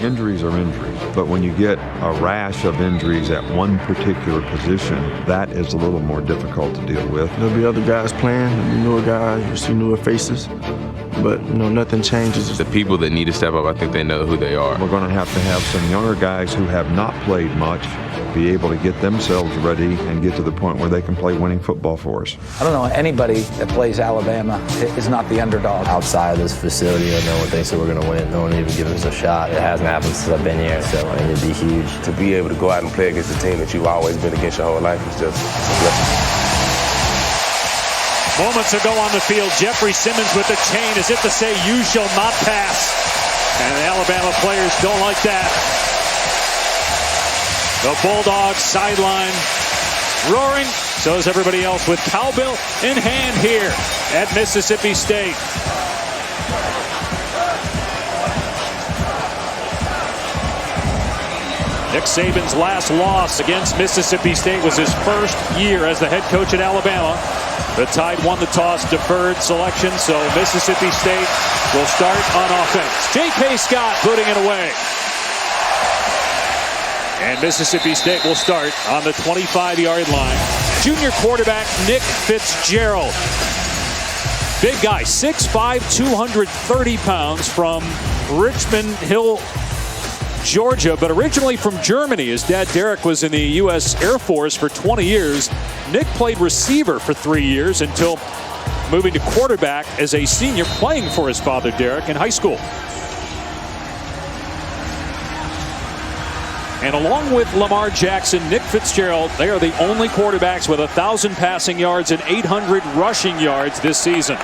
Injuries are injuries, but when you get a rash of injuries at one particular position, that is a little more difficult to deal with. There'll be other guys playing, there'll be newer guys, you'll see newer faces, but nothing changes. The people that need to step up, I think they know who they are. We're going to have some younger guys who have not played much be able to get themselves ready and get to the point where they can play winning football for us. I don't know anybody that plays Alabama is not the underdog. Outside of this facility, no one thinks that we're going to win. No one even gives us a shot. It hasn't happened since I've been here, so I mean, it'd be huge. To be able to go out and play against a team that you've always been against your whole life is just a blessing. Moments ago on the field, Jeffrey Simmons with the chain as if to say, you shall not pass. And the Alabama players don't like that. The Bulldogs sideline roaring. So is everybody else with cowbell in hand here at Mississippi State. Nick Saban's last loss against Mississippi State was his first year as the head coach at Alabama. The Tide won the toss, deferred selection, so Mississippi State will start on offense. J.K. Scott putting it away. And Mississippi State will start on the 25-yard line. Junior quarterback Nick Fitzgerald. Big guy, 6'5", 230 pounds from Richmond Hill, Georgia, but originally from Germany. His dad Derek was in the U.S. Air Force for 20 years. Nick played receiver for 3 years until moving to quarterback as a senior, playing for his father Derek in high school. And along with Lamar Jackson, Nick Fitzgerald, they are the only quarterbacks with 1,000 passing yards and 800 rushing yards this season.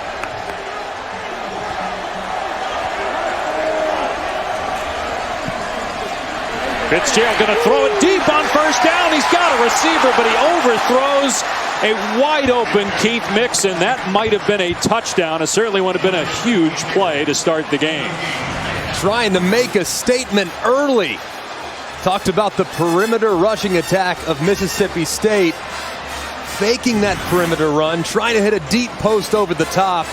Fitzgerald going to throw it deep on first down. He's got a receiver, but he overthrows a wide open Keith Mixon. That might have been a touchdown. It certainly would have been a huge play to start the game. Trying to make a statement early. Talked about the perimeter rushing attack of Mississippi State. Faking that perimeter run, trying to hit a deep post over the top.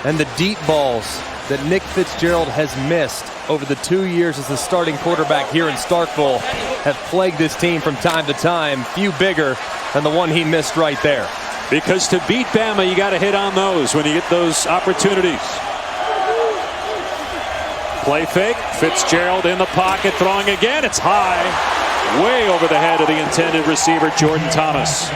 And the deep balls that Nick Fitzgerald has missed over the 2 years as the starting quarterback here in Starkville have plagued this team from time to time. Few bigger than the one he missed right there. Because to beat Bama, you got to hit on those when you get those opportunities. Play fake, Fitzgerald in the pocket, throwing again. It's high, way over the head of the intended receiver, Jordan Thomas.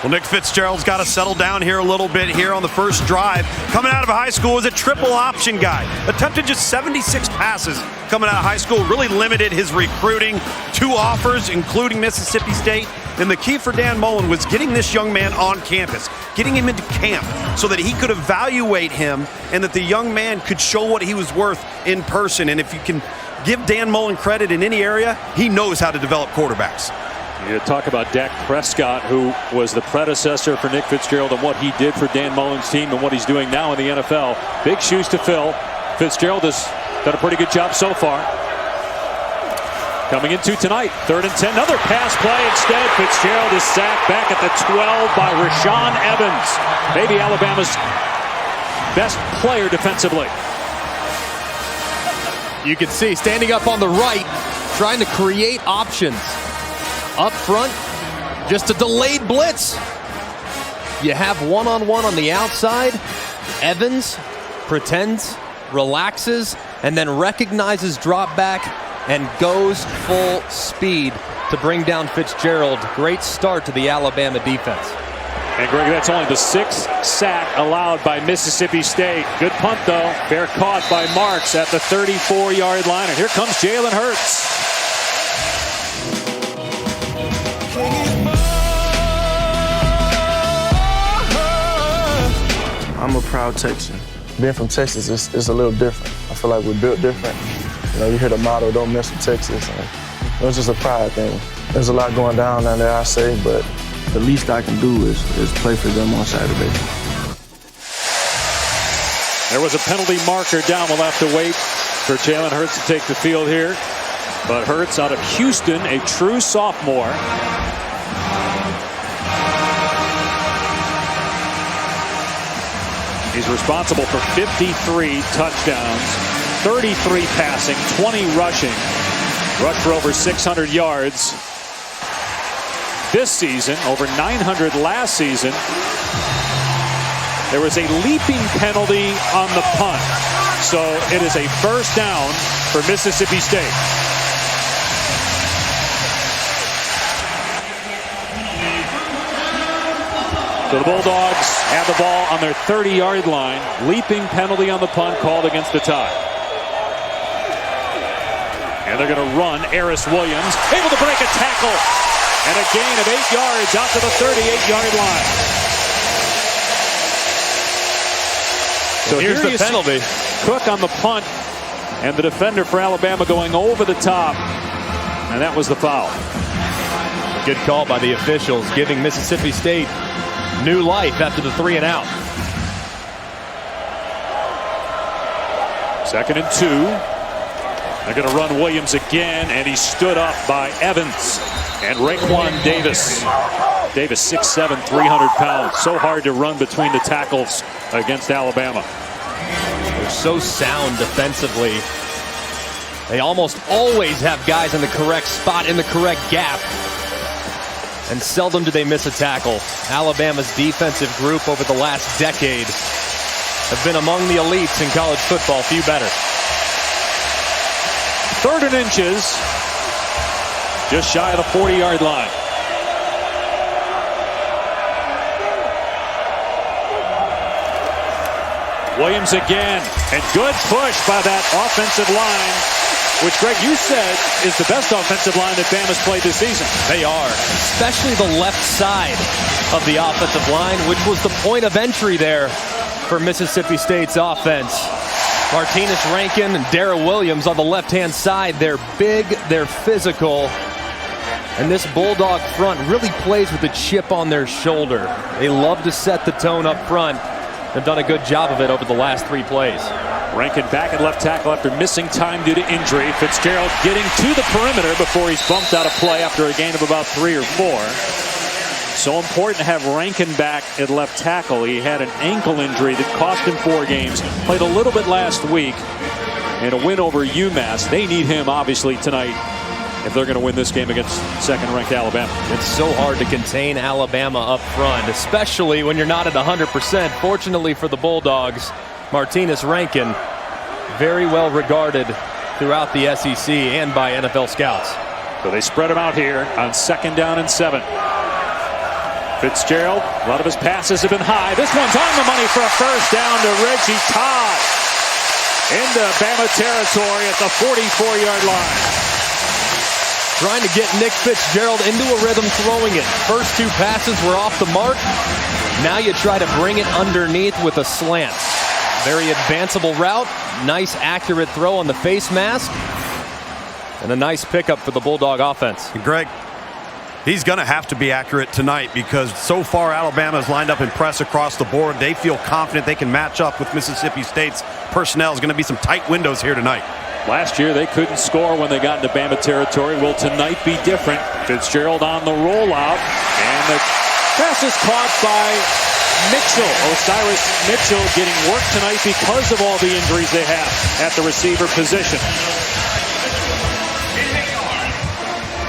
Well, Nick Fitzgerald's got to settle down here a little bit here on the first drive. Coming out of high school as a triple option guy. Attempted just 76 passes coming out of high school. Really limited his recruiting. 2 offers, including Mississippi State. And the key for Dan Mullen was getting this young man on campus, getting him into camp so that he could evaluate him and that the young man could show what he was worth in person. And if you can give Dan Mullen credit in any area, he knows how to develop quarterbacks. You talk about Dak Prescott, who was the predecessor for Nick Fitzgerald, and what he did for Dan Mullen's team and what he's doing now in the NFL. Big shoes to fill. Fitzgerald has done a pretty good job so far. Coming into tonight, 3rd and 10, another pass play. Instead, Fitzgerald is sacked back at the 12 by Rashaan Evans. Maybe Alabama's best player defensively. You can see standing up on the right, trying to create options. Up front, just a delayed blitz. You have one-on-one on the outside. Evans pretends, relaxes, and then recognizes drop back and goes full speed to bring down Fitzgerald. Great start to the Alabama defense. And Greg, that's only the 6th sack allowed by Mississippi State. Good punt, though. Fair caught by Marks at the 34-yard line. And here comes Jalen Hurts. I'm a proud Texan. Being from Texas, it's a little different. I feel like we're built different. You hear the motto, don't mess with Texas. And it's just a pride thing. There's a lot going down there, I say, but the least I can do is play for them on Saturday. There was a penalty marker down. We'll have to wait for Jalen Hurts to take the field here. But Hurts out of Houston, a true sophomore. He's responsible for 53 touchdowns 33 passing, 20 rushing. Rushed for over 600 yards this season, over 900 last season. There was a leaping penalty on the punt. So it is a first down for Mississippi State. So the Bulldogs have the ball on their 30-yard line. Leaping penalty on the punt called against the tie. And they're going to run. Eris Williams able to break a tackle. And a gain of 8 yards out to the 38-yard line. So here's the penalty. Cook on the punt. And the defender for Alabama going over the top. And that was the foul. Good call by the officials, giving Mississippi State new life after the 3-and-out. 2nd and 2. They're going to run Williams again, and he stood up by Evans and Raekwon Davis. Davis 6'7", 300 pounds. So hard to run between the tackles against Alabama. They're so sound defensively. They almost always have guys in the correct spot, in the correct gap. And seldom do they miss a tackle. Alabama's defensive group over the last decade have been among the elites in college football. Few better. 3rd and inches. Just shy of the 40-yard line. Williams again. And good push by that offensive line, which, Greg, you said is the best offensive line that Bama's played this season. They are, especially the left side of the offensive line, which was the point of entry there for Mississippi State's offense. Martinez Rankin and Darrell Williams on the left-hand side. They're big, they're physical, and this Bulldog front really plays with a chip on their shoulder. They love to set the tone up front. They've done a good job of it over the last 3 plays. Rankin back at left tackle after missing time due to injury. Fitzgerald getting to the perimeter before he's bumped out of play after a gain of about 3 or 4. So important to have Rankin back at left tackle. He had an ankle injury that cost him 4 games. Played a little bit last week in a win over UMass. They need him, obviously, tonight if they're going to win this game against 2nd-ranked Alabama. It's so hard to contain Alabama up front, especially when you're not at 100%. Fortunately for the Bulldogs, Martinez Rankin, very well regarded throughout the SEC and by NFL scouts. So they spread him out here on 2nd down and 7. Fitzgerald, a lot of his passes have been high. This one's on the money for a first down to Reggie Todd. Into Bama territory at the 44-yard line. Trying to get Nick Fitzgerald into a rhythm throwing it. First 2 passes were off the mark. Now you try to bring it underneath with a slant. Very advanceable route. Nice accurate throw on the face mask. And a nice pickup for the Bulldog offense. And Greg, he's going to have to be accurate tonight because so far Alabama's lined up in press across the board. They feel confident they can match up with Mississippi State's personnel. There's going to be some tight windows here tonight. Last year they couldn't score when they got into Bama territory. Will tonight be different? Fitzgerald on the rollout, and the pass is caught by Mitchell. Osiris Mitchell getting work tonight because of all the injuries they have at the receiver position.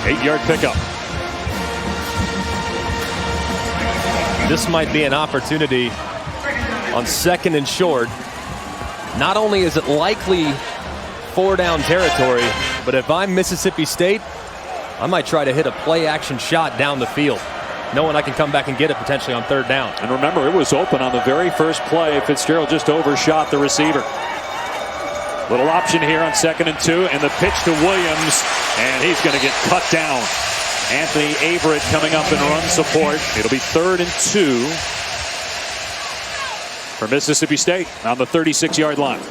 8-yard pickup. This might be an opportunity on 2nd and short. Not only is it likely 4-down territory, but if I'm Mississippi State, I might try to hit a play-action shot down the field, knowing I can come back and get it potentially on 3rd down. And remember, it was open on the very first play. Fitzgerald just overshot the receiver. Little option here on 2nd and 2, and the pitch to Williams, and he's going to get cut down. Anthony Averett coming up in run support. It'll be 3rd and 2 for Mississippi State on the 36-yard line.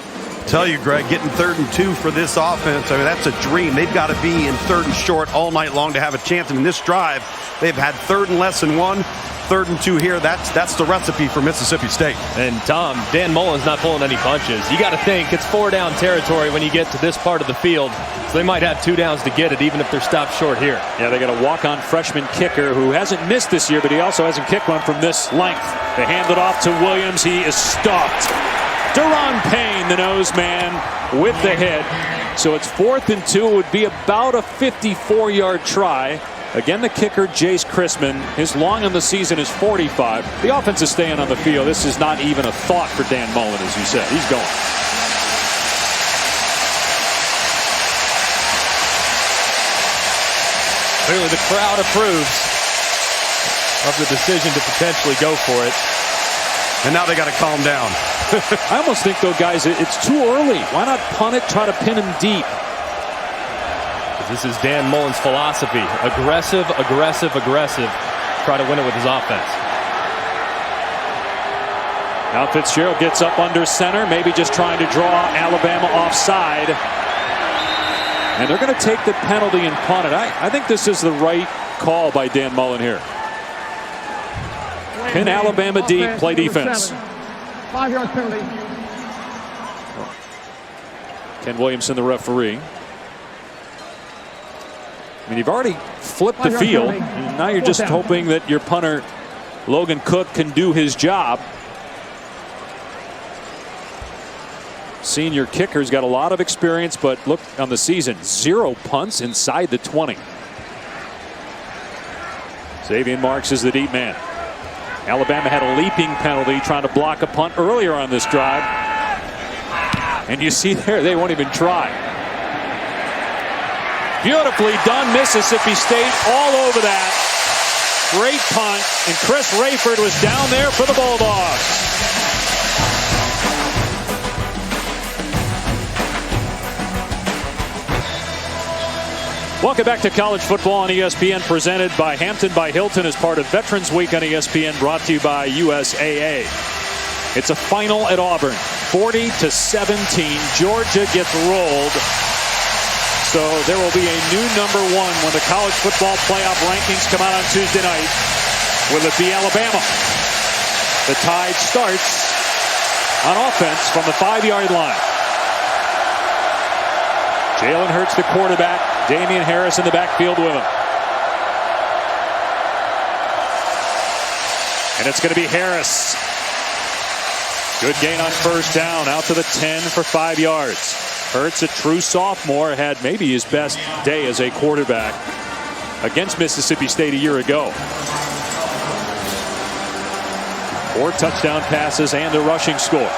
Tell you, Greg, getting 3rd and 2 for this offense, I mean, that's a dream. They've got to be in 3rd and short all night long to have a chance. And in this drive, they've had 3rd and less than 1. 3rd and 2 here. That's the recipe for Mississippi State. And Tom, Dan Mullen's not pulling any punches. You got to think it's 4-down territory when you get to this part of the field. So they might have 2 downs to get it, even if they're stopped short here. Yeah, they got a walk-on freshman kicker who hasn't missed this year, but he also hasn't kicked one from this length. They hand it off to Williams. He is stopped Deron Payne, the nose man, with the hit. So it's 4th and 2. It would be about a 54-yard try. Again, the kicker, Jace Chrisman. His long on the season is 45. The offense is staying on the field. This is not even a thought for Dan Mullen, as you said. He's going. Clearly the crowd approves of the decision to potentially go for it. And now they got to calm down. I almost think, though, guys, it's too early. Why not punt it, try to pin him deep? This is Dan Mullen's philosophy. Aggressive, aggressive, aggressive. Try to win it with his offense. Now Fitzgerald gets up under center, maybe just trying to draw Alabama offside. And they're going to take the penalty and punt it. I think this is the right call by Dan Mullen here. Pin Alabama deep, play defense. 5-yard penalty. Ken Williamson, the referee. I mean, you've already flipped the field. Now you're just hoping that your punter, Logan Cook, can do his job. Senior kicker's got a lot of experience, but look on the season, 0 punts inside the 20. Xavier Marks is the deep man. Alabama had a leaping penalty trying to block a punt earlier on this drive. And you see there, they won't even try. Beautifully done, Mississippi State all over that. Great punt, and Chris Rayford was down there for the Bulldogs. Welcome back to college football on ESPN, presented by Hampton by Hilton as part of Veterans Week on ESPN, brought to you by USAA. It's a final at Auburn, 40-17. Georgia gets rolled. So there will be a new number 1 when the college football playoff rankings come out on Tuesday night. Will it be Alabama? The Tide starts on offense from the 5-yard line. Jalen Hurts, the quarterback. Damian Harris in the backfield with him. And it's going to be Harris. Good gain on first down, out to the 10 for 5 yards. Hurts, a true sophomore, had maybe his best day as a quarterback against Mississippi State a year ago. 4 touchdown passes and a rushing score.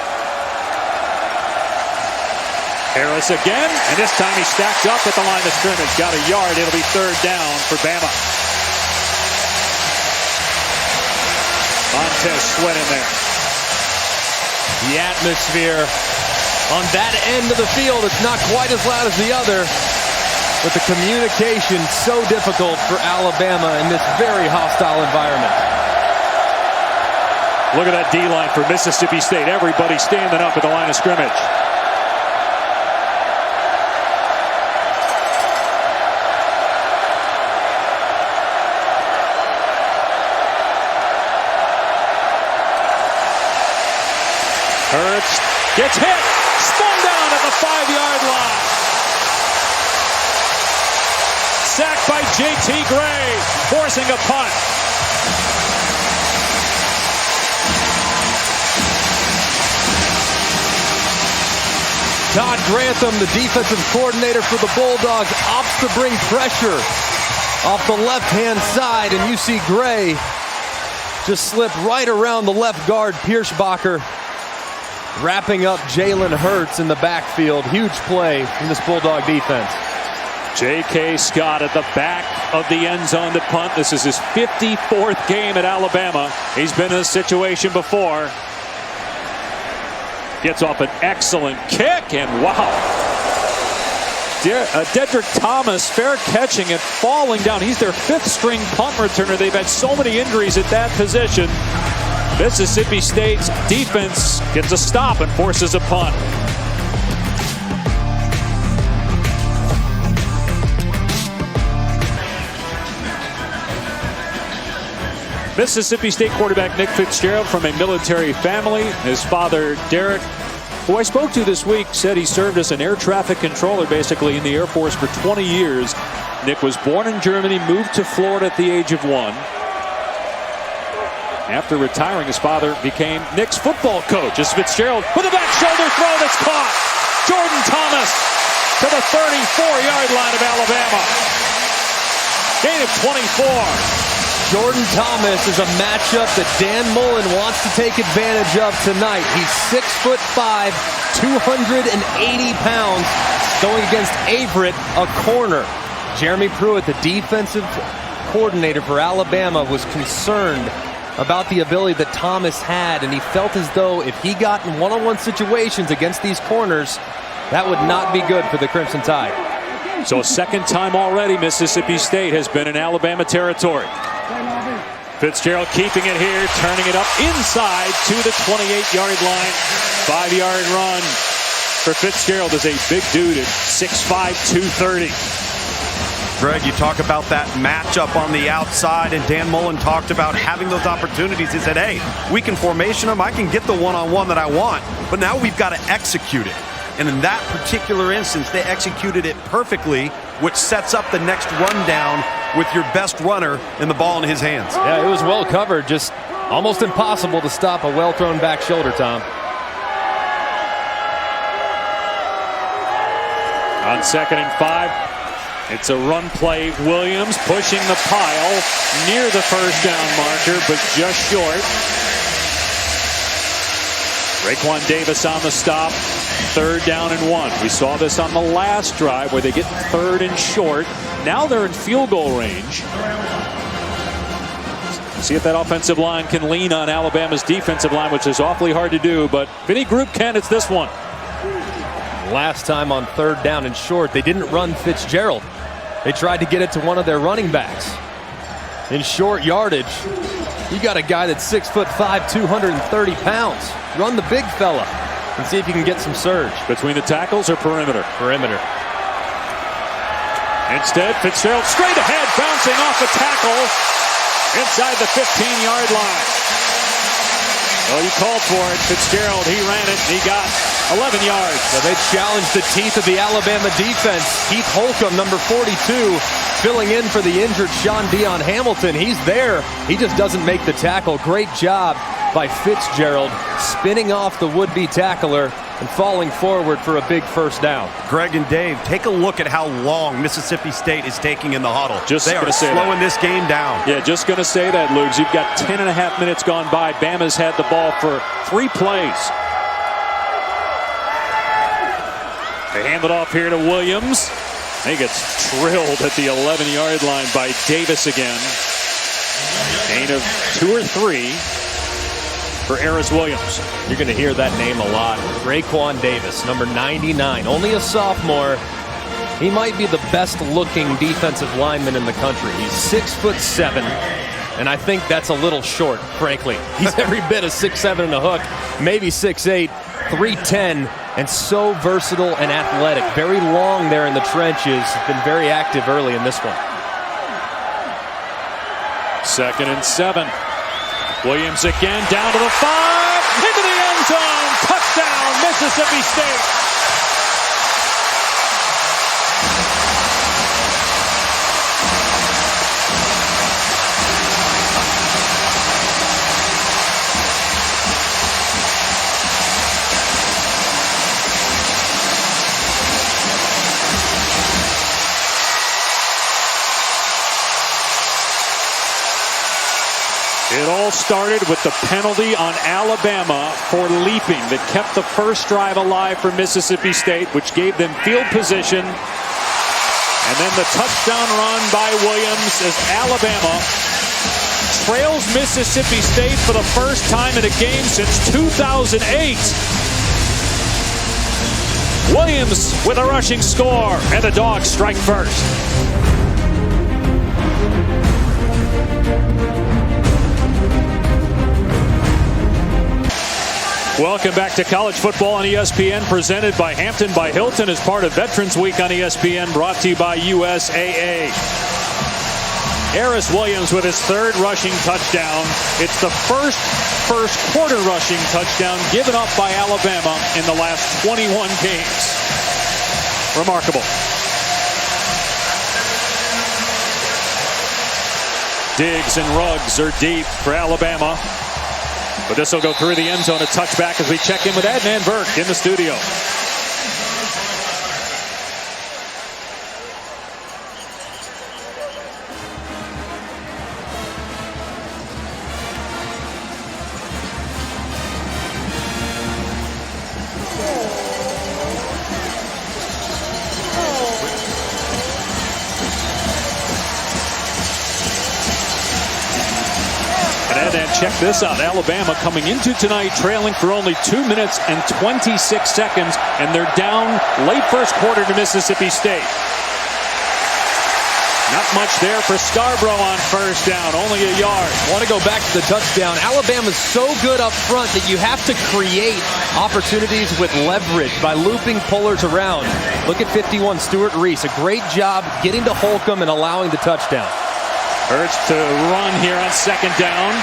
Harris again, and this time he stacked up at the line of scrimmage. Got a yard. It'll be 3rd down for Bama. Montez Sweat in there. The atmosphere on that end of the field, it's not quite as loud as the other, but the communication so difficult for Alabama in this very hostile environment. Look at that D-line for Mississippi State. Everybody standing up at the line of scrimmage. Hurts gets hit, spun down at the 5-yard line. Sacked by J.T. Gray, forcing a punt. Todd Grantham, the defensive coordinator for the Bulldogs, opts to bring pressure off the left-hand side, and you see Gray just slip right around the left guard, Pierschbacher, wrapping up Jalen Hurts in the backfield. Huge play from this Bulldog defense. J.K. Scott at the back of the end zone to punt. This is his 54th game at Alabama. He's been in this situation before. Gets off an excellent kick, and wow. Dedrick Thomas fair catching and falling down. He's their 5th string punt returner. They've had so many injuries at that position. Mississippi State's defense gets a stop and forces a punt. Mississippi State quarterback Nick Fitzgerald from a military family. His father, Derek, who I spoke to this week, said he served as an air traffic controller basically in the Air Force for 20 years. Nick was born in Germany, moved to Florida at the age of 1. After retiring, his father became Nick's football coach. As Fitzgerald with a back shoulder throw that's caught. Jordan Thomas to the 34-yard line of Alabama. Gain of 24. Jordan Thomas is a matchup that Dan Mullen wants to take advantage of tonight. He's 6'5", 280 pounds, going against Averett, a corner. Jeremy Pruitt, the defensive coordinator for Alabama, was concerned about the ability that Thomas had, and he felt as though if he got in one-on-one situations against these corners, that would not be good for the Crimson Tide. So a second time already Mississippi State has been in Alabama territory. Fitzgerald keeping it here, turning it up inside to the 28-yard line. 5-yard run for Fitzgerald is a big dude at 6'5", 230. Greg, you talk about that matchup on the outside, and Dan Mullen talked about having those opportunities. He said, hey, we can formation them. I can get the one-on-one that I want, but now we've got to execute it. And in that particular instance, they executed it perfectly, which sets up the next rundown with your best runner and the ball in his hands. Yeah, it was well covered. Just almost impossible to stop a well-thrown back shoulder, Tom. On 2nd and 5, it's a run play. Williams pushing the pile near the first down marker, but just short. Raekwon Davis on the stop. 3rd down and 1. We saw this on the last drive where they get 3rd and short. Now they're in field goal range. See if that offensive line can lean on Alabama's defensive line, which is awfully hard to do, but if any group can, it's this one. Last time on 3rd down and short, they didn't run Fitzgerald. They tried to get it to one of their running backs. In short yardage, you got a guy that's 6'5", 230 pounds. Run the big fella and see if you can get some surge. Between the tackles or perimeter? Perimeter. Instead, Fitzgerald straight ahead, bouncing off a tackle inside the 15-yard line. Well, you called for it. Fitzgerald, he ran it, and he got 11 yards. So they challenged the teeth of the Alabama defense. Keith Holcomb, number 42, filling in for the injured Sean Dion Hamilton. He's there. He just doesn't make the tackle. Great job by Fitzgerald, spinning off the would-be tackler and falling forward for a big first down. Greg and Dave, take a look at how long Mississippi State is taking in the huddle. They are slowing this game down. Yeah, just going to say that, Lugs. You've got 10.5 minutes gone by. Bama's had the ball for 3 plays. They hand it off here to Williams. He gets drilled at the 11-yard line by Davis again. Gain of 2 or 3 for Harris Williams. You're going to hear that name a lot. Raekwon Davis, number 99, only a sophomore. He might be the best-looking defensive lineman in the country. He's 6'7", and I think that's a little short, frankly. He's every bit of 6'7" and a hook, maybe 6'8", 310, and so versatile and athletic. Very long there in the trenches. Been very active early in this one. 2nd and 7. Williams again, down to the 5, into the end zone. Touchdown, Mississippi State. It all started with the penalty on Alabama for leaping that kept the first drive alive for Mississippi State, which gave them field position. And then the touchdown run by Williams as Alabama trails Mississippi State for the first time in a game since 2008. Williams with a rushing score, and the Dogs strike first. Welcome back to college football on ESPN, presented by Hampton by Hilton as part of Veterans Week on ESPN, brought to you by USAA. Harris Williams with his 3rd rushing touchdown. It's the first quarter rushing touchdown given up by Alabama in the last 21 games. Remarkable. Diggs and Ruggs are deep for Alabama. But this will go through the end zone, a touchback as we check in with Adnan Burke in the studio. And check this out. Alabama coming into tonight trailing for only 2 minutes and 26 seconds, and they're down late first quarter to Mississippi State. Not much there for Scarborough on first down, only a yard. I want to go back to the touchdown. Alabama's so good up front that you have to create opportunities with leverage by looping pullers around. Look at 51, Stuart Reese. A great job getting to Holcomb and allowing the touchdown. Hurts to run here on second down.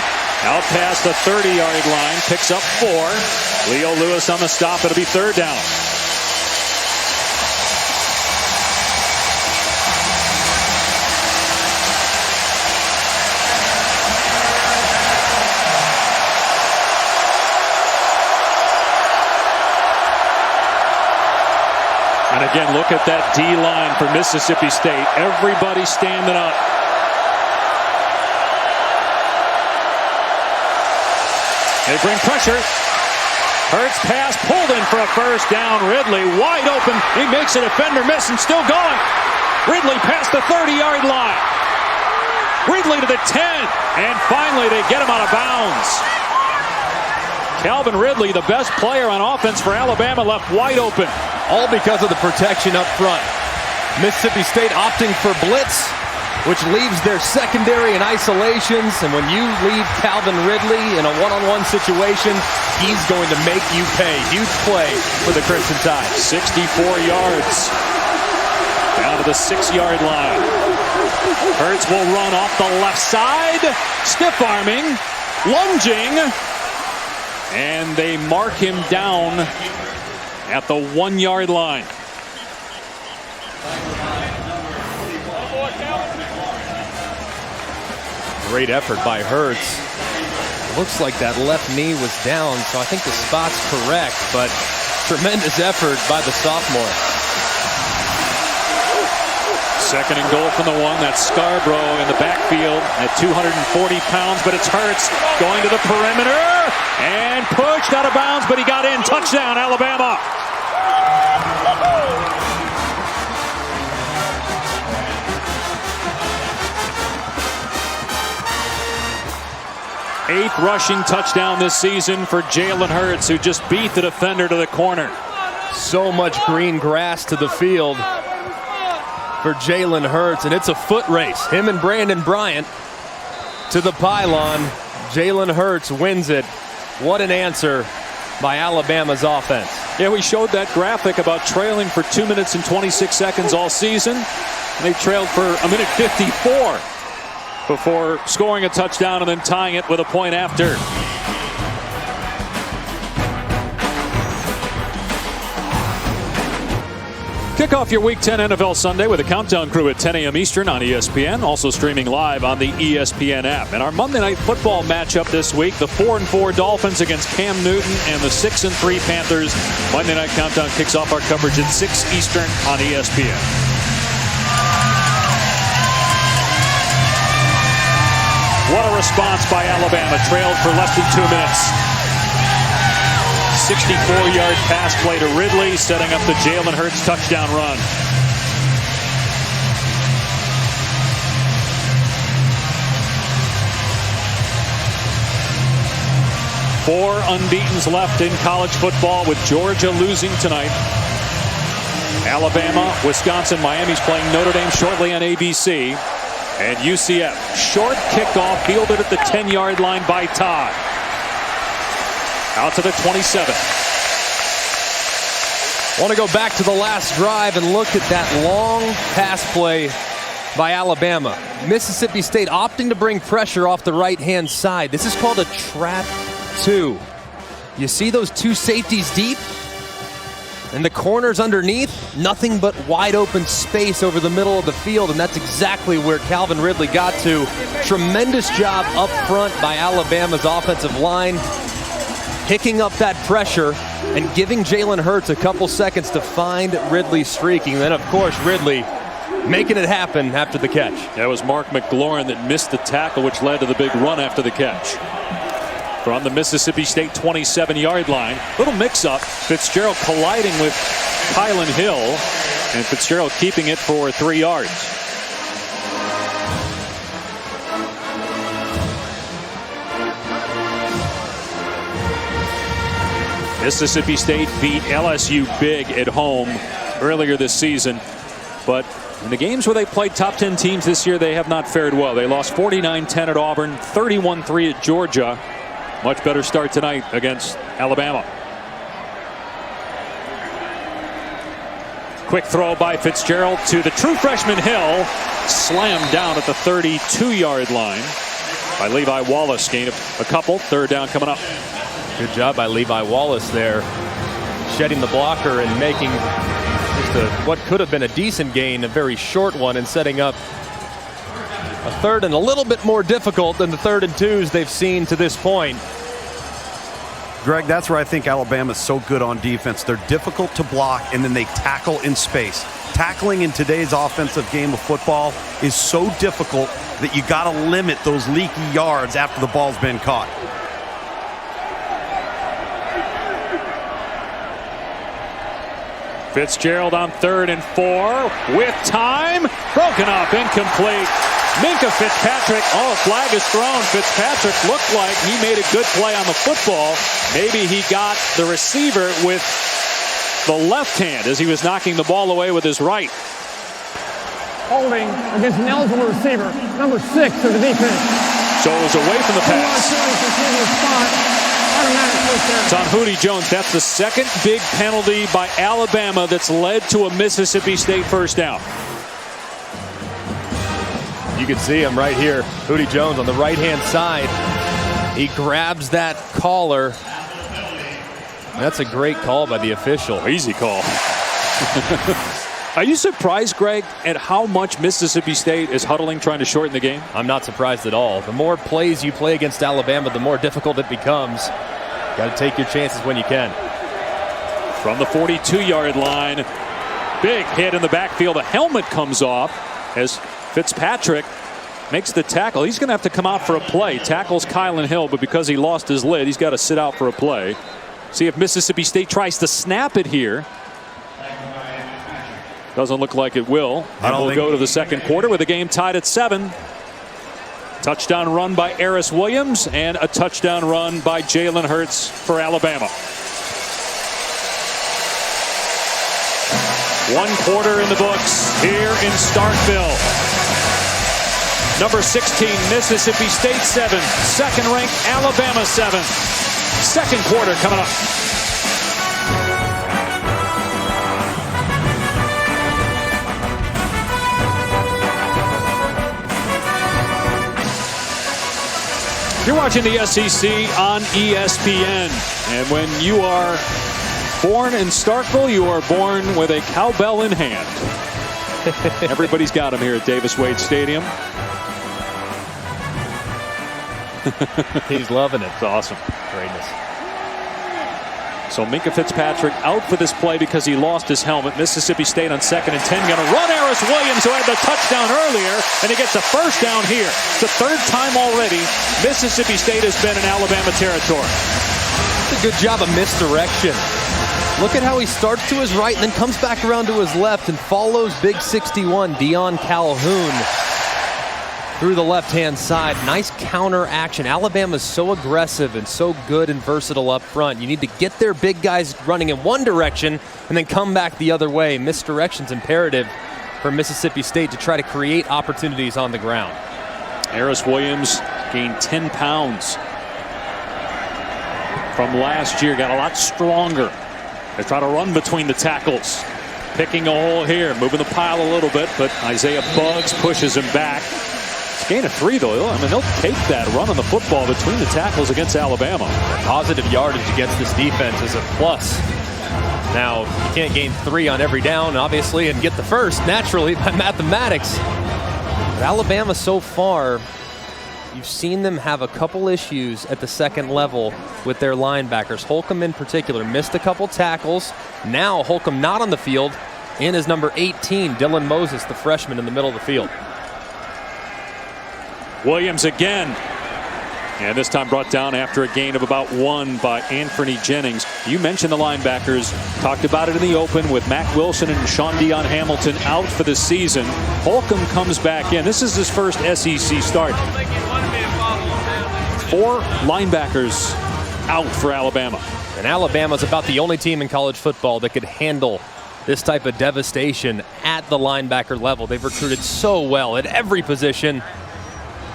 Out past the 30-yard line. Picks up 4. Leo Lewis on the stop. It'll be third down. And again, look at that D-line for Mississippi State. Everybody standing up. They bring pressure. Hurts pass pulled in for a first down. Ridley wide open. He makes a defender miss and still going. Ridley past the 30-yard line. Ridley to the 10. And finally they get him out of bounds. Calvin Ridley, the best player on offense for Alabama, left wide open. All because of the protection up front. Mississippi State opting for blitz, which leaves their secondary in isolations. And when you leave Calvin Ridley in a one-on-one situation, he's going to make you pay. Huge play for the Crimson Tide. 64 yards. Down to the 6-yard line. Hurts will run off the left side. Stiff-arming. Lunging. And they mark him down at the 1-yard line. Great effort by Hurts. Looks like that left knee was down, so I think the spot's correct, but tremendous effort by the sophomore. Second and goal from the 1. That's Scarborough in the backfield at 240 pounds, but it's Hurts going to the perimeter and pushed out of bounds, but he got in. Touchdown, Alabama. Eighth rushing touchdown this season for Jalen Hurts, who just beat the defender to the corner. So much green grass to the field for Jalen Hurts, and it's a foot race. Him and Brandon Bryant to the pylon. Jalen Hurts wins it. What an answer by Alabama's offense. Yeah, we showed that graphic about trailing for 2 minutes and 26 seconds all season. And they trailed for 1:54 before scoring a touchdown and then tying it with a point after. Kick off your Week 10 NFL Sunday with a countdown crew at 10 a.m. Eastern on ESPN, also streaming live on the ESPN app. And our Monday Night Football matchup this week, the 4-4 Dolphins against Cam Newton and the 6-3 Panthers. Monday Night Countdown kicks off our coverage at 6 Eastern on ESPN. What a response by Alabama, trailed for less than 2 minutes. 64-yard pass play to Ridley, setting up the Jalen Hurts touchdown run. Four unbeatens left in college football, with Georgia losing tonight. Alabama, Wisconsin, Miami's playing Notre Dame shortly on ABC. And UCF, short kickoff fielded at the 10-yard line by Todd. Out to the 27. Want to go back to the last drive and look at that long pass play by Alabama. Mississippi State opting to bring pressure off the right-hand side. This is called a trap 2. You see those two safeties deep? And the corners underneath, nothing but wide open space over the middle of the field, and that's exactly where Calvin Ridley got to. Tremendous job up front by Alabama's offensive line, picking up that pressure and giving Jalen Hurts a couple seconds to find Ridley streaking. Then, of course, Ridley making it happen after the catch. That was Mark McLaurin that missed the tackle, which led to the big run after the catch. From the Mississippi State 27-yard line. Little mix-up. Fitzgerald colliding with Kylan Hill, and Fitzgerald keeping it for 3 yards. Mississippi State beat LSU big at home earlier this season, but in the games where they played top 10 teams this year, they have not fared well. They lost 49-10 at Auburn, 31-3 at Georgia. Much better start tonight against Alabama. Quick throw by Fitzgerald to the true freshman Hill. Slammed down at the 32-yard line by Levi Wallace. Gain a couple. Third down coming up. Good job by Levi Wallace there, shedding the blocker and making just what could have been a decent gain, a very short one, and setting up a third and a little bit more difficult than the 3rd and 2s they've seen to this point. Greg, that's where I think Alabama's so good on defense. They're difficult to block, and then they tackle in space. Tackling in today's offensive game of football is so difficult that you got to limit those leaky yards after the ball's been caught. Fitzgerald on 3rd and 4 with time. Broken up, incomplete. Minka Fitzpatrick, a flag is thrown. Fitzpatrick looked like he made a good play on the football. Maybe he got the receiver with the left hand as he was knocking the ball away with his right. Holding against an eligible receiver, number 6 of the defense. So it was away from the pass. It's on Hootie Jones. That's the second big penalty by Alabama that's led to a Mississippi State first down. You can see him right here. Hootie Jones on the right-hand side. He grabs that collar. That's a great call by the official. Easy call. Are you surprised, Greg, at how much Mississippi State is huddling, trying to shorten the game? I'm not surprised at all. The more plays you play against Alabama, the more difficult it becomes. Got to take your chances when you can. From the 42-yard line, big hit in the backfield. A helmet comes off as Fitzpatrick makes the tackle. He's going to have to come out for a play. Tackles Kylan Hill, but because he lost his lid, he's got to sit out for a play. See if Mississippi State tries to snap it here. Doesn't look like it will. And we'll go to the second quarter with the game tied at 7. Touchdown run by Eris Williams and a touchdown run by Jalen Hurts for Alabama. 1 quarter in the books here in Starkville. Number 16, Mississippi State 7. Second-ranked Alabama 7. Second quarter coming up. You're watching the SEC on ESPN. And when you are born in Starkville, you are born with a cowbell in hand. Everybody's got them here at Davis Wade Stadium. He's loving it. It's awesome. Greatness. So Minka Fitzpatrick out for this play because he lost his helmet. Mississippi State on 2nd and 10. Going to run Eris Williams, who had the touchdown earlier, and he gets a first down here. It's the 3rd time already Mississippi State has been in Alabama territory. That's a good job of misdirection. Look at how he starts to his right and then comes back around to his left and follows big 61, Deion Calhoun, through the left-hand side. Nice counter action. Alabama's so aggressive and so good and versatile up front. You need to get their big guys running in one direction and then come back the other way. Misdirection's imperative for Mississippi State to try to create opportunities on the ground. Eris Williams gained 10 pounds from last year. Got a lot stronger. They try to run between the tackles. Picking a hole here, moving the pile a little bit, but Isaiah Buggs pushes him back. Gain of 3, though. I mean, they'll take that run on the football between the tackles against Alabama. Positive yardage against this defense is a plus. Now, you can't gain 3 on every down, obviously, and get the first, naturally, by mathematics. But Alabama so far, you've seen them have a couple issues at the second level with their linebackers. Holcomb in particular missed a couple tackles. Now Holcomb not on the field. In is number 18, Dylan Moses, the freshman in the middle of the field. Williams again. And this time brought down after a gain of about 1 by Anthony Jennings. You mentioned the linebackers. Talked about it in the open with Mack Wilson and Sean Dion Hamilton out for the season. Holcomb comes back in. This is his first SEC start. 4 linebackers out for Alabama. And Alabama's about the only team in college football that could handle this type of devastation at the linebacker level. They've recruited so well at every position.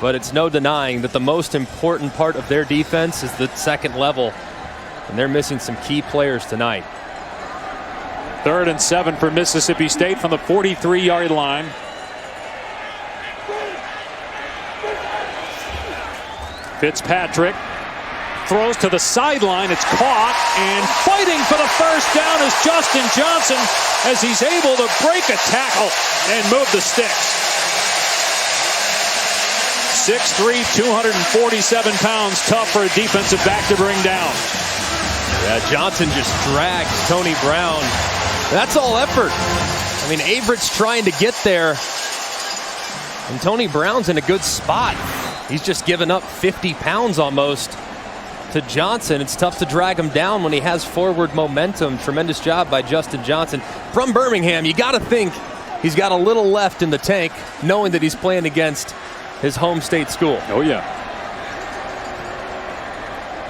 But it's no denying that the most important part of their defense is the second level. And they're missing some key players tonight. 3rd and 7 for Mississippi State from the 43-yard line. Fitzpatrick throws to the sideline. It's caught, and fighting for the first down is Justin Johnson as he's able to break a tackle and move the sticks. 6'3", 247 pounds, tough for a defensive back to bring down. Yeah, Johnson just drags Tony Brown. That's all effort. I mean, Averett's trying to get there, and Tony Brown's in a good spot. He's just given up 50 pounds almost to Johnson. It's tough to drag him down when he has forward momentum. Tremendous job by Justin Johnson. From Birmingham, you got to think he's got a little left in the tank, knowing that he's playing against his home state school. Oh, yeah.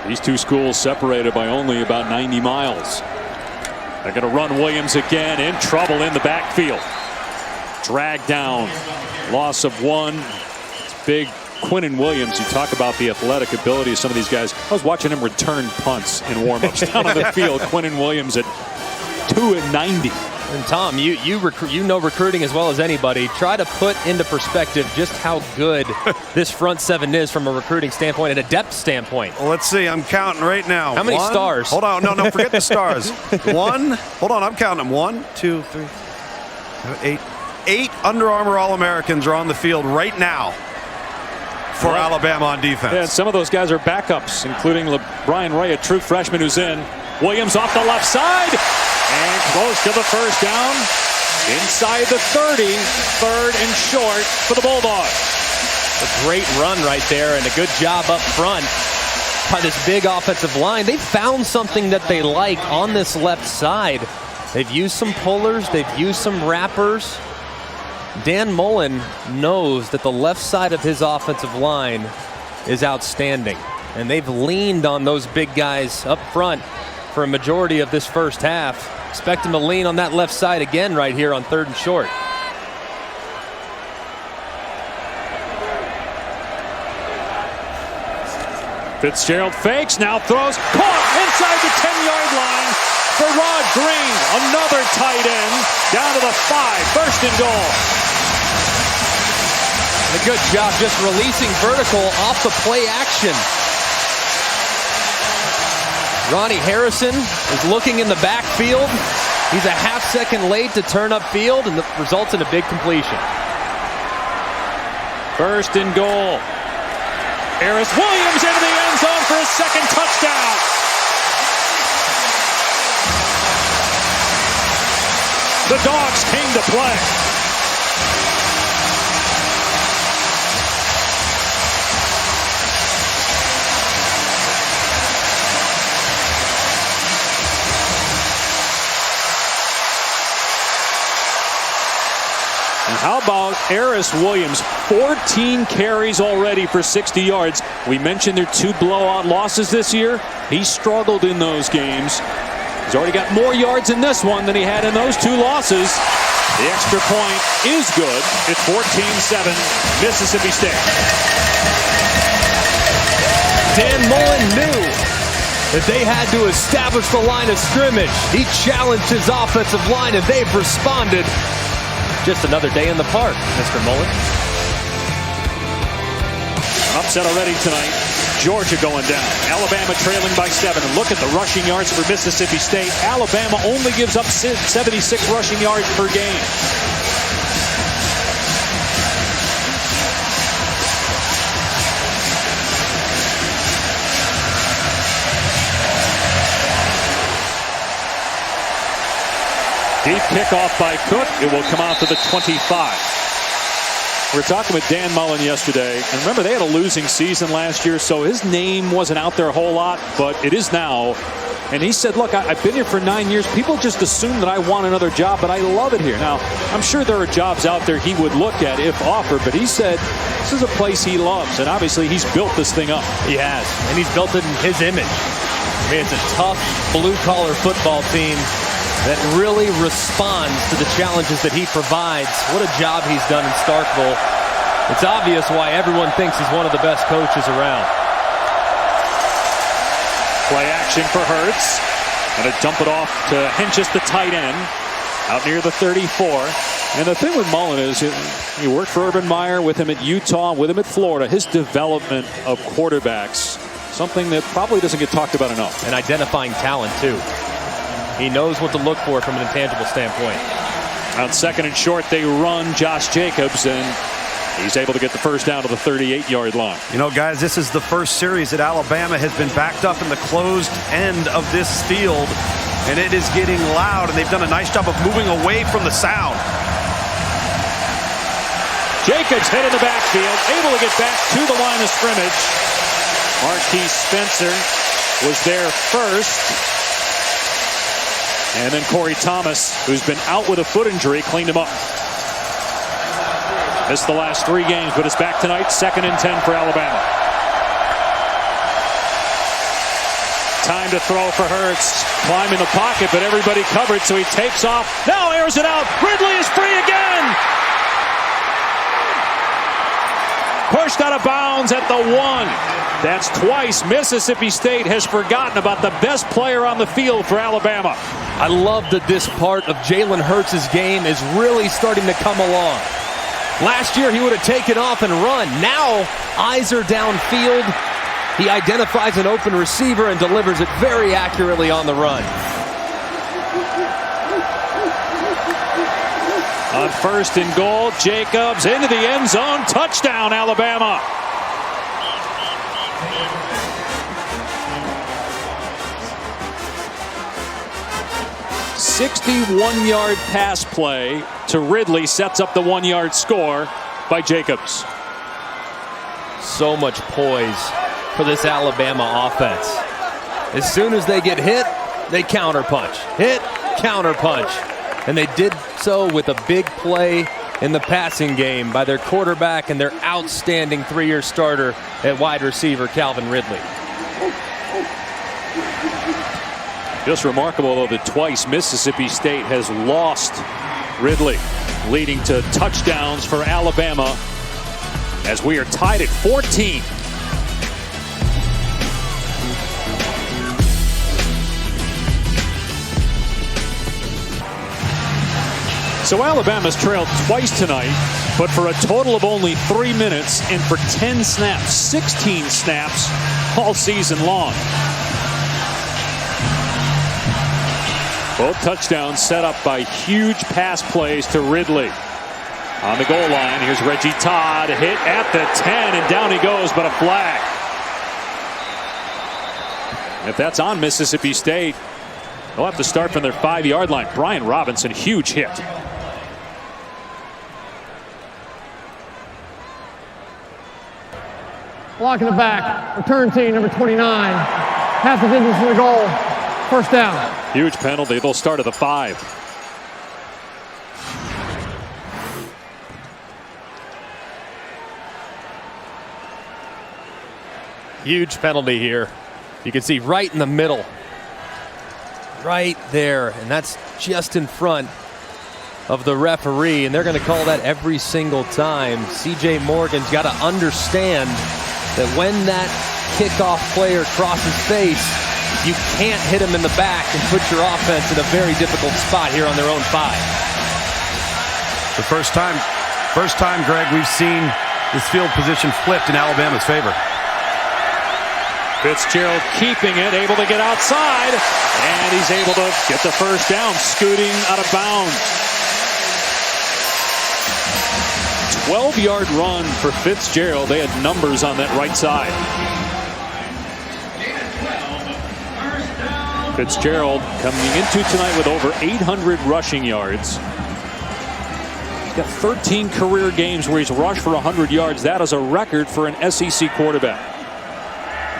These two schools separated by only about 90 miles. They're going to run Williams again, in trouble in the backfield. Dragged down. Loss of 1. It's big. Quinnen Williams, you talk about the athletic ability of some of these guys. I was watching him return punts in warm-ups down on the field. Quinnen Williams at 290. And Tom, you know recruiting as well as anybody. Try to put into perspective just how good this front 7 is from a recruiting standpoint and a depth standpoint. Well, let's see. I'm counting right now. How many stars? Hold on. No, forget the stars. 1. Hold on. I'm counting them. 1, 2, 3, 8. 8 Under Armour All-Americans are on the field right now for Alabama on defense. Yeah, some of those guys are backups, including Brian Ray, a true freshman who's in. Williams off the left side. And close to the first down. Inside the 30. 3rd and short for the Bulldogs. A great run right there and a good job up front by this big offensive line. They found something that they like on this left side. They've used some pullers. They've used some wrappers. Dan Mullen knows that the left side of his offensive line is outstanding. And they've leaned on those big guys up front for a majority of this first half. Expect him to lean on that left side again right here on 3rd and short. Fitzgerald fakes, now throws, caught inside the 10-yard line for Rod Green. Another tight end down to the 5. 1st and goal. A good job just releasing vertical off the play action. Ronnie Harrison is looking in the backfield. He's a half-second late to turn upfield, and that results in a big completion. 1st and goal. Harris Williams into the end zone for his 2nd touchdown. The Dogs came to play. And how about Harris Williams? 14 carries already for 60 yards. We mentioned their 2 blowout losses this year. He struggled in those games. He's already got more yards in this one than he had in those 2 losses. The extra point is good. It's 14-7 Mississippi State. Dan Mullen knew that they had to establish the line of scrimmage. He challenged his offensive line, and they've responded. Just another day in the park, Mr. Mullen. Upset already tonight. Georgia going down. Alabama trailing by 7. And look at the rushing yards for Mississippi State. Alabama only gives up 76 rushing yards per game. Deep kickoff by Cook. It will come out to the 25. We were talking with Dan Mullen yesterday, and remember they had a losing season last year, so his name wasn't out there a whole lot, but it is now. And he said, look, I've been here for 9 years. People just assume that I want another job, but I love it here. Now, I'm sure there are jobs out there he would look at if offered, but he said this is a place he loves, and obviously he's built this thing up. He has, and he's built it in his image. I mean, it's a tough blue-collar football team that really responds to the challenges that he provides. What a job he's done in Starkville. It's obvious why everyone thinks he's one of the best coaches around. Play action for Hurts. And to dump it off to Hentges, the tight end, out near the 34. And the thing with Mullen is he worked for Urban Meyer, with him at Utah, with him at Florida. His development of quarterbacks, something that probably doesn't get talked about enough. And identifying talent, too. He knows what to look for from an intangible standpoint. On 2nd and short, they run Josh Jacobs, and he's able to get the first down to the 38-yard line. You know, guys, this is the first series that Alabama has been backed up in the closed end of this field, and it is getting loud, and they've done a nice job of moving away from the sound. Jacobs hit in the backfield, able to get back to the line of scrimmage. Marquise Spencer was there first. And then Corey Thomas, who's been out with a foot injury, cleaned him up. Missed the last 3 games, but is back tonight. 2nd and 10 for Alabama. Time to throw for Hurts. Climbing the pocket, but everybody covered, so he takes off. Now airs it out. Ridley is free again. Pushed out of bounds at the 1. That's twice Mississippi State has forgotten about the best player on the field for Alabama. I love that this part of Jalen Hurts' game is really starting to come along. Last year he would have taken off and run. Now eyes are downfield. He identifies an open receiver and delivers it very accurately on the run. On 1st and goal, Jacobs into the end zone. Touchdown, Alabama. "61-yard pass play to Ridley sets up the 1-yard score by Jacobs." So much poise for this Alabama offense. As soon as they get hit, they counterpunch. Hit, counterpunch. And they did so with a big play in the passing game by their quarterback and their outstanding 3-year starter at wide receiver, Calvin Ridley. Just remarkable, though, that twice Mississippi State has lost Ridley, leading to touchdowns for Alabama as we are tied at 14. So Alabama's trailed twice tonight, but for a total of only 3 minutes and for 10 snaps, 16 snaps all season long. Both touchdowns set up by huge pass plays to Ridley. On the goal line, here's Reggie Todd, hit at the 10, and down he goes, but a flag. If that's on Mississippi State, they'll have to start from their 5-yard line. Brian Robinson, huge hit. Block in the back. Return team, number 29. Half the distance from the goal. First down. Huge penalty. They'll start at the 5. Huge penalty here. You can see right in the middle. Right there. And that's just in front of the referee. And they're going to call that every single time. C.J. Morgan's got to understand that when that kickoff player crosses face, you can't hit him in the back and put your offense in a very difficult spot here on their own 5. The first time, Greg, we've seen this field position flipped in Alabama's favor. Fitzgerald keeping it, able to get outside, and he's able to get the first down, scooting out of bounds. 12-yard run for Fitzgerald. They had numbers on that right side. Fitzgerald coming into tonight with over 800 rushing yards. He's got 13 career games where he's rushed for 100 yards. That is a record for an SEC quarterback.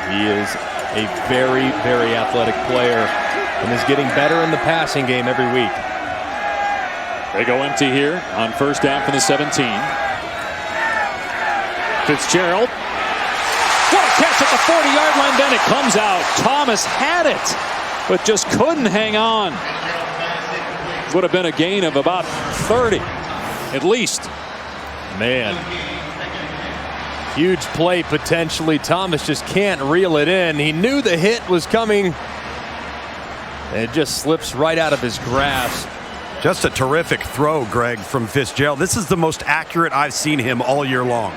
He is a very, very athletic player and is getting better in the passing game every week. They go empty here on first down from the 17. Fitzgerald. What a catch at the 40-yard line. Then it comes out. Thomas had it, but just couldn't hang on. Would have been a gain of about 30 at least. Man. Huge play potentially. Thomas just can't reel it in. He knew the hit was coming. And it just slips right out of his grasp. Just a terrific throw, Greg, from Fitzgerald. This is the most accurate I've seen him all year long.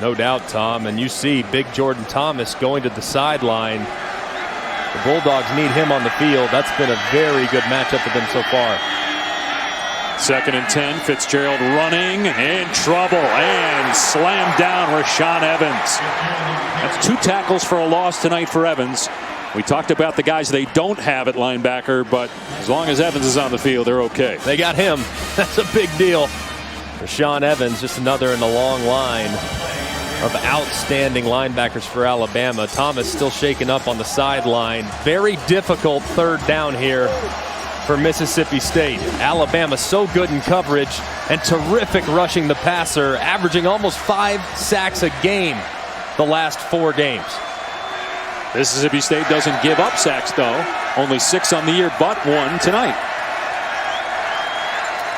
No doubt, Tom. And you see big Jordan Thomas going to the sideline. The Bulldogs need him on the field. That's been a very good matchup for them so far. 2nd and 10. Fitzgerald running in trouble and slammed down Rashaan Evans. That's 2 tackles for a loss tonight for Evans. We talked about the guys they don't have at linebacker, but as long as Evans is on the field, they're okay. They got him. That's a big deal. Rashaan Evans, just another in the long line of outstanding linebackers for Alabama. Thomas still shaken up on the sideline. Very difficult 3rd down here for Mississippi State. Alabama so good in coverage and terrific rushing the passer, averaging almost 5 sacks a game the last 4 games. Mississippi State doesn't give up sacks, though. Only 6 on the year, but 1 tonight.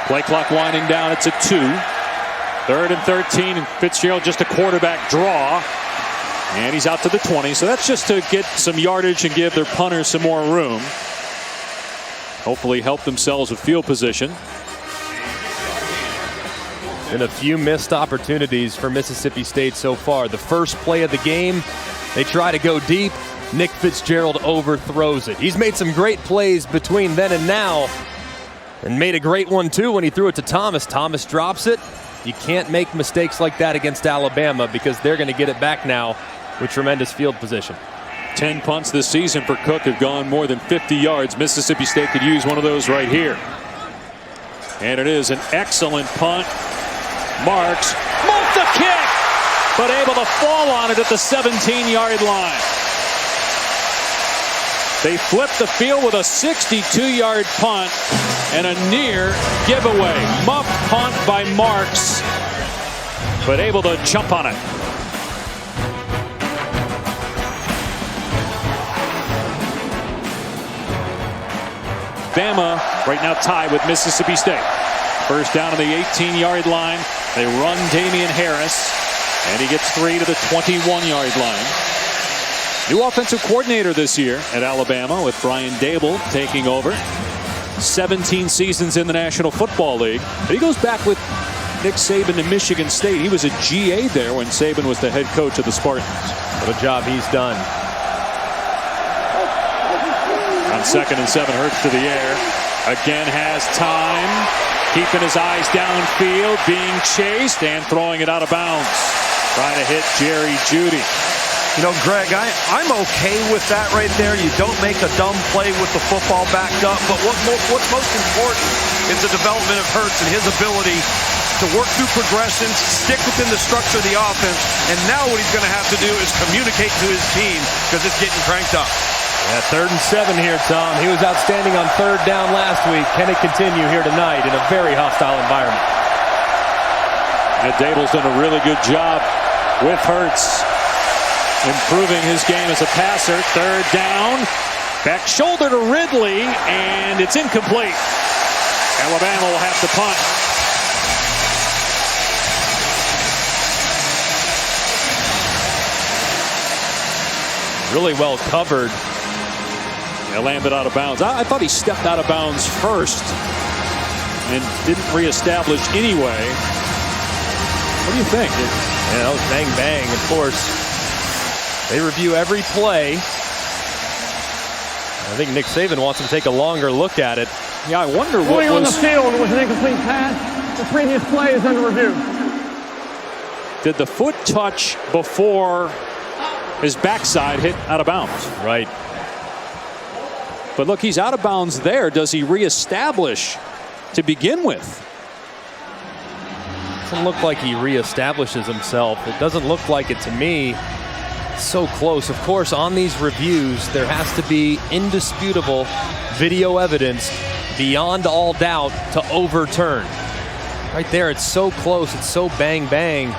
Play clock winding down. It's a 2. 3rd and 13, and Fitzgerald just a quarterback draw. And he's out to the 20, so that's just to get some yardage and give their punters some more room. Hopefully help themselves with field position. And a few missed opportunities for Mississippi State so far. The first play of the game, they try to go deep. Nick Fitzgerald overthrows it. He's made some great plays between then and now, and made a great one too when he threw it to Thomas. Thomas drops it. You can't make mistakes like that against Alabama because they're going to get it back now with tremendous field position. 10 punts this season for Cook have gone more than 50 yards. Mississippi State could use one of those right here. And it is an excellent punt. Marks, muffed the kick, but able to fall on it at the 17-yard line. They flip the field with a 62-yard punt and a near giveaway. Muff punt by Marks, but able to jump on it. Bama right now tied with Mississippi State. First down on the 18-yard line. They run Damian Harris, and he gets 3 to the 21-yard line. New offensive coordinator this year at Alabama with Brian Dable taking over. 17 seasons in the National Football League. But he goes back with Nick Saban to Michigan State. He was a GA there when Saban was the head coach of the Spartans. What a job he's done. On 2nd and 7, Hurts to the air. Again has time. Keeping his eyes downfield, being chased and throwing it out of bounds. Trying to hit Jerry Jeudy. You know, Greg, I'm okay with that right there. You don't make a dumb play with the football backed up. But what's most important is the development of Hurts and his ability to work through progressions, stick within the structure of the offense. And now what he's going to have to do is communicate to his team because it's getting cranked up. Yeah, 3rd and 7 here, Tom. He was outstanding on 3rd down last week. Can it continue here tonight in a very hostile environment? And Dable's done a really good job with Hurts, improving his game as a passer. 3rd down. Back shoulder to Ridley, and it's incomplete. Alabama will have to punt. Really well covered. It landed out of bounds. I thought he stepped out of bounds first and didn't reestablish anyway. What do you think? You know, bang, bang, of course. They review every play. I think Nick Saban wants him to take a longer look at it. Yeah, I wonder what Going on the was... field was an incomplete pass. The previous play is under review. Did the foot touch before his backside hit out of bounds? Right. But look, he's out of bounds there. Does he reestablish to begin with? Doesn't look like he reestablishes himself. It doesn't look like it to me. So close. Of course, on these reviews, there has to be indisputable video evidence beyond all doubt to overturn. Right there, it's so close. It's so bang, bang.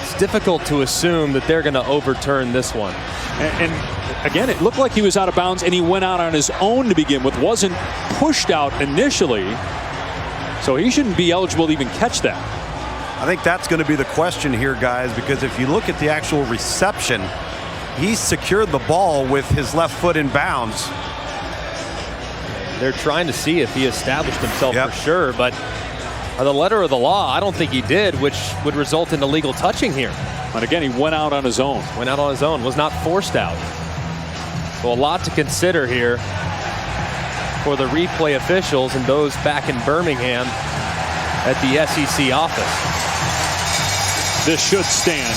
It's difficult to assume that they're going to overturn this one. And again, it looked like he was out of bounds, and he went out on his own to begin with. Wasn't pushed out initially. So he shouldn't be eligible to even catch that. I think that's going to be the question here, guys, because if you look at the actual reception, he secured the ball with his left foot in bounds. They're trying to see if he established himself for sure, but by the letter of the law, I don't think he did, which would result in illegal touching here. And again, he went out on his own. Went out on his own, was not forced out. So a lot to consider here for the replay officials and those back in Birmingham at the SEC office. This should stand.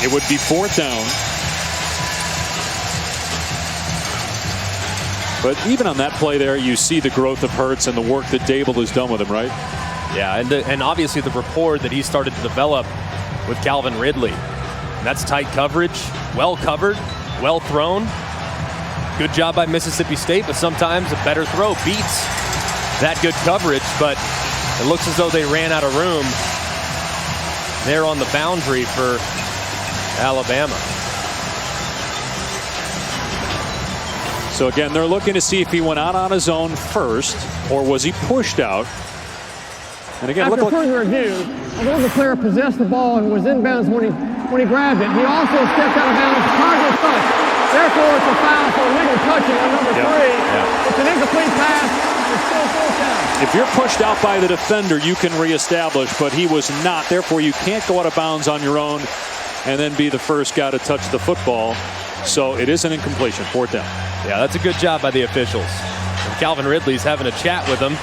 It would be 4th down. But even on that play there, you see the growth of Hurts and the work that Dable has done with him, right? Yeah, and obviously the rapport that he started to develop with Calvin Ridley. And that's tight coverage, well covered, well thrown. Good job by Mississippi State, but sometimes a better throw beats that good coverage. But it looks as though they ran out of room there on the boundary for Alabama. So again, they're looking to see if he went out on his own first, or was he pushed out? And again, after further review, although the player possessed the ball and was inbounds when he grabbed it, he also stepped out of bounds prior to the touch. Therefore, it's a foul for illegal touching on number 3. It's an incomplete pass. It's still 4th down. If you're pushed out by the defender, you can reestablish, but he was not. Therefore, you can't go out of bounds on your own and then be the first guy to touch the football. So it is an incompletion, 4th down. Yeah, that's a good job by the officials. And Calvin Ridley's having a chat with them,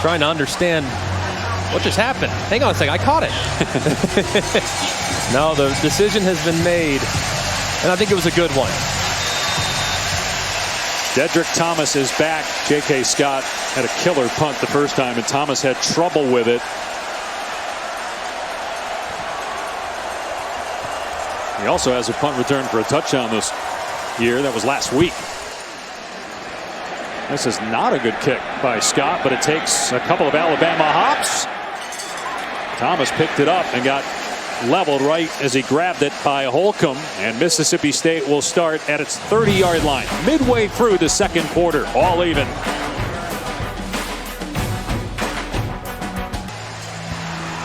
trying to understand what just happened. Hang on a second, I caught it. No, the decision has been made, and I think it was a good one. Dedrick Thomas is back. J.K. Scott had a killer punt the first time, and Thomas had trouble with it. He also has a punt return for a touchdown this year. That was last week. This is not a good kick by Scott, but it takes a couple of Alabama hops. Thomas picked it up and got leveled right as he grabbed it by Holcomb, and Mississippi State will start at its 30-yard line midway through the second quarter, all even.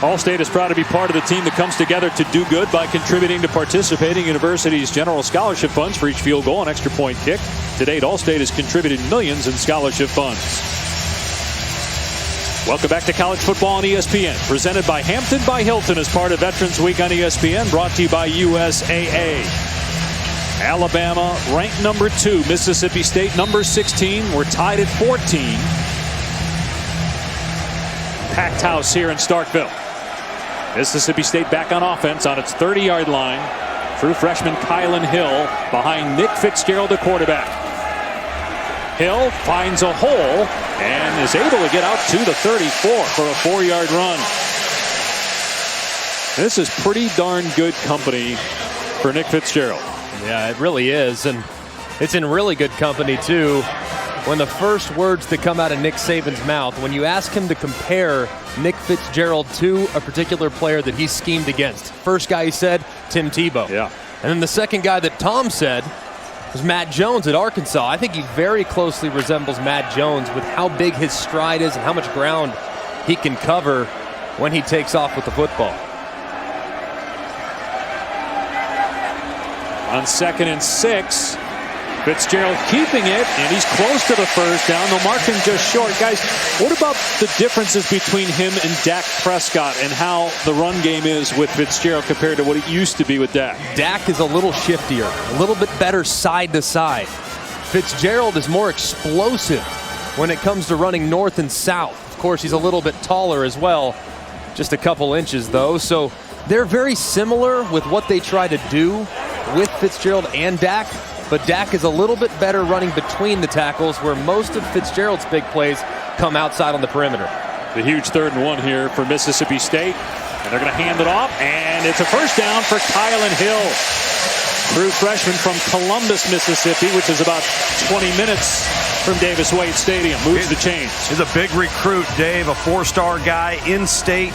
Allstate is proud to be part of the team that comes together to do good by contributing to participating universities' general scholarship funds for each field goal and extra point kick. To date, Allstate has contributed millions in scholarship funds. Welcome back to college football on ESPN, presented by Hampton by Hilton as part of Veterans Week on ESPN, brought to you by USAA. Alabama ranked number 2, Mississippi State number 16. We're tied at 14. Packed house here in Starkville. Mississippi State back on offense on its 30-yard line. True freshman Kylan Hill behind Nick Fitzgerald, the quarterback. Hill finds a hole and is able to get out to the 34 for a 4-yard run. This is pretty darn good company for Nick Fitzgerald. Yeah, it really is, and it's in really good company too. When the first words that come out of Nick Saban's mouth, when you ask him to compare Nick Fitzgerald to a particular player that he schemed against. First guy he said, Tim Tebow. Yeah. And then the second guy that Tom said was Matt Jones at Arkansas. I think he very closely resembles Matt Jones with how big his stride is and how much ground he can cover when he takes off with the football. On 2nd and 6, Fitzgerald keeping it, and he's close to the first down. The marking just short. Guys, what about the differences between him and Dak Prescott and how the run game is with Fitzgerald compared to what it used to be with Dak? Dak is a little shiftier, a little bit better side to side. Fitzgerald is more explosive when it comes to running north and south. Of course, he's a little bit taller as well, just a couple inches though. So they're very similar with what they try to do with Fitzgerald and Dak. But Dak is a little bit better running between the tackles, where most of Fitzgerald's big plays come outside on the perimeter. The huge 3rd and 1 here for Mississippi State. And they're going to hand it off, and it's a first down for Kylan Hill. True freshman from Columbus, Mississippi, which is about 20 minutes from Davis-Wade Stadium. Moves the chains. He's a big recruit, Dave, a 4-star guy in state.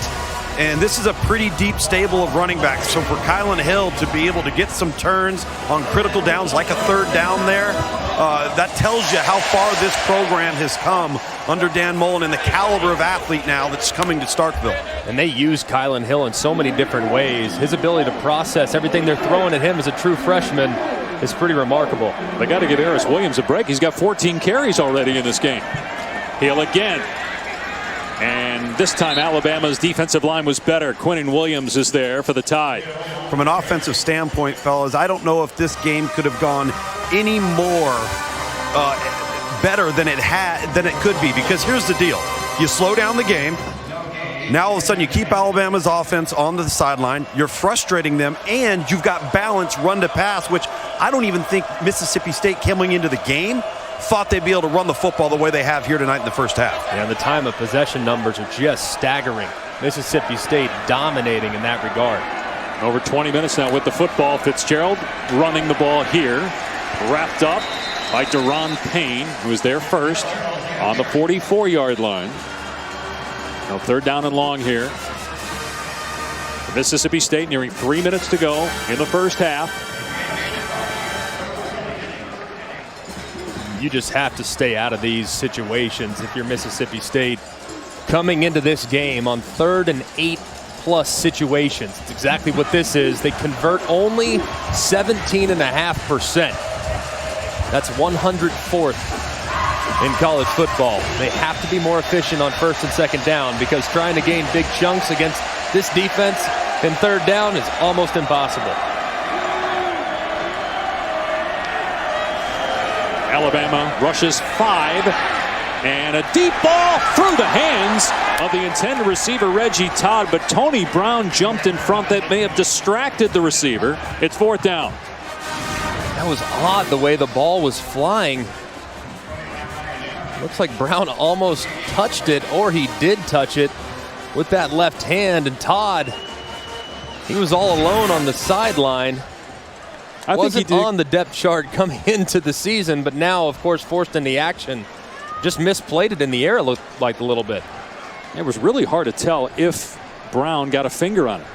And this is a pretty deep stable of running backs. So for Kylan Hill to be able to get some turns on critical downs, like a 3rd down there, that tells you how far this program has come under Dan Mullen and the caliber of athlete now that's coming to Starkville. And they use Kylan Hill in so many different ways. His ability to process everything they're throwing at him as a true freshman is pretty remarkable. They got to give Harris Williams a break. He's got 14 carries already in this game. Hill again. And this time Alabama's defensive line was better. Quinnen Williams is there for the tie. From an offensive standpoint, fellas, I don't know if this game could have gone any more better than it could be, because here's the deal. You slow down the game. Now all of a sudden you keep Alabama's offense on the sideline. You're frustrating them, and you've got balance run to pass, which I don't even think Mississippi State coming into the game thought they'd be able to run the football the way they have here tonight in the first half. Yeah, the time of possession numbers are just staggering. Mississippi State dominating in that regard. Over 20 minutes now with the football. Fitzgerald running the ball here. Wrapped up by Deron Payne, who was there first on the 44-yard line. Now 3rd down and long here. Mississippi State nearing 3 minutes to go in the first half. You just have to stay out of these situations if you're Mississippi State. Coming into this game on 3rd and 8+ situations. It's exactly what this is. They convert only 17.5%. That's 104th in college football. They have to be more efficient on 1st and 2nd down, because trying to gain big chunks against this defense in 3rd down is almost impossible. Alabama rushes 5, and a deep ball through the hands of the intended receiver Reggie Todd, but Tony Brown jumped in front. That may have distracted the receiver. It's 4th down. That was odd the way the ball was flying. Looks like Brown almost touched it, or he did touch it with that left hand, and Todd, he was all alone on the sideline. Wasn't on the depth chart coming into the season, but now, of course, forced into action. Just misplayed it in the air, it looked like a little bit. It was really hard to tell if Brown got a finger on it.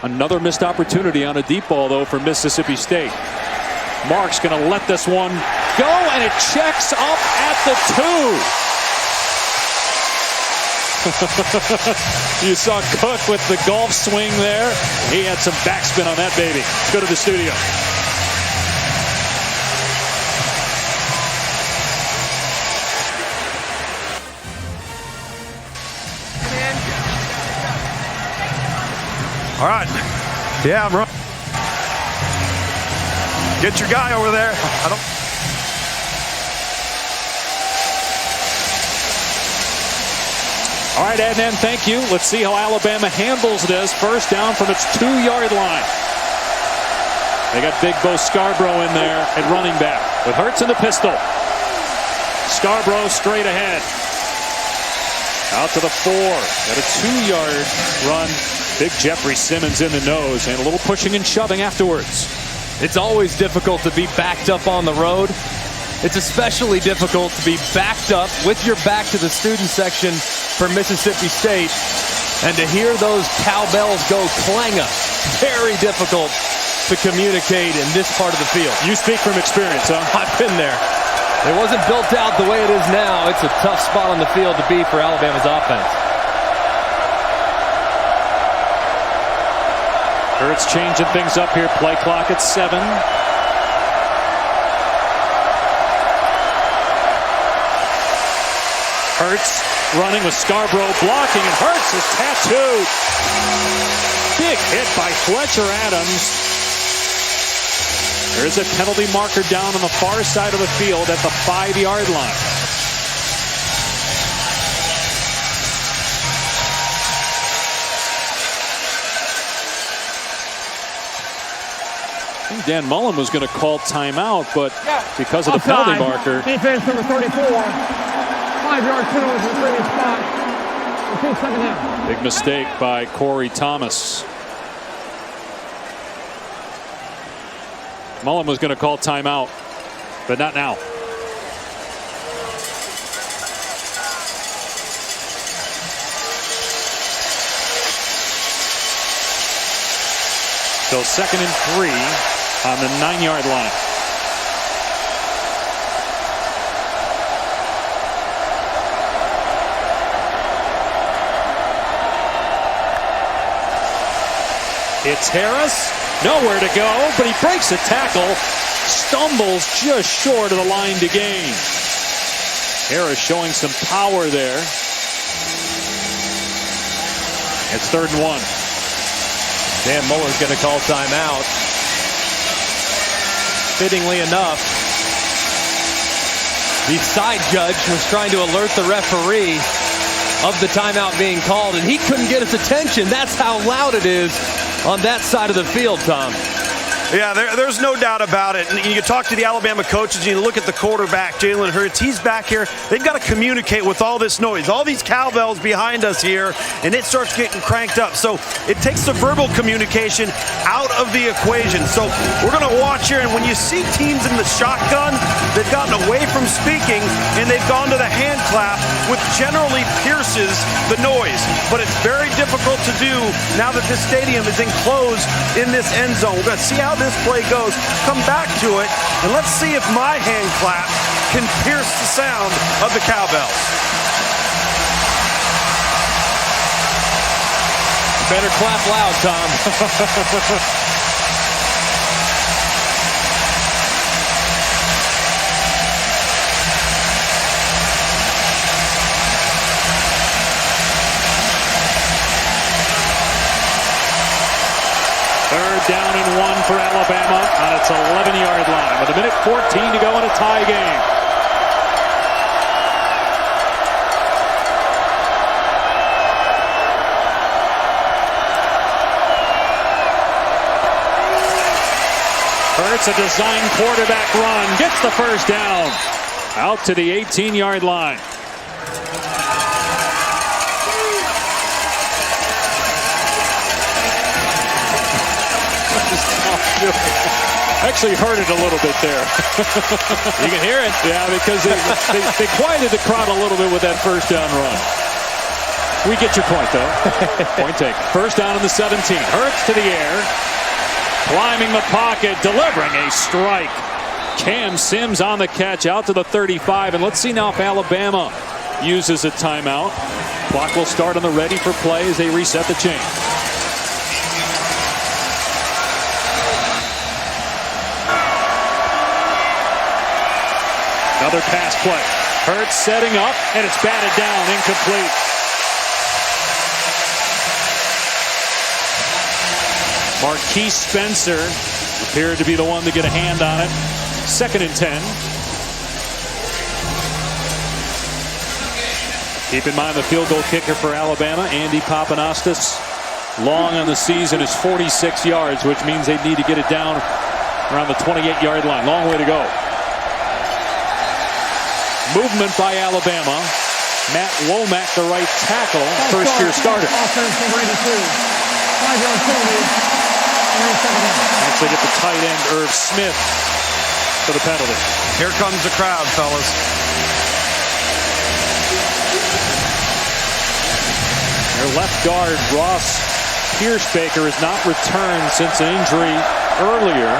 Another missed opportunity on a deep ball, though, for Mississippi State. Mark's going to let this one go, and it checks up at the 2. You saw Cook with the golf swing there. He had some backspin on that baby. Let's go to the studio. All right. Yeah, bro. Get your guy over there. All right, Adnan, thank you. Let's see how Alabama handles this. First down from its 2-yard line. They got Big Bo Scarborough in there at running back with Hurts in the pistol. Scarborough straight ahead. Out to the 4. Got a 2-yard run. Big Jeffrey Simmons in the nose, and a little pushing and shoving afterwards. It's always difficult to be backed up on the road. It's especially difficult to be backed up with your back to the student section for Mississippi State, and to hear those cowbells go clang-up. Very difficult to communicate in this part of the field. You speak from experience, huh? I've been there. It wasn't built out the way it is now. It's a tough spot on the field to be for Alabama's offense. Hurts changing things up here. Play clock at 7. Hurts running with Scarborough blocking, and Hurts is tattooed. Big hit by Fletcher Adams. There's a penalty marker down on the far side of the field at the 5-yard line. I think Dan Mullen was going to call timeout, but because of the penalty marker. Defense number 34. 5-yard penalty from the previous spot. Repeat second down. Big mistake by Corey Thomas. Mullen was going to call timeout, but not now. So 2nd and 3 on the 9-yard line. It's Harris. Nowhere to go, but he breaks a tackle. Stumbles just short of the line to gain. Harris showing some power there. It's 3rd and 1. Dan Mullen's going to call timeout. Fittingly enough, the side judge was trying to alert the referee of the timeout being called, and he couldn't get his attention. That's how loud it is on that side of the field, Tom. Yeah, there's no doubt about it. And you talk to the Alabama coaches, you look at the quarterback, Jalen Hurts. He's back here. They've got to communicate with all this noise, all these cowbells behind us here, and it starts getting cranked up. So it takes the verbal communication out of the equation. So we're going to watch here, and when you see teams in the shotgun, they've gotten away from speaking, and they've gone to the hand clap, which generally pierces the noise. But it's very difficult to do now that this stadium is enclosed in this end zone. We're going to see how this play goes, come back to it, and let's see if my hand clap can pierce the sound of the cowbells. Better clap loud, Tom. Down and 1 for Alabama on its 11-yard line with 1:14 to go in a tie game. Hurts a design quarterback run, gets the first down out to the 18-yard line. Actually heard it a little bit there. You can hear it. Yeah, because they quieted the crowd a little bit with that first down run. We get your point, though. Point taken. First down in the 17. Hurts to the air. Climbing the pocket, delivering a strike. Cam Sims on the catch out to the 35. And let's see now if Alabama uses a timeout. Clock will start on the ready for play as they reset the chain. Another pass play. Hurts setting up, and it's batted down, incomplete. Marquise Spencer appeared to be the one to get a hand on it. 2nd and 10. Keep in mind the field goal kicker for Alabama, Andy Papanastis. Long on the season is 46 yards, which means they need to get it down around the 28-yard line. Long way to go. Movement by Alabama. Matt Womack, the right tackle, first-year starter. Offense number 82. 5-yard penalty. Actually get the tight end, Irv Smith, for the penalty. Here comes the crowd, fellas. Their left guard, Ross Piercebaker, has not returned since an injury earlier.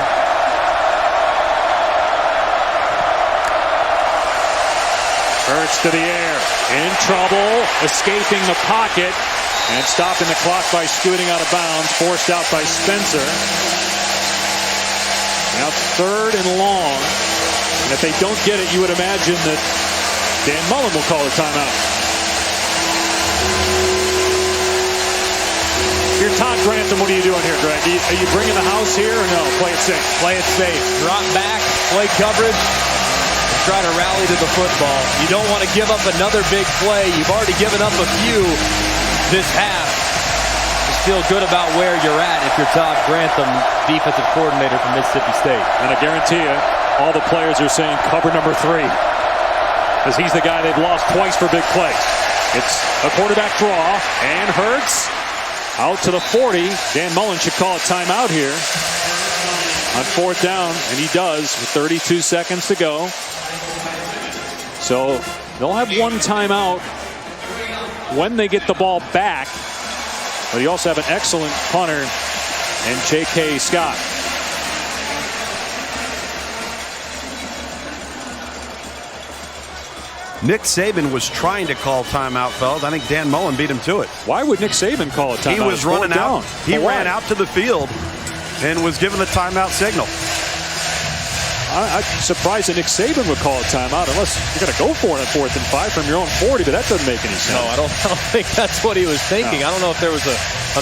Hurts to the air, in trouble, escaping the pocket. And stopping the clock by scooting out of bounds, forced out by Spencer. Now 3rd and long. And if they don't get it, you would imagine that Dan Mullen will call a timeout. If you're Todd Grantham, what are you doing here, Greg? Are you bringing the house here or no? Play it safe. Play it safe. Drop back, play coverage, and try to rally to the football. You don't want to give up another big play. You've already given up a few this half. Just feel good about where you're at if you're Todd Grantham, defensive coordinator for Mississippi State. And I guarantee you, all the players are saying cover number 3. Because he's the guy they've lost twice for big plays. It's a quarterback draw, and Hurts out to the 40. Dan Mullen should call a timeout here on 4th down, and he does with 32 seconds to go. So they'll have one timeout when they get the ball back. But you also have an excellent punter in J.K. Scott. Nick Saban was trying to call timeout, fellas. I think Dan Mullen beat him to it. Why would Nick Saban call a timeout? He was running out. He ran out to the field and was given the timeout signal. I'm surprised that Nick Saban would call a timeout unless you're going to go for it on 4th and 5 from your own 40, but that doesn't make any sense. No, I don't think that's what he was thinking. No. I don't know if there was a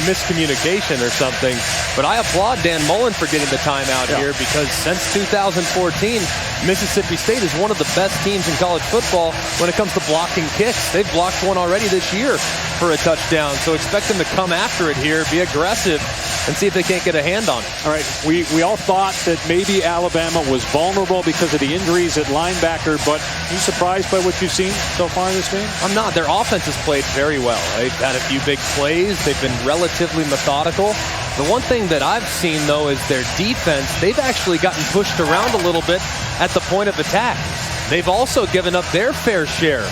miscommunication or something, but I applaud Dan Mullen for getting the timeout here because since 2014, Mississippi State is one of the best teams in college football when it comes to blocking kicks. They've blocked one already this year for a touchdown, so expect them to come after it here, be aggressive, and see if they can't get a hand on it. All right, we all thought that maybe Alabama was vulnerable because of the injuries at linebacker, but are you surprised by what you've seen so far in this game? I'm not. Their offense has played very well. They've had a few big plays. They've been relatively methodical. The one thing that I've seen, though, is their defense. They've actually gotten pushed around a little bit at the point of attack. They've also given up their fair share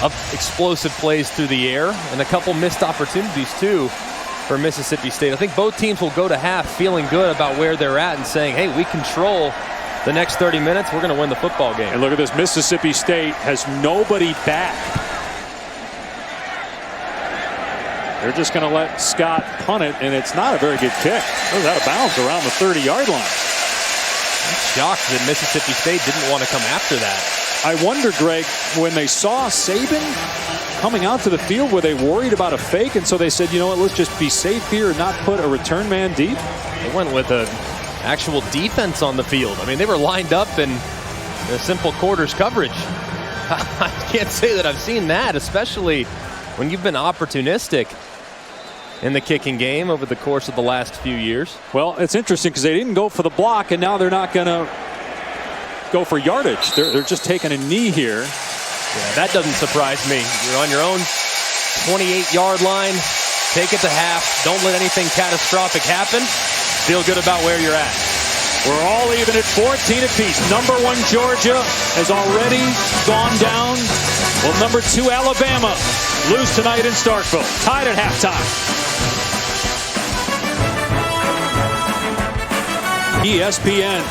of explosive plays through the air and a couple missed opportunities, too, for Mississippi State. I think both teams will go to half feeling good about where they're at and saying, hey, we control the next 30 minutes. We're going to win the football game. And look at this. Mississippi State has nobody back. They're just going to let Scott punt it, and it's not a very good kick. It was out of bounds around the 30-yard line. I'm shocked that Mississippi State didn't want to come after that. I wonder, Greg, when they saw Saban coming out to the field, were they worried about a fake? And so they said, you know what, let's just be safe here and not put a return man deep? They went with an actual defense on the field. I mean, they were lined up in a simple quarters coverage. I can't say that I've seen that, especially when you've been opportunistic in the kicking game over the course of the last few years. Well, it's interesting because they didn't go for the block, and now they're not going to go for yardage. They're just taking a knee here. Yeah, that doesn't surprise me. You're on your own 28-yard line. Take it to half. Don't let anything catastrophic happen. Feel good about where you're at. We're all even at 14 apiece. Number 1 Georgia has already gone down. Well, number 2 Alabama lose tonight in Starkville. Tied at halftime. ESPN.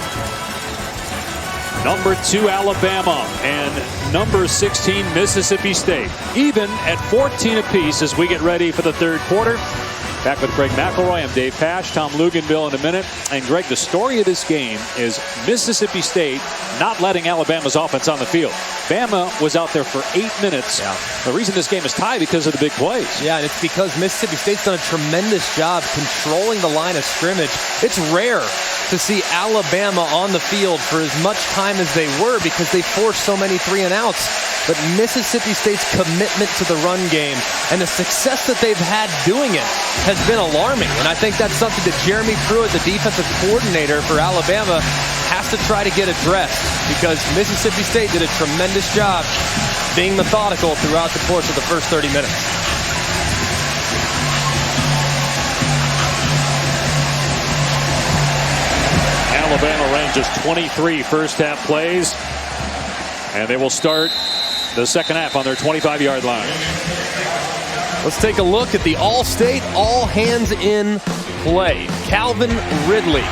Number 2 Alabama and number 16 Mississippi State. Even at 14 apiece as we get ready for the third quarter. Back with Greg McElroy. I'm Dave Pasch. Tom Luganville in a minute. And Greg, the story of this game is Mississippi State not letting Alabama's offense on the field. Bama was out there for 8 minutes. Yeah. The reason this game is tied because of the big plays. Yeah, and it's because Mississippi State's done a tremendous job controlling the line of scrimmage. It's rare to see Alabama on the field for as much time as they were because they forced so many 3 and outs. But Mississippi State's commitment to the run game and the success that they've had doing it has been alarming. And I think that's something that Jeremy Pruitt, the defensive coordinator for Alabama, has to try to get addressed because Mississippi State did a tremendous job being methodical throughout the course of the first 30 minutes. Alabama ran just 23 first half plays, and they will start the second half on their 25-yard line. Let's take a look at the All-State, all-hands-in play. Calvin Ridley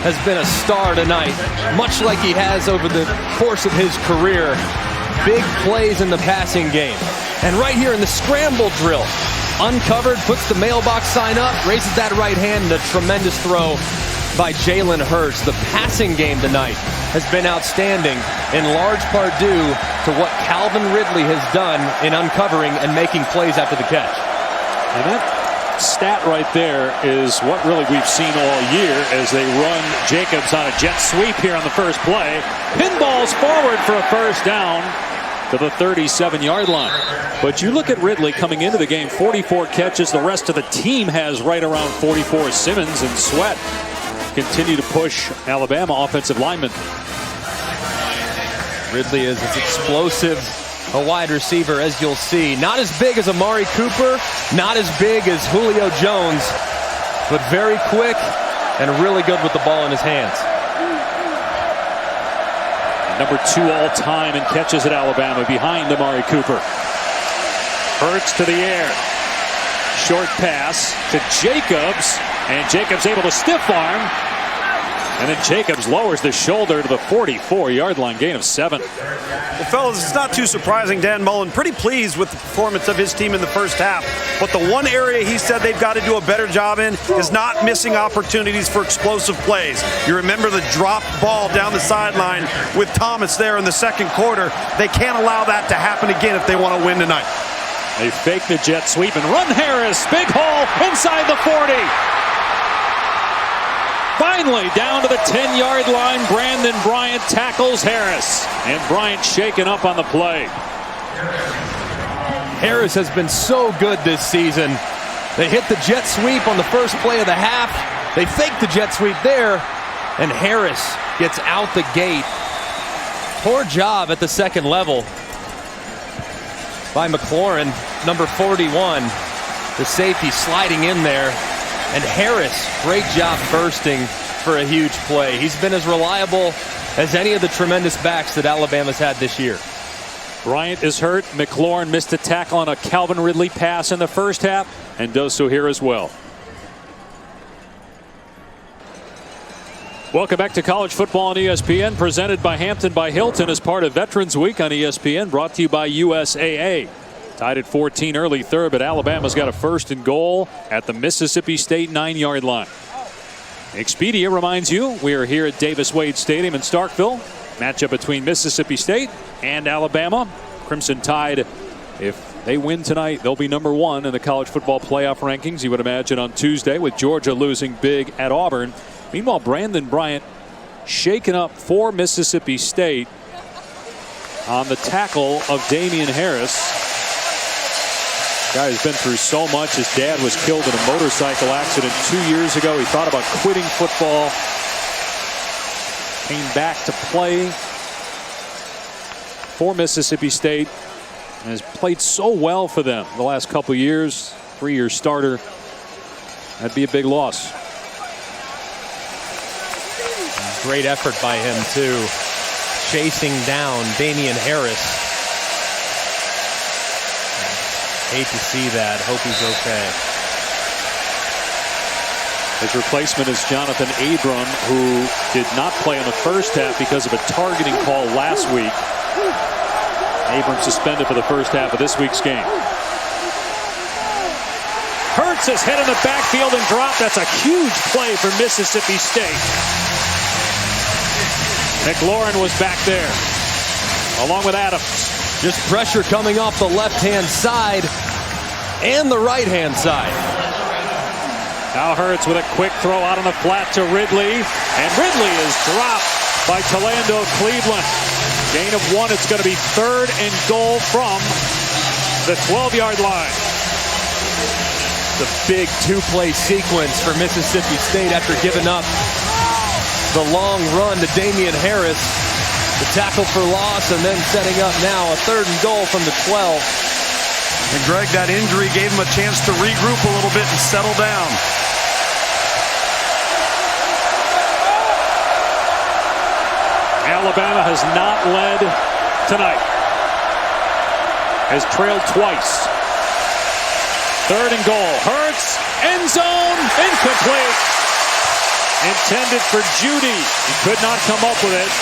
has been a star tonight, much like he has over the course of his career. Big plays in the passing game. And right here in the scramble drill, uncovered, puts the mailbox sign up, raises that right hand, and a tremendous throw by Jalen Hurts. The passing game tonight has been outstanding, in large part due to what Calvin Ridley has done in uncovering and making plays after the catch. And that stat right there is what really we've seen all year as they run Jacobs on a jet sweep here on the first play. Pinballs forward for a first down to the 37-yard line. But you look at Ridley coming into the game, 44 catches. The rest of the team has right around 44. Simmons and Sweat continue to push Alabama offensive linemen. Ridley is as explosive a wide receiver as you'll see. Not as big as Amari Cooper, not as big as Julio Jones, but very quick and really good with the ball in his hands. Number 2 all-time in catches at Alabama behind Amari Cooper. Hurts to the air. Short pass to Jacobs, and Jacobs able to stiff arm. And then Jacobs lowers the shoulder to the 44-yard line, gain of 7. Well, fellas, it's not too surprising. Dan Mullen pretty pleased with the performance of his team in the first half. But the one area he said they've got to do a better job in is not missing opportunities for explosive plays. You remember the dropped ball down the sideline with Thomas there in the second quarter. They can't allow that to happen again if they want to win tonight. They fake the jet sweep and run Harris. Big hole inside the 40. Finally, down to the 10-yard line, Brandon Bryant tackles Harris. And Bryant shaken up on the play. Harris has been so good this season. They hit the jet sweep on the first play of the half. They fake the jet sweep there, and Harris gets out the gate. Poor job at the second level by McLaurin, number 41. The safety sliding in there. And Harris, great job bursting for a huge play. He's been as reliable as any of the tremendous backs that Alabama's had this year. Bryant is hurt. McLaurin missed a tackle on a Calvin Ridley pass in the first half and does so here as well. Welcome back to College Football on ESPN, presented by Hampton by Hilton as part of Veterans Week on ESPN, brought to you by USAA. Tied at 14 early third, but Alabama's got a 1st and goal at the Mississippi State 9-yard line. Expedia reminds you we are here at Davis Wade Stadium in Starkville. Matchup between Mississippi State and Alabama. Crimson Tide, if they win tonight, they'll be number 1 in the college football playoff rankings, you would imagine, on Tuesday, with Georgia losing big at Auburn. Meanwhile, Brandon Bryant shaken up for Mississippi State on the tackle of Damian Harris. Guy has been through so much. His dad was killed in a motorcycle accident 2 years ago. He thought about quitting football. Came back to play for Mississippi State and has played so well for them the last couple years. 3-year starter. That'd be a big loss. Great effort by him, too. Chasing down Damian Harris. Hate to see that. Hope he's okay. His replacement is Jonathan Abram, who did not play in the first half because of a targeting call last week. Abram suspended for the first half of this week's game. Hurts his head in the backfield and dropped. That's a huge play for Mississippi State. McLaurin was back there, along with Adams. Just pressure coming off the left-hand side and the right-hand side. Now Hurts with a quick throw out on the flat to Ridley. And Ridley is dropped by Talando Cleveland. Gain of 1. It's going to be 3rd and goal from the 12-yard line. The big 2-play sequence for Mississippi State after giving up the long run to Damian Harris. The tackle for loss, and then setting up now a 3rd and goal from the 12. And Greg, that injury gave him a chance to regroup a little bit and settle down. Alabama has not led tonight. Has trailed twice. 3rd and goal. Hurts, end zone, incomplete. Intended for Judy. He could not come up with it.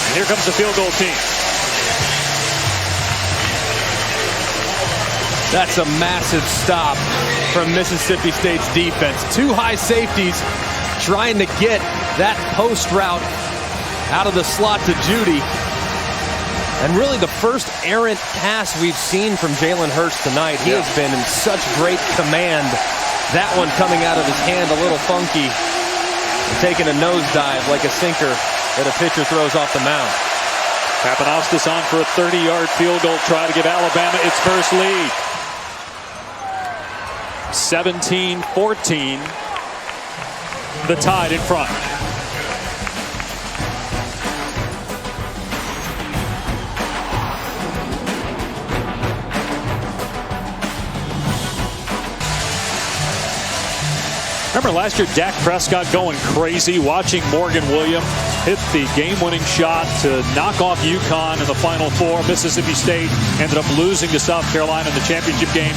And here comes the field goal team. That's a massive stop from Mississippi State's defense. Two high safeties trying to get that post route out of the slot to Judy. And really the first errant pass we've seen from Jalen Hurts tonight. He has been in such great command. That one coming out of his hand a little funky. And taking a nosedive like a sinker that a pitcher throws off the mound. Papanowskis on for a 30-yard field goal try to give Alabama its first lead. 17-14. The Tide in front. Remember last year, Dak Prescott going crazy, watching Morgan Williams hit the game-winning shot to knock off UConn in the Final Four. Mississippi State ended up losing to South Carolina in the championship game.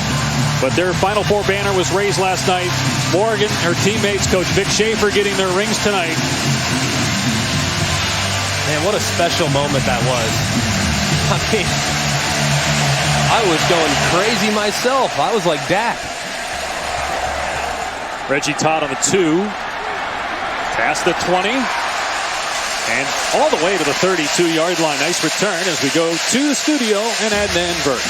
But their Final Four banner was raised last night. Morgan, her teammates, Coach Vic Schaefer getting their rings tonight. Man, what a special moment that was. I mean, I was going crazy myself. I was like Dak. Reggie Todd on the 2, past the 20, and all the way to the 32-yard line. Nice return as we go to the studio and Adnan Burke.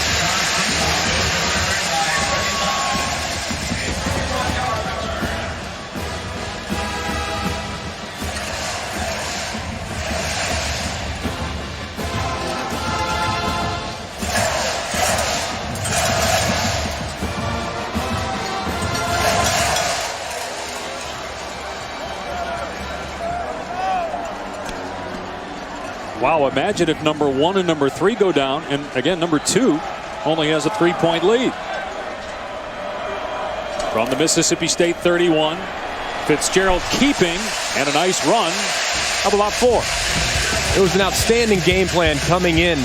Wow, imagine if number 1 and number 3 go down, and again, number 2 only has a 3-point lead. From the Mississippi State 31, Fitzgerald keeping, and a nice run of about 4. It was an outstanding game plan coming in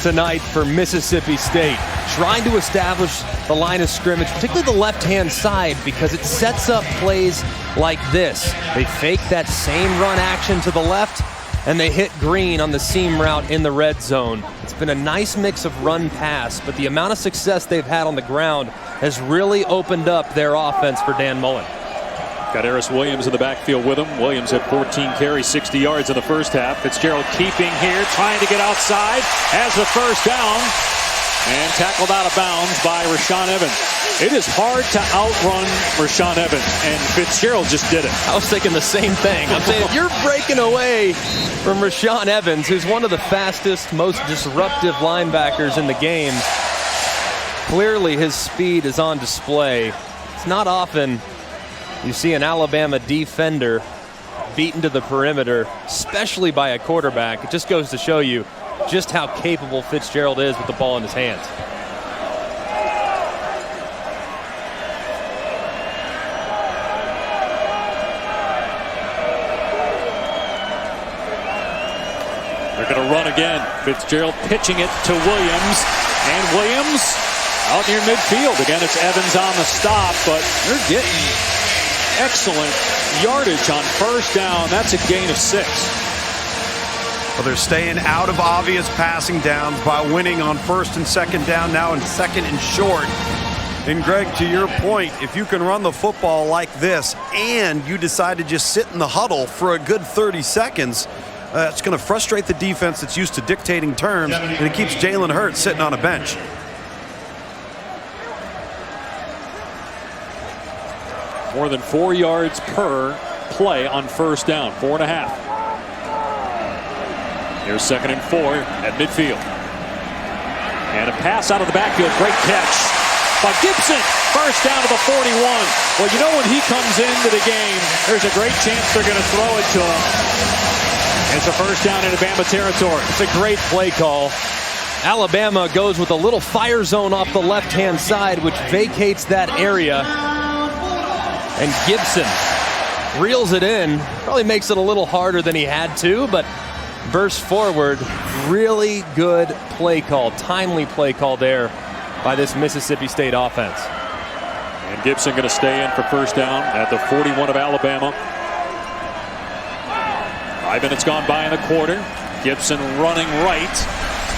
tonight for Mississippi State, trying to establish the line of scrimmage, particularly the left-hand side, because it sets up plays like this. They fake that same run action to the left, and they hit Green on the seam route in the red zone. It's been a nice mix of run pass, but the amount of success they've had on the ground has really opened up their offense for Dan Mullen. Got Eris Williams in the backfield with him. Williams had 14 carries, 60 yards in the first half. Fitzgerald keeping here, trying to get outside, has the first down, and tackled out of bounds by Rashaan Evans. It is hard to outrun Rashaan Evans, and Fitzgerald just did it. I was thinking the same thing. I'm saying, if you're breaking away from Rashaan Evans, who's one of the fastest, most disruptive linebackers in the game, clearly his speed is on display. It's not often you see an Alabama defender beaten to the perimeter, especially by a quarterback. It just goes to show you just how capable Fitzgerald is with the ball in his hands. They're going to run again. Fitzgerald pitching it to Williams, and Williams out near midfield. Again, it's Evans on the stop, but they're getting excellent yardage on first down. That's a gain of 6. Well, they're staying out of obvious passing downs by winning on first and second down, now in second and short. And Greg, to your point, if you can run the football like this and you decide to just sit in the huddle for a good 30 seconds, it's going to frustrate the defense that's used to dictating terms, and it keeps Jalen Hurts sitting on a bench. More than 4 yards per play on first down, 4.5. Here's 2nd and 4 at midfield. And a pass out of the backfield. Great catch by Gibson. First down to the 41. Well, you know when he comes into the game, there's a great chance they're going to throw it to him. It's a first down into Bama territory. It's a great play call. Alabama goes with a little fire zone off the left-hand side, which vacates that area. And Gibson reels it in. Probably makes it a little harder than he had to, but burst forward. Really good play call, timely play call there by this Mississippi State offense. And Gibson going to stay in for first down at the 41 of Alabama. 5 minutes gone by in the quarter. Gibson running right.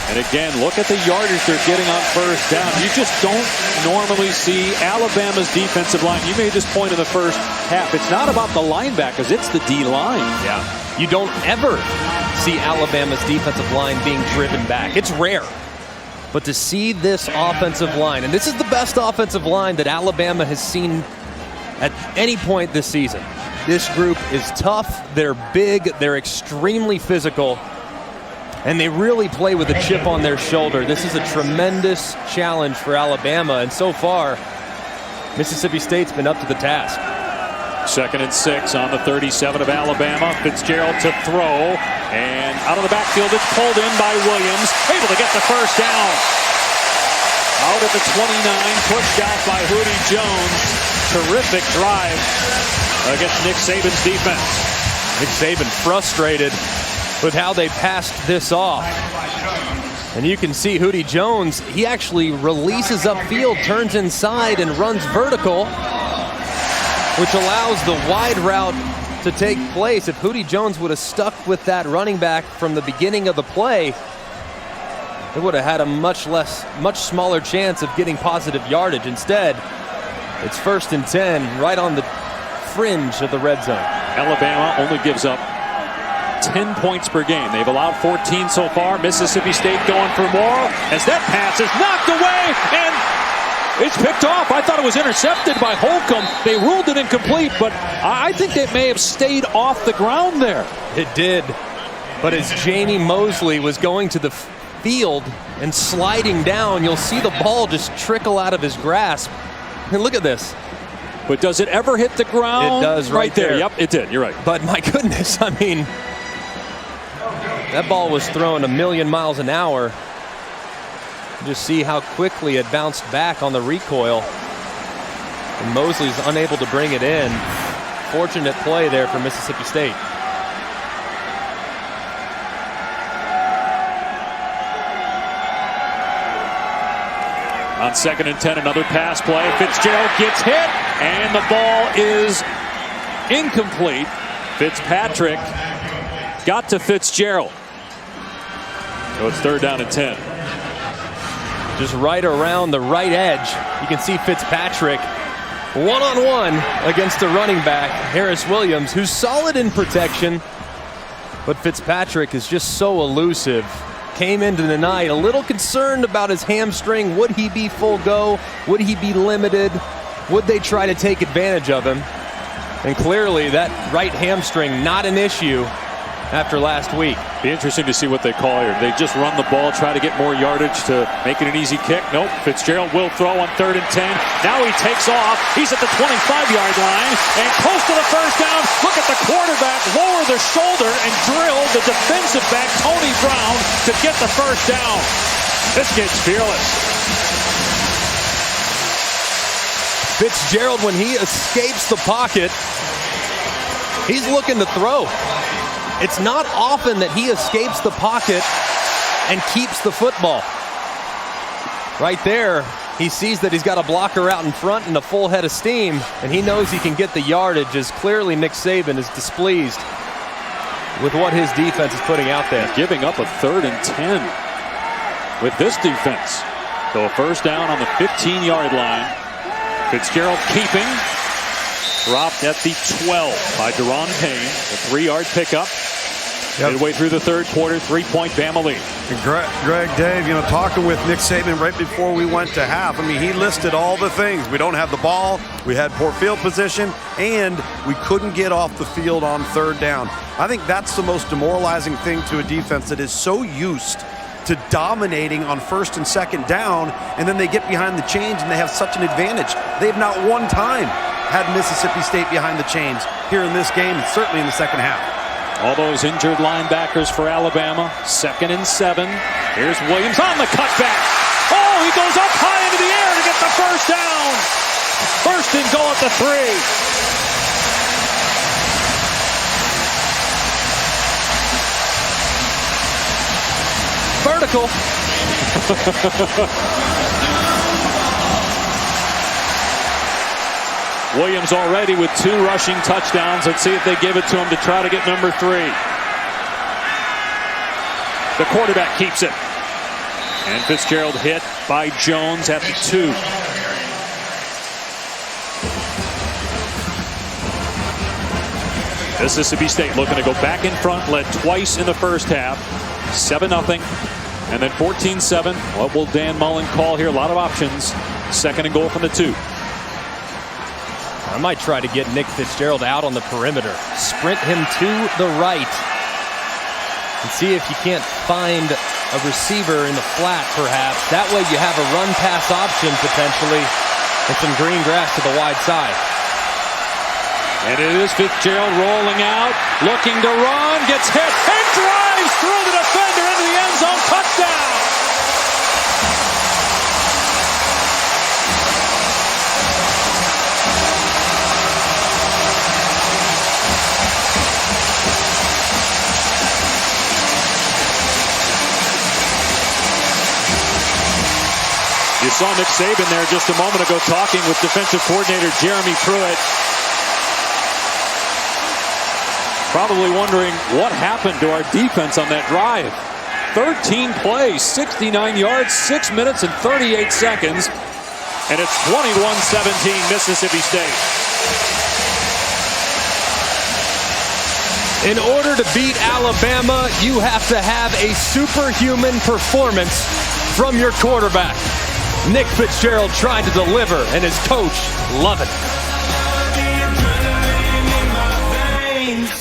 And again, look at the yardage they're getting on first down. You just don't normally see Alabama's defensive line. You made this point in the first half. It's not about the linebackers, it's the D-line. Yeah. You don't ever see Alabama's defensive line being driven back. It's rare. But to see this offensive line, and this is the best offensive line that Alabama has seen at any point this season. This group is tough, they're big, they're extremely physical, and they really play with a chip on their shoulder. This is a tremendous challenge for Alabama, and so far, Mississippi State's been up to the task. 2nd and 6 on the 37 of Alabama. Fitzgerald to throw, and out of the backfield, it's pulled in by Williams, able to get the first down. Out at the 29, pushed out by Hootie Jones. Terrific drive against Nick Saban's defense. Nick Saban frustrated with how they passed this off. And you can see Hootie Jones, he actually releases upfield, turns inside, and runs vertical, which allows the wide route to take place. If Hootie Jones would have stuck with that running back from the beginning of the play, it would have had a much smaller chance of getting positive yardage. Instead, it's 1st and 10, right on the fringe of the red zone. Alabama only gives up 10 points per game. They've allowed 14 so far. Mississippi State going for more as that pass is knocked away and it's picked off. I thought it was intercepted by Holcomb. They ruled it incomplete, but I think it may have stayed off the ground there. It did, but as Jamie Mosley was going to the field and sliding down, you'll see the ball just trickle out of his grasp. And look at this. But does it ever hit the ground? It does right there. Yep, it did. You're right. But my goodness, I mean, that ball was thrown 1,000,000 miles an hour. Just see how quickly it bounced back on the recoil. And Mosley's unable to bring it in. Fortunate play there for Mississippi State. On 2nd and 10, another pass play. Fitzgerald gets hit, and the ball is incomplete. Fitzpatrick got to Fitzgerald. So it's 3rd down and 10. Just right around the right edge, you can see Fitzpatrick one-on-one against the running back, Harris Williams, who's solid in protection, but Fitzpatrick is just so elusive. Came into the night a little concerned about his hamstring. Would he be full go? Would he be limited? Would they try to take advantage of him? And clearly that right hamstring not an issue after last week. Be interesting to see what they call here. They just run the ball, try to get more yardage to make it an easy kick. Nope. Fitzgerald will throw on 3rd and 10. Now he takes off. He's at the 25-yard line and close to the first down. Look at the quarterback lower the shoulder and drill the defensive back, Tony Brown, to get the first down. This kid's fearless. Fitzgerald, when he escapes the pocket, he's looking to throw. It's not often that he escapes the pocket and keeps the football. Right there, he sees that he's got a blocker out in front and a full head of steam, and he knows he can get the yardage, as clearly Nick Saban is displeased with what his defense is putting out there. Giving up a 3rd and 10 with this defense. So a first down on the 15-yard line. Fitzgerald keeping. Dropped at the 12 by Deron Payne. A 3-yard pickup. Yep. Midway through the 3rd quarter, 3-point Bama lead. And Greg, Dave, talking with Nick Saban right before we went to half, I mean, he listed all the things. We don't have the ball, we had poor field position, and we couldn't get off the field on 3rd down. I think that's the most demoralizing thing to a defense that is so used to dominating on 1st and 2nd down, and then they get behind the chains and they have such an advantage. They've not one time had Mississippi State behind the chains here in this game, and certainly in the 2nd half. All those injured linebackers for Alabama. 2nd and 7. Here's Williams on the cutback. Oh, he goes up high into the air to get the first down. 1st and goal at the 3. Vertical. Williams already with 2 rushing touchdowns. Let's see if they give it to him to try to get number 3. The quarterback keeps it. And Fitzgerald hit by Jones at the 2. Mississippi State looking to go back in front, led twice in the first half, 7-0, and then 14-7. What will Dan Mullen call here? A lot of options. 2nd and goal from the 2. I might try to get Nick Fitzgerald out on the perimeter. Sprint him to the right. And see if you can't find a receiver in the flat, perhaps. That way you have a run-pass option, potentially, and some green grass to the wide side. And it is Fitzgerald rolling out, looking to run, gets hit, and drives through the defender into the end zone. Touchdown! You saw Nick Saban there just a moment ago talking with defensive coordinator Jeremy Pruitt. Probably wondering what happened to our defense on that drive. 13 plays, 69 yards, 6 minutes and 38 seconds. And it's 21-17 Mississippi State. In order to beat Alabama, you have to have a superhuman performance from your quarterback. Nick Fitzgerald trying to deliver, and his coach loving it.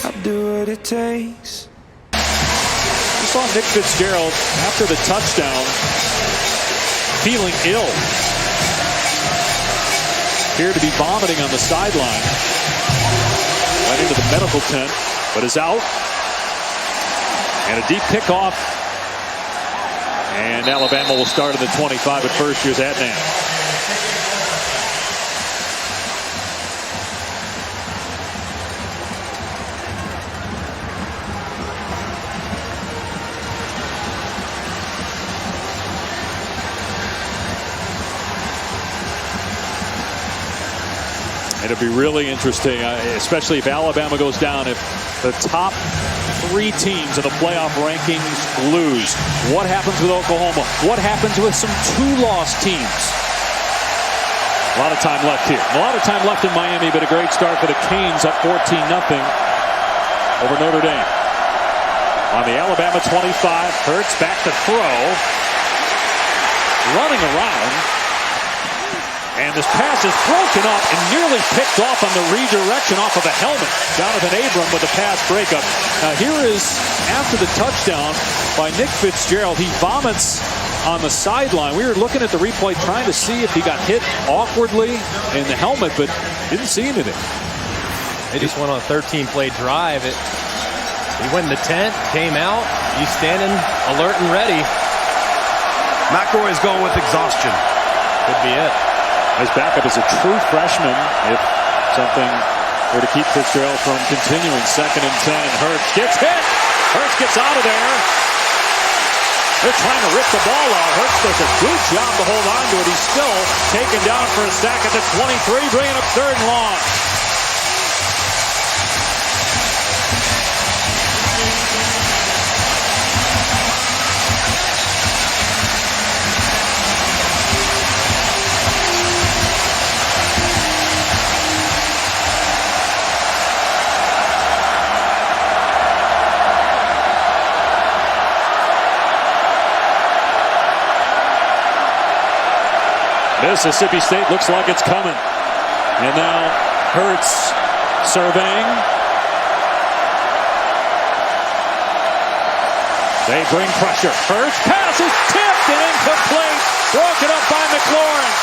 I'll do what it takes. You saw Nick Fitzgerald after the touchdown feeling ill. Appeared to be vomiting on the sideline. Went into the medical tent, but is out. And a deep kickoff. And Alabama will start at the 25 at first. Here's Adnan. It'll be really interesting, especially if Alabama goes down, if the top 3 teams in the playoff rankings lose. What happens with Oklahoma? What happens with some 2-loss teams? A lot of time left here. A lot of time left in Miami, but a great start for the Canes, up 14-0 over Notre Dame. On the Alabama 25, Hurts back to throw. Running around. And this pass is broken up and nearly picked off on the redirection off of a helmet. Jonathan Abram with a pass breakup. Now here is, after the touchdown by Nick Fitzgerald, he vomits on the sideline. We were looking at the replay trying to see if he got hit awkwardly in the helmet, but didn't see anything. They just went on a 13-play drive. He went in the tent, came out. He's standing alert and ready. McElroy is going with exhaustion. Could be it. His backup is a true freshman. If something were to keep Fitzgerald from continuing, 2nd and 10, and Hurts gets hit. Hurts gets out of there. They're trying to rip the ball out. Hurts does a good job to hold on to it. He's still taken down for a sack at the 23, bringing up 3rd and long. Mississippi State looks like it's coming. And now Hurts surveying. They bring pressure. Hurts pass is tipped and incomplete. Broken up by McLaurin.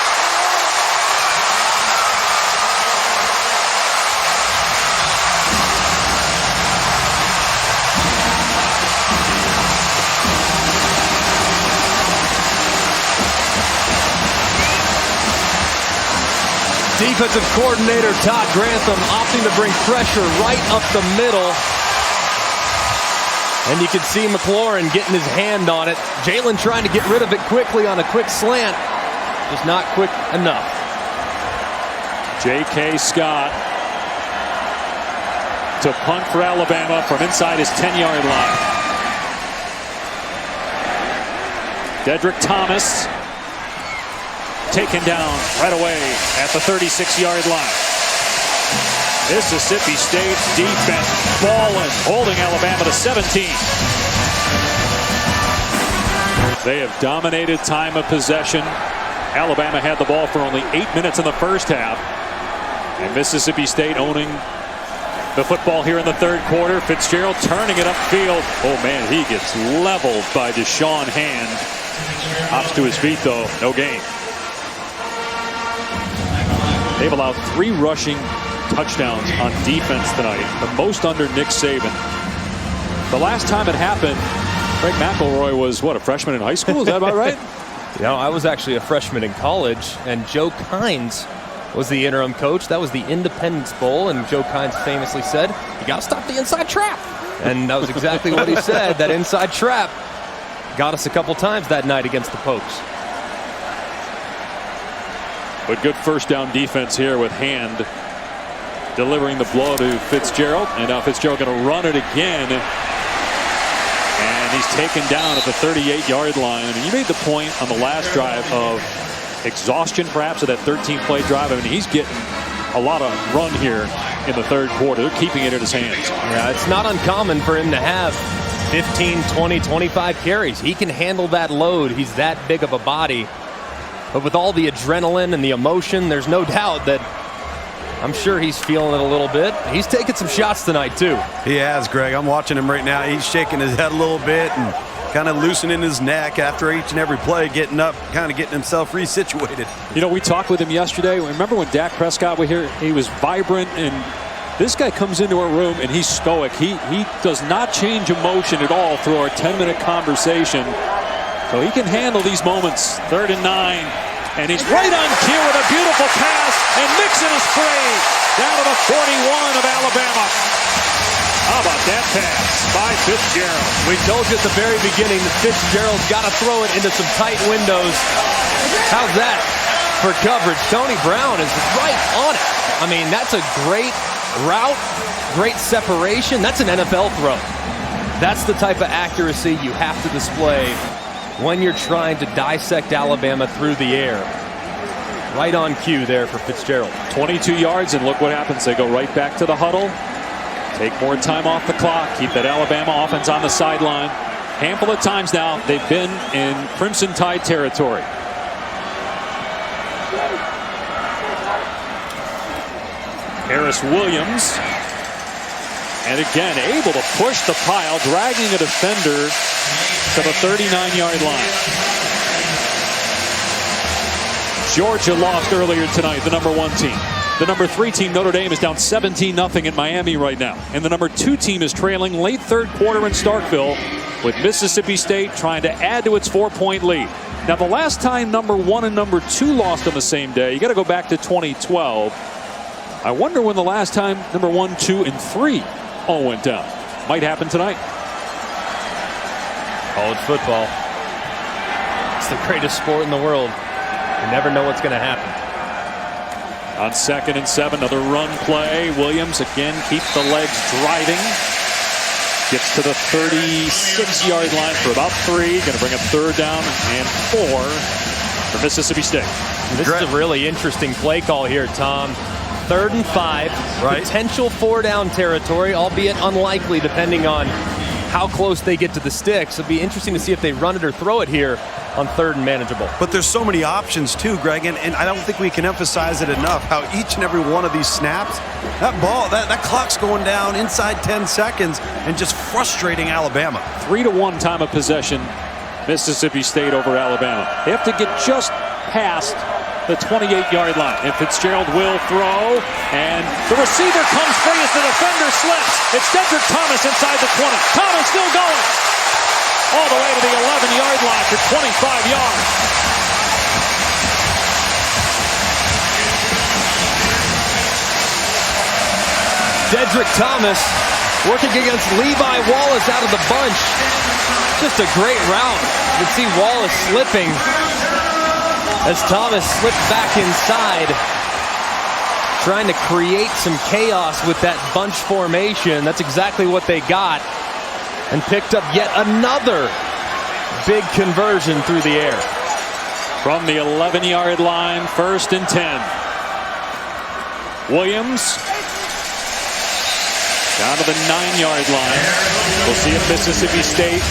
Defensive coordinator Todd Grantham opting to bring pressure right up the middle. And you can see McLaurin getting his hand on it. Jalen trying to get rid of it quickly on a quick slant. Just not quick enough. J.K. Scott to punt for Alabama from inside his 10-yard line. Dedrick Thomas taken down right away at the 36-yard line. Mississippi State's defense balling, holding Alabama to 17. They have dominated time of possession. Alabama had the ball for only 8 minutes in the first half. And Mississippi State owning the football here in the third quarter. Fitzgerald turning it upfield. Oh man, he gets leveled by Deshaun Hand. Hops to his feet though, no gain. They've allowed 3 rushing touchdowns on defense tonight, the most under Nick Saban. The last time it happened, Craig McElroy was, what, a freshman in high school? Is that about right? I was actually a freshman in college, and Joe Kynes was the interim coach. That was the Independence Bowl, and Joe Kynes famously said, you got to stop the inside trap. And that was exactly what he said. That inside trap got us a couple times that night against the Pokes. But good first down defense here with Hand delivering the blow to Fitzgerald. And now Fitzgerald going to run it again. And he's taken down at the 38-yard line. I mean, you made the point on the last drive of exhaustion perhaps of that 13-play drive. I mean, he's getting a lot of run here in the third quarter. They're keeping it in his hands. Yeah, it's not uncommon for him to have 15, 20, 25 carries. He can handle that load. He's that big of a body. But with all the adrenaline and the emotion, there's no doubt that I'm sure he's feeling it a little bit. He's taking some shots tonight, too. He has, Greg. I'm watching him right now. He's shaking his head a little bit and kind of loosening his neck after each and every play, getting up, kind of getting himself resituated. You know, we talked with him yesterday. Remember when Dak Prescott was here? He was vibrant, and this guy comes into our room and he's stoic. He does not change emotion at all through our 10-minute conversation. So he can handle these moments. 3rd and 9. And he's right on cue with a beautiful pass. And Mixon is free. Down to the 41 of Alabama. How about that pass by Fitzgerald? We told you at the very beginning that Fitzgerald's got to throw it into some tight windows. How's that for coverage? Tony Brown is right on it. I mean, that's a great route, great separation. That's an NFL throw. That's the type of accuracy you have to display when you're trying to dissect Alabama through the air. Right on cue there for Fitzgerald. 22 yards, and look what happens. They go right back to the huddle. Take more time off the clock. Keep that Alabama offense on the sideline. Handful of times now they've been in Crimson Tide territory. Harris Williams. And again, able to push the pile, dragging a defender to the 39-yard line. Georgia lost earlier tonight, the #1 team. The #3 team, Notre Dame, is down 17-0 in Miami right now. And the #2 team is trailing late third quarter in Starkville, with Mississippi State trying to add to its 4-point lead. Now, the last time #1 and #2 lost on the same day, you got to go back to 2012. I wonder when the last time #1, 2, and 3 all went down. Might happen tonight. College football. It's the greatest sport in the world. You never know what's going to happen. On 2nd and 7, another run play. Williams again keeps the legs driving. Gets to the 36-yard line for about 3. Going to bring up 3rd down and 4 for Mississippi State. This is a really interesting play call here, Tom. 3rd and 5. Right. Potential 4-down territory, albeit unlikely depending on how close they get to the sticks. It'll be interesting to see if they run it or throw it here on 3rd and manageable. But there's so many options too, Greg, and I don't think we can emphasize it enough how each and every one of these snaps, that ball, that clock's going down inside 10 seconds and just frustrating Alabama. 3-1 time of possession, Mississippi State over Alabama. They have to get just past the 28-yard line. And Fitzgerald will throw, and the receiver comes free as the defender slips. It's Dedrick Thomas inside the 20. Thomas still going. All the way to the 11-yard line for 25 yards. Dedrick Thomas working against Levi Wallace out of the bunch. Just a great route. You can see Wallace slipping as Thomas slipped back inside, trying to create some chaos with that bunch formation. That's exactly what they got, and picked up yet another big conversion through the air. From the 11-yard line, 1st and 10. Williams down to the 9-yard line. We'll see if Mississippi State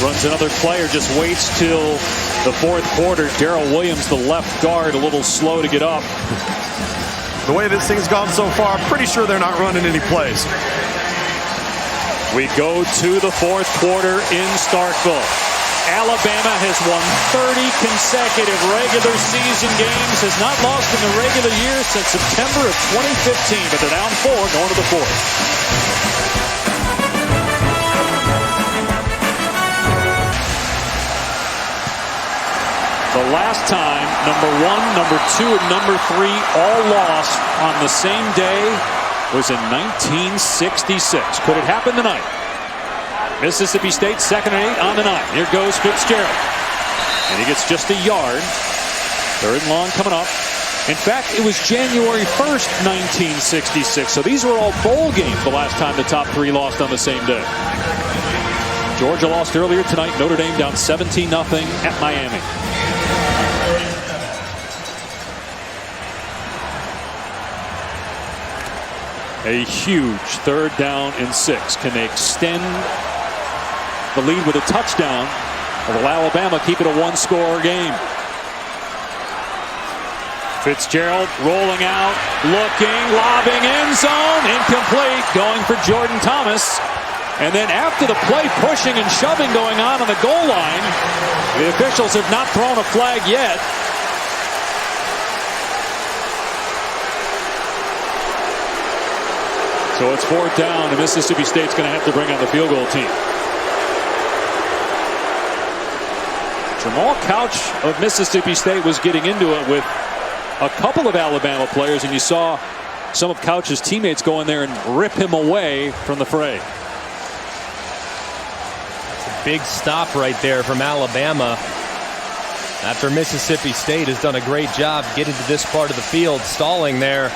runs another play or just waits till the 4th quarter. Darrell Williams, the left guard, a little slow to get up. The way this thing's gone so far, I'm pretty sure they're not running any plays. We go to the 4th quarter in Starkville. Alabama has won 30 consecutive regular season games, has not lost in the regular year since September of 2015, but they're down 4 going to the 4th. The last time number 1, number 2, and number 3 all lost on the same day was in 1966. Could it happen tonight? Mississippi State 2nd and 8 on the 9. Here goes Fitzgerald. And he gets just a yard. 3rd and long coming up. In fact, it was January 1st, 1966. So these were all bowl games the last time the top 3 lost on the same day. Georgia lost earlier tonight. Notre Dame down 17-0 at Miami. A huge 3rd down and 6. Can they extend the lead with a touchdown, or will Alabama keep it a 1-score game? Fitzgerald rolling out, looking, lobbing, end zone, incomplete, going for Jordan Thomas. And then after the play, pushing and shoving going on the goal line. The officials have not thrown a flag yet. So it's 4th down, and Mississippi State's going to have to bring on the field goal team. Jamal Couch of Mississippi State was getting into it with a couple of Alabama players, and you saw some of Couch's teammates go in there and rip him away from the fray. It's a big stop right there from Alabama after Mississippi State has done a great job getting to this part of the field, stalling there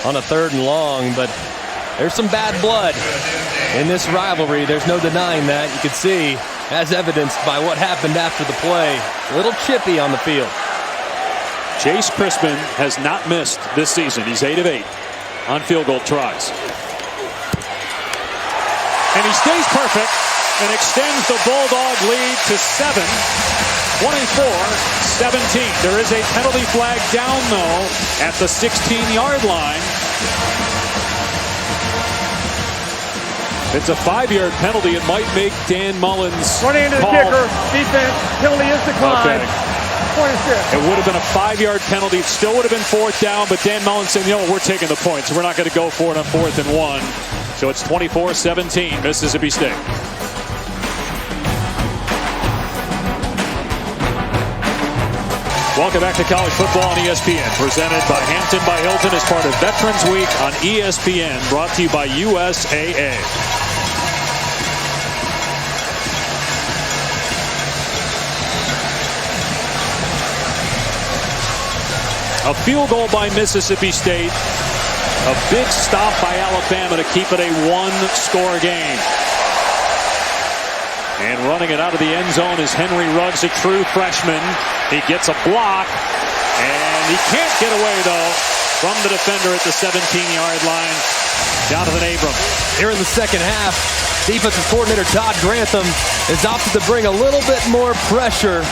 on a 3rd and long, but there's some bad blood in this rivalry. There's no denying that. You can see, as evidenced by what happened after the play, a little chippy on the field. Chase Crispin has not missed this season. He's 8 of 8 on field goal tries. And he stays perfect and extends the Bulldog lead to 7, 24-17. There is a penalty flag down, though, at the 16-yard line. It's a 5-yard penalty. It might make Dan Mullen's running into the call. kicker. Defense. Penalty is declined. Okay. Point is good. It would have been a 5-yard penalty. It still would have been 4th down, but Dan Mullen said, you know what, we're taking the points. We're not going to go for it on 4th and 1. So it's 24-17, Mississippi State. Welcome back to college football on ESPN, presented by Hampton by Hilton as part of Veterans Week on ESPN, brought to you by USAA. A field goal by Mississippi State. A big stop by Alabama to keep it a 1-score game. And running it out of the end zone is Henry Ruggs, a true freshman. He gets a block, and he can't get away, though, from the defender at the 17-yard line. Jonathan Abram. Here in the second half, defensive coordinator Todd Grantham is opted to bring a little bit more pressure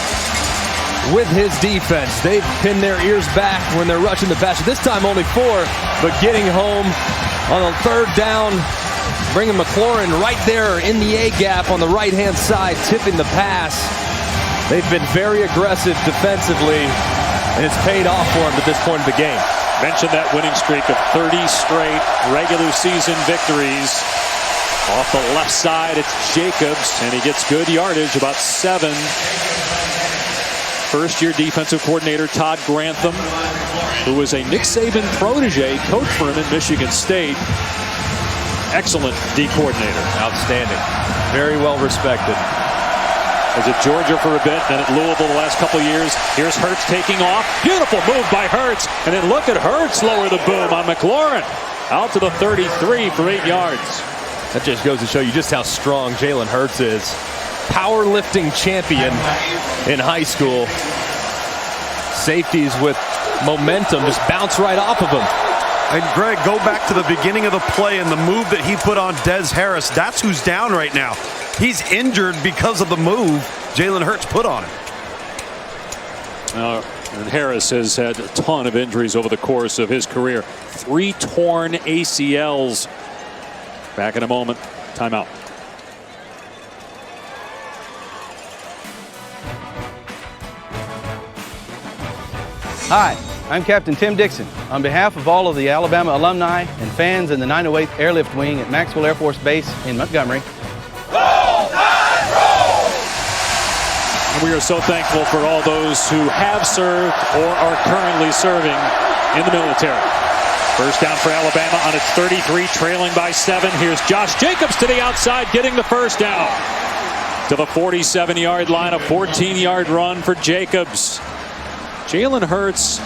with his defense. They've pinned their ears back when they're rushing the passer. This time only 4, but getting home on a 3rd down, bringing McLaurin right there in the A-gap on the right-hand side, tipping the pass. They've been very aggressive defensively, and it's paid off for them at this point of the game. Mentioned that winning streak of 30 straight regular season victories. Off the left side, it's Jacobs, and he gets good yardage, about 7. First-year defensive coordinator Todd Grantham, who was a Nick Saban protege, coached for him at Michigan State. Excellent D coordinator. Outstanding. Very well respected. Was at Georgia for a bit, then at Louisville the last couple of years. Here's Hurts taking off. Beautiful move by Hurts. And then look at Hurts lower the boom on McLaurin. Out to the 33 for 8 yards. That just goes to show you just how strong Jalen Hurts is. powerlifting champion in high school. Safeties with momentum just bounce right off of him. And Greg, go back to the beginning of the play and the move that he put on Des Harris. That's who's down right now. He's injured because of the move Jalen Hurts put on him. And Harris has had a ton of injuries over the course of his career. 3 torn ACLs. Back in a moment. Timeout. Hi, I'm Captain Tim Dixon. On behalf of all of the Alabama alumni and fans in the 908th Airlift Wing at Maxwell Air Force Base in Montgomery. And we are so thankful for all those who have served or are currently serving in the military. First down for Alabama on its 33, trailing by 7. Here's Josh Jacobs to the outside, getting the first down. To the 47-yard line, a 14-yard run for Jacobs. Jalen Hurts,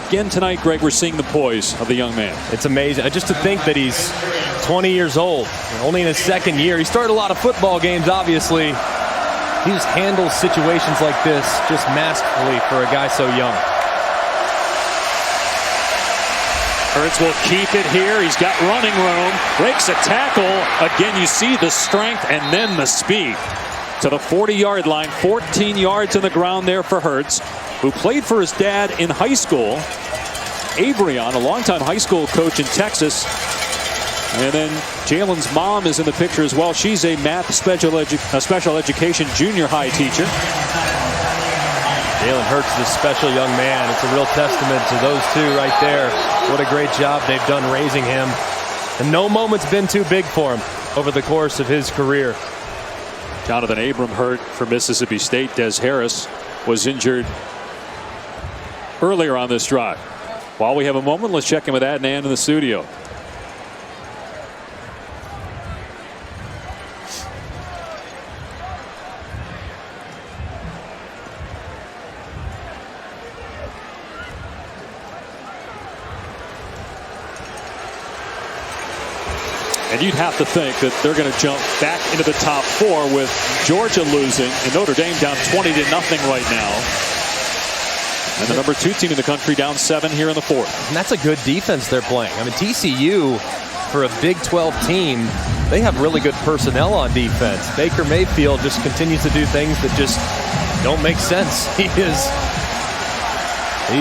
again tonight, Greg, we're seeing the poise of the young man. It's amazing. Just to think that he's 20 years old, only in his second year. He started a lot of football games, obviously. He just handles situations like this just masterfully for a guy so young. Hurts will keep it here. He's got running room. Breaks a tackle. Again, you see the strength and then the speed. To the 40-yard line, 14 yards on the ground there for Hurts, who played for his dad in high school. Averion, a longtime high school coach in Texas. And then Jalen's mom is in the picture as well. She's a math special education junior high teacher. Jalen Hurts is a special young man. It's a real testament to those two right there. What a great job they've done raising him. And no moment's been too big for him over the course of his career. Jonathan Abram hurt for Mississippi State. Des Harris was injured earlier on this drive. While we have a moment, let's check in with Adnan in the studio. And you'd have to think that they're going to jump back into the top 4 with Georgia losing and Notre Dame down 20-0 right now. And the number 2 team in the country down 7 here in the 4th. And that's a good defense they're playing. I mean, TCU, for a Big 12 team, they have really good personnel on defense. Baker Mayfield just continues to do things that just don't make sense. He's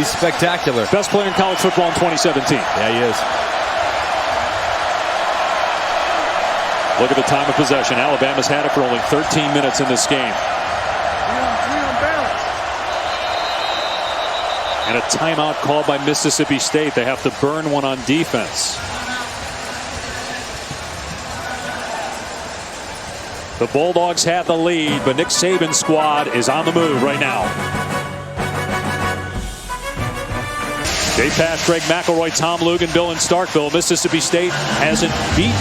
spectacular. Best player in college football in 2017. Yeah, he is. Look at the time of possession. Alabama's had it for only 13 minutes in this game. And a timeout called by Mississippi State. They have to burn one on defense. The Bulldogs had the lead, but Nick Saban's squad is on the move right now. They passed Greg McElroy, Tom Luganville, and Starkville. Mississippi State hasn't beaten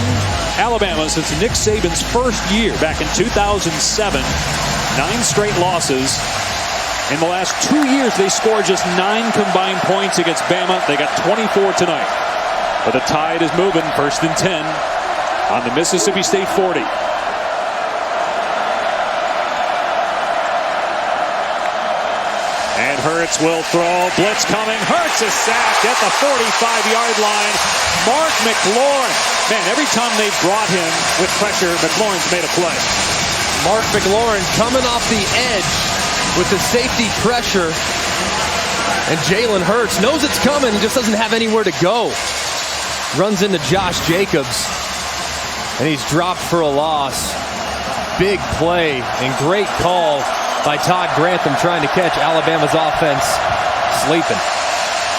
Alabama since Nick Saban's first year back in 2007. 9 straight losses. In the last 2 years, they scored just 9 combined points against Bama. They got 24 tonight. But the tide is moving. 1st and 10 on the Mississippi State 40. And Hurts will throw. Blitz coming. Hurts is sacked at the 45-yard line. Mark McLaurin. Man, every time they've brought him with pressure, McLaurin's made a play. Mark McLaurin coming off the edge with the safety pressure. And Jalen Hurts knows it's coming, just doesn't have anywhere to go. Runs into Josh Jacobs. And he's dropped for a loss. Big play and great call by Todd Grantham trying to catch Alabama's offense sleeping.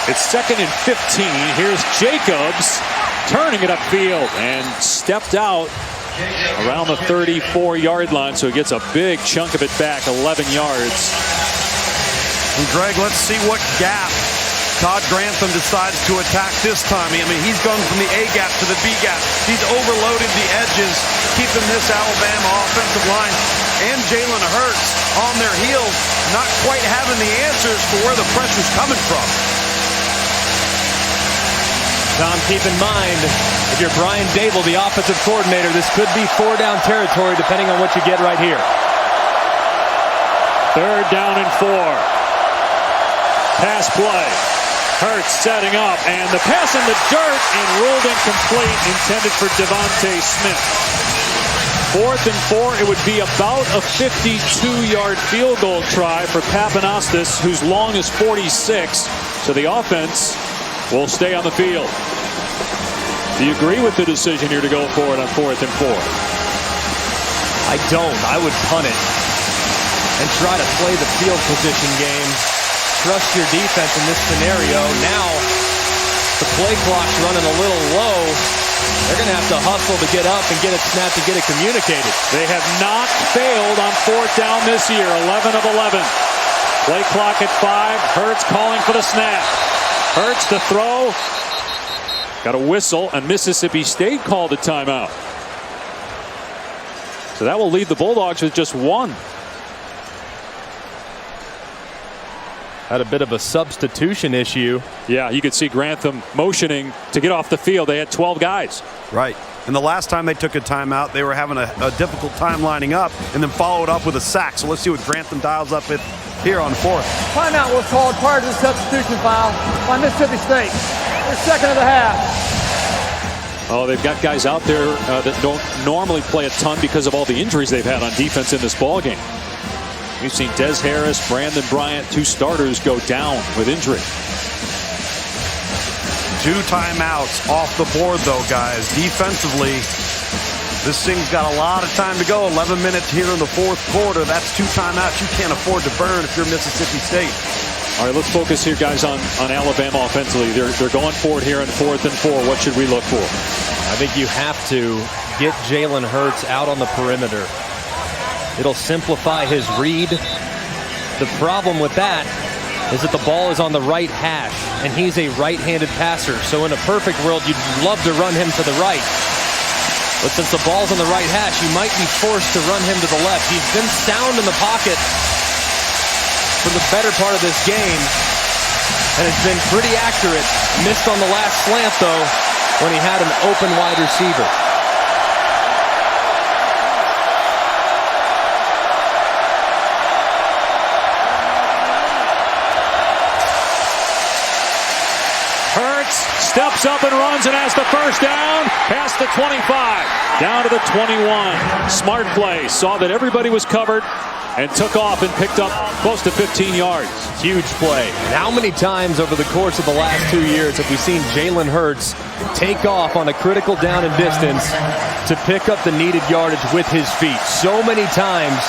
It's 2nd and 15. Here's Jacobs turning it upfield and stepped out around the 34-yard line, so he gets a big chunk of it back, 11 yards. And Greg, let's see what gap Todd Grantham decides to attack this time. I mean, he's gone from the A gap to the B gap. He's overloaded the edges, keeping this Alabama offensive line and Jalen Hurts on their heels, not quite having the answers for where the pressure's coming from. Tom, keep in mind, if you're Brian Dable, the offensive coordinator, this could be 4-down territory depending on what you get right here. Third down and 4. Pass play. Hurts setting up, and the pass in the dirt and ruled incomplete, intended for Devontae Smith. 4th and 4, it would be about a 52-yard field goal try for Papanastis, whose long is 46. So the offense will stay on the field. Do you agree with the decision here to go for it on 4th and 4? I don't. I would punt it and try to play the field position game. Trust your defense in this scenario. Now the play clock's running a little low. They're going to have to hustle to get up and get it snapped and get it communicated. They have not failed on 4th down this year. 11 of 11. Play clock at 5. Hurts calling for the snap. Hurts to throw. Got a whistle, and Mississippi State called a timeout. So that will leave the Bulldogs with just 1. Had a bit of a substitution issue. Yeah, you could see Grantham motioning to get off the field. They had 12 guys. Right. And the last time they took a timeout, they were having a difficult time lining up and then followed up with a sack. So let's see what Grantham dials up here on 4th. Timeout was called prior to the substitution foul by Mississippi State. Their second of the half. Oh, they've got guys out there that don't normally play a ton because of all the injuries they've had on defense in this ballgame. We've seen Des Harris, Brandon Bryant, 2 starters go down with injury. 2 timeouts off the board, though, guys. Defensively, this thing's got a lot of time to go. 11 minutes here in the 4th quarter. That's 2 timeouts you can't afford to burn if you're Mississippi State. All right, let's focus here, guys, on Alabama offensively. They're going for it here in 4th and 4. What should we look for? I think you have to get Jalen Hurts out on the perimeter. It'll simplify his read. The problem with that is that the ball is on the right hash, and he's a right-handed passer. So in a perfect world, you'd love to run him to the right. But since the ball's on the right hash, you might be forced to run him to the left. He's been sound in the pocket for the better part of this game, and it's been pretty accurate. Missed on the last slant, though, when he had an open wide receiver. Steps up and runs and has the first down past the 25 down to the 21. Smart play, saw that everybody was covered and took off and picked up close to 15 yards. Huge play. And how many times over the course of the last 2 years have we seen Jalen Hurts take off on a critical down and distance to pick up the needed yardage with his feet? So many times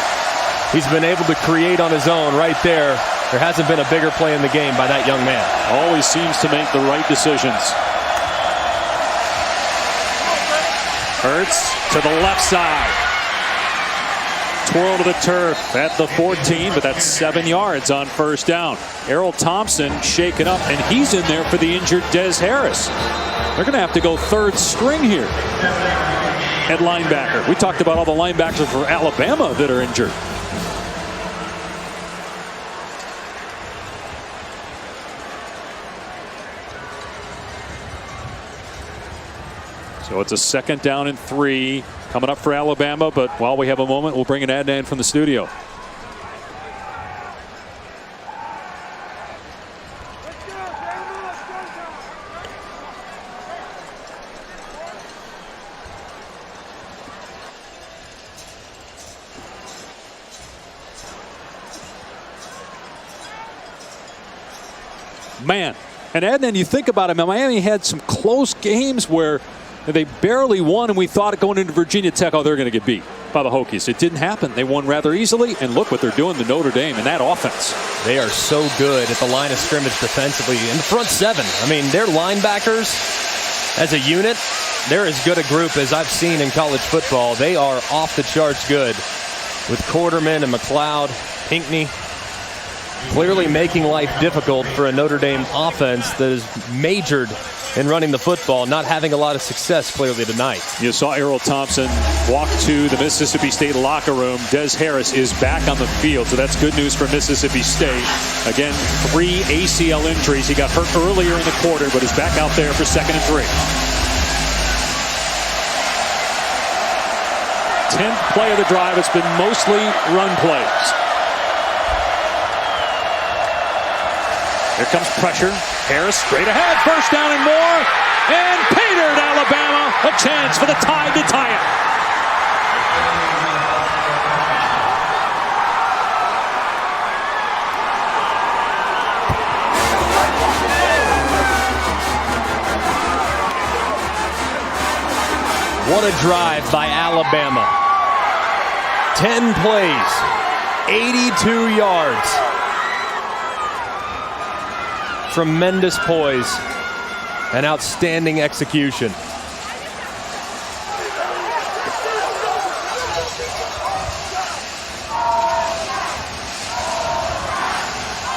he's been able to create on his own right there. There hasn't been a bigger play in the game by that young man. Always seems to make the right decisions. Hurts to the left side. Twirl to the turf at the 14, but that's 7 yards on 1st down. Errol Thompson shaken up, and he's in there for the injured Des Harris. They're going to have to go 3rd string here at linebacker. We talked about all the linebackers for Alabama that are injured. So it's a 2nd down and 3 coming up for Alabama. But while we have a moment, we'll bring an Adnan from the studio. Man, and Adnan, you think about it, Miami had some close games where they barely won, and we thought going into Virginia Tech, oh, they're going to get beat by the Hokies. It didn't happen. They won rather easily, and look what they're doing to Notre Dame in that offense. They are so good at the line of scrimmage defensively. In the front 7, I mean, their linebackers as a unit, they're as good a group as I've seen in college football. They are off the charts good with Quarterman and McLeod, Pinckney, clearly making life difficult for a Notre Dame offense that is majored in running the football, not having a lot of success clearly tonight. You saw Errol Thompson walk to the Mississippi State locker room. Des Harris is back on the field, so that's good news for Mississippi State. Again, 3 ACL injuries. He got hurt earlier in the quarter, but is back out there for 2nd and 3. 10th play of the drive. It's been mostly run plays. Here comes pressure. Harris straight ahead. First down and more. And Patered, Alabama. A chance for the Tide to tie it. What a drive by Alabama. 10 plays, 82 yards. Tremendous poise and outstanding execution.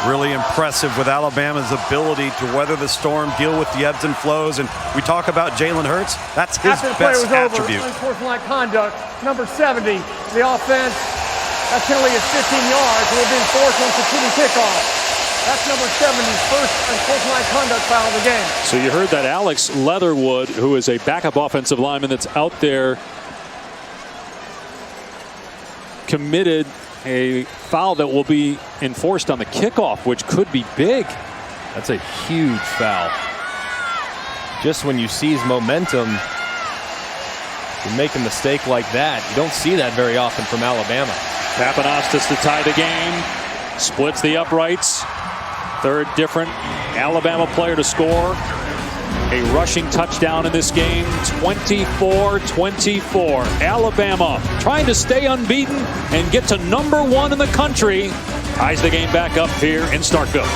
Really impressive with Alabama's ability to weather the storm, deal with the ebbs and flows. And we talk about Jalen Hurts. That's his After the play best was attribute. over, unsportsmanlike conduct, number 70, the offense. That penalty is 15 yards. We're being forced on conceding kickoff. That's number 70's first unsportsmanlike conduct foul of the game. So you heard that Alex Leatherwood, who is a backup offensive lineman that's out there, committed a foul that will be enforced on the kickoff, which could be big. That's a huge foul. Just when you seize momentum, you make a mistake like that. You don't see that very often from Alabama. Papanastis to tie the game. Splits the uprights. Third different Alabama player to score a rushing touchdown in this game. 24-24. Alabama trying to stay unbeaten and get to number 1 in the country. Ties the game back up here in Starkville.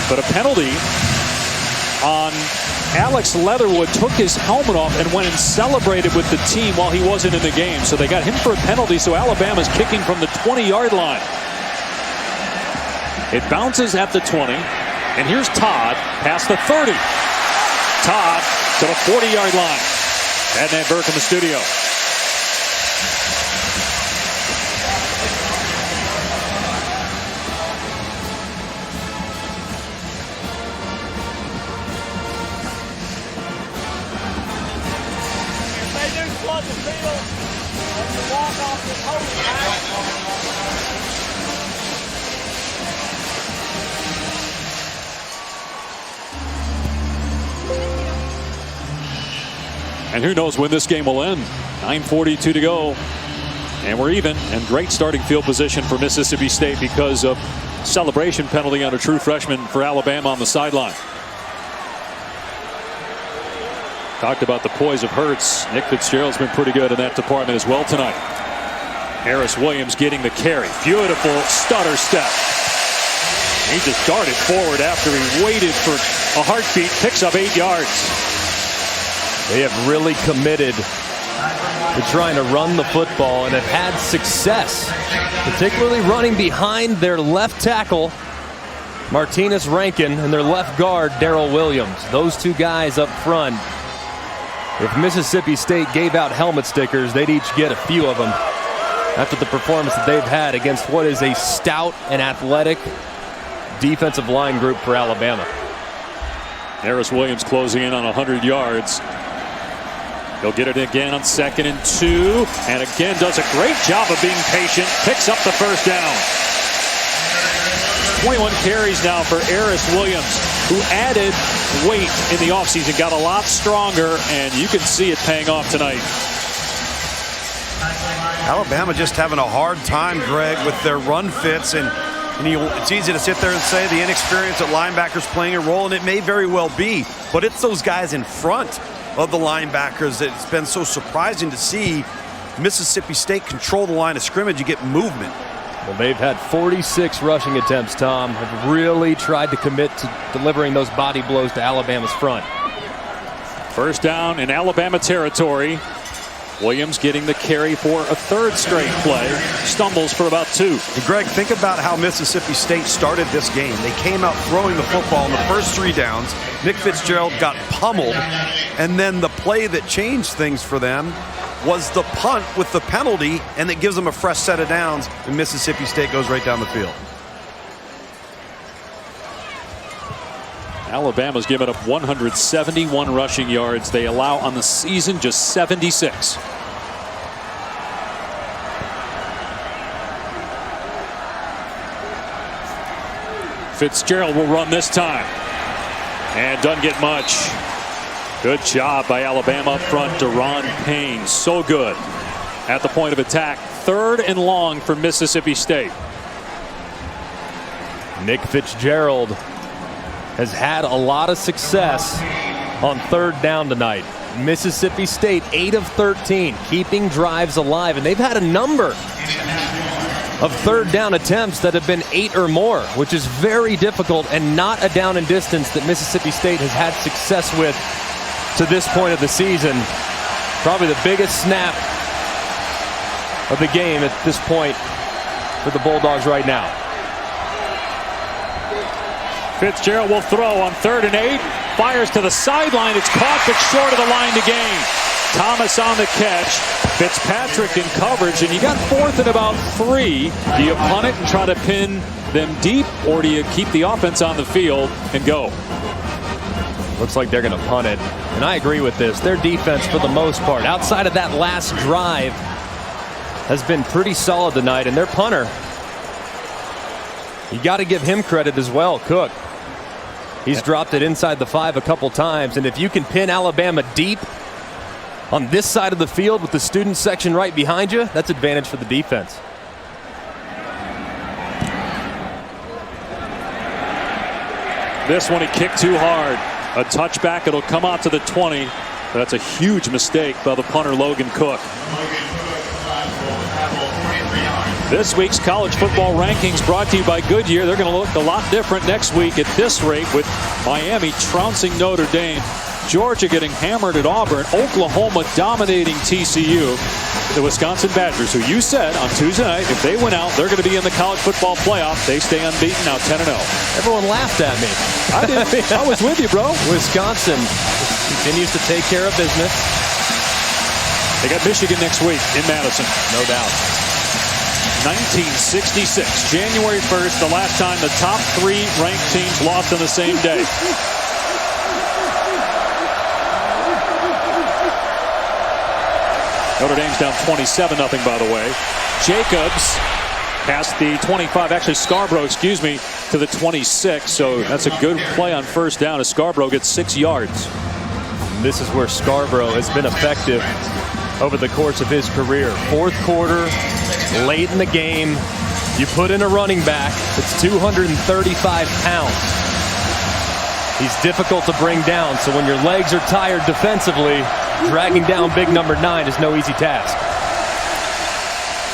But a penalty on Alex Leatherwood. Took his helmet off and went and celebrated with the team while he wasn't in the game. So they got him for a penalty. So Alabama's kicking from the 20-yard line. It bounces at the 20. And here's Todd past the 30. Todd to the 40-yard line. Adnan Burke in the studio. And who knows when this game will end. 9:42 to go. And we're even. And great starting field position for Mississippi State because of celebration penalty on a true freshman for Alabama on the sideline. Talked about the poise of Hurts. Nick Fitzgerald's been pretty good in that department as well tonight. Harris Williams getting the carry. Beautiful stutter step. He just darted forward after he waited for a heartbeat. Picks up 8 yards. They have really committed to trying to run the football and have had success, particularly running behind their left tackle, Martinez Rankin, and their left guard, Darrell Williams. Those two guys up front. If Mississippi State gave out helmet stickers, they'd each get a few of them after the performance that they've had against what is a stout and athletic defensive line group for Alabama. Harris Williams closing in on 100 yards. He'll get it again on 2nd and 2. And again does a great job of being patient. Picks up the first down. 21 carries now for Harris Williams, who added weight in the offseason. Got a lot stronger, and you can see it paying off tonight. Alabama just having a hard time, Greg, with their run fits. And it's easy to sit there and say the inexperience at linebackers playing a role, and it may very well be. But it's those guys in front of the linebackers that it's been so surprising to see Mississippi State control the line of scrimmage. You get movement. Well, they've had 46 rushing attempts, Tom. Have really tried to commit to delivering those body blows to Alabama's front. First down in Alabama territory. Williams getting the carry for a third straight play. Stumbles for about 2. And Greg, think about how Mississippi State started this game. They came out throwing the football in the first 3 downs. Nick Fitzgerald got pummeled. And then the play that changed things for them was the punt with the penalty, and it gives them a fresh set of downs, and Mississippi State goes right down the field. Alabama's given up 171 rushing yards. They allow on the season just 76. Fitzgerald will run this time. And doesn't get much. Good job by Alabama up front. Deron Payne, so good at the point of attack. 3rd and long for Mississippi State. Nick Fitzgerald has had a lot of success on 3rd down tonight. Mississippi State 8 of 13, keeping drives alive, and they've had a number of 3rd down attempts that have been 8 or more, which is very difficult and not a down and distance that Mississippi State has had success with to this point of the season. Probably the biggest snap of the game at this point for the Bulldogs right now. Fitzgerald will throw on 3rd and 8. Fires to the sideline. It's caught, but short of the line to gain. Thomas on the catch. Fitzpatrick in coverage, and you got 4th and about 3. Do you punt it and try to pin them deep, or do you keep the offense on the field and go? Looks like they're going to punt it, and I agree with this. Their defense, for the most part, outside of that last drive, has been pretty solid tonight, and their punter, you got to give him credit as well, Cook. He's dropped it inside the 5 a couple times, and if you can pin Alabama deep on this side of the field with the student section right behind you, that's advantage for the defense. This one he kicked too hard. A touchback. It'll come out to the 20. That's a huge mistake by the punter, Logan Cook. This week's college football rankings brought to you by Goodyear. They're going to look a lot different next week at this rate, with Miami trouncing Notre Dame, Georgia getting hammered at Auburn, Oklahoma dominating TCU. The Wisconsin Badgers, who you said on Tuesday night, if they win out, they're going to be in the college football playoff. They stay unbeaten, now 10-0. Everyone laughed at me. I did. I was with you, bro. Wisconsin continues to take care of business. They got Michigan next week in Madison. No doubt. 1966, January 1st, the last time the top 3 ranked teams lost on the same day. Notre Dame's down 27-0, by the way. Jacobs past the 25, actually Scarborough, excuse me, to the 26. So that's a good play on 1st down as Scarborough gets 6 yards. And this is where Scarborough has been effective over the course of his career. 4th quarter, late in the game, you put in a running back that's 235 pounds. He's difficult to bring down, so when your legs are tired defensively, dragging down big number 9 is no easy task.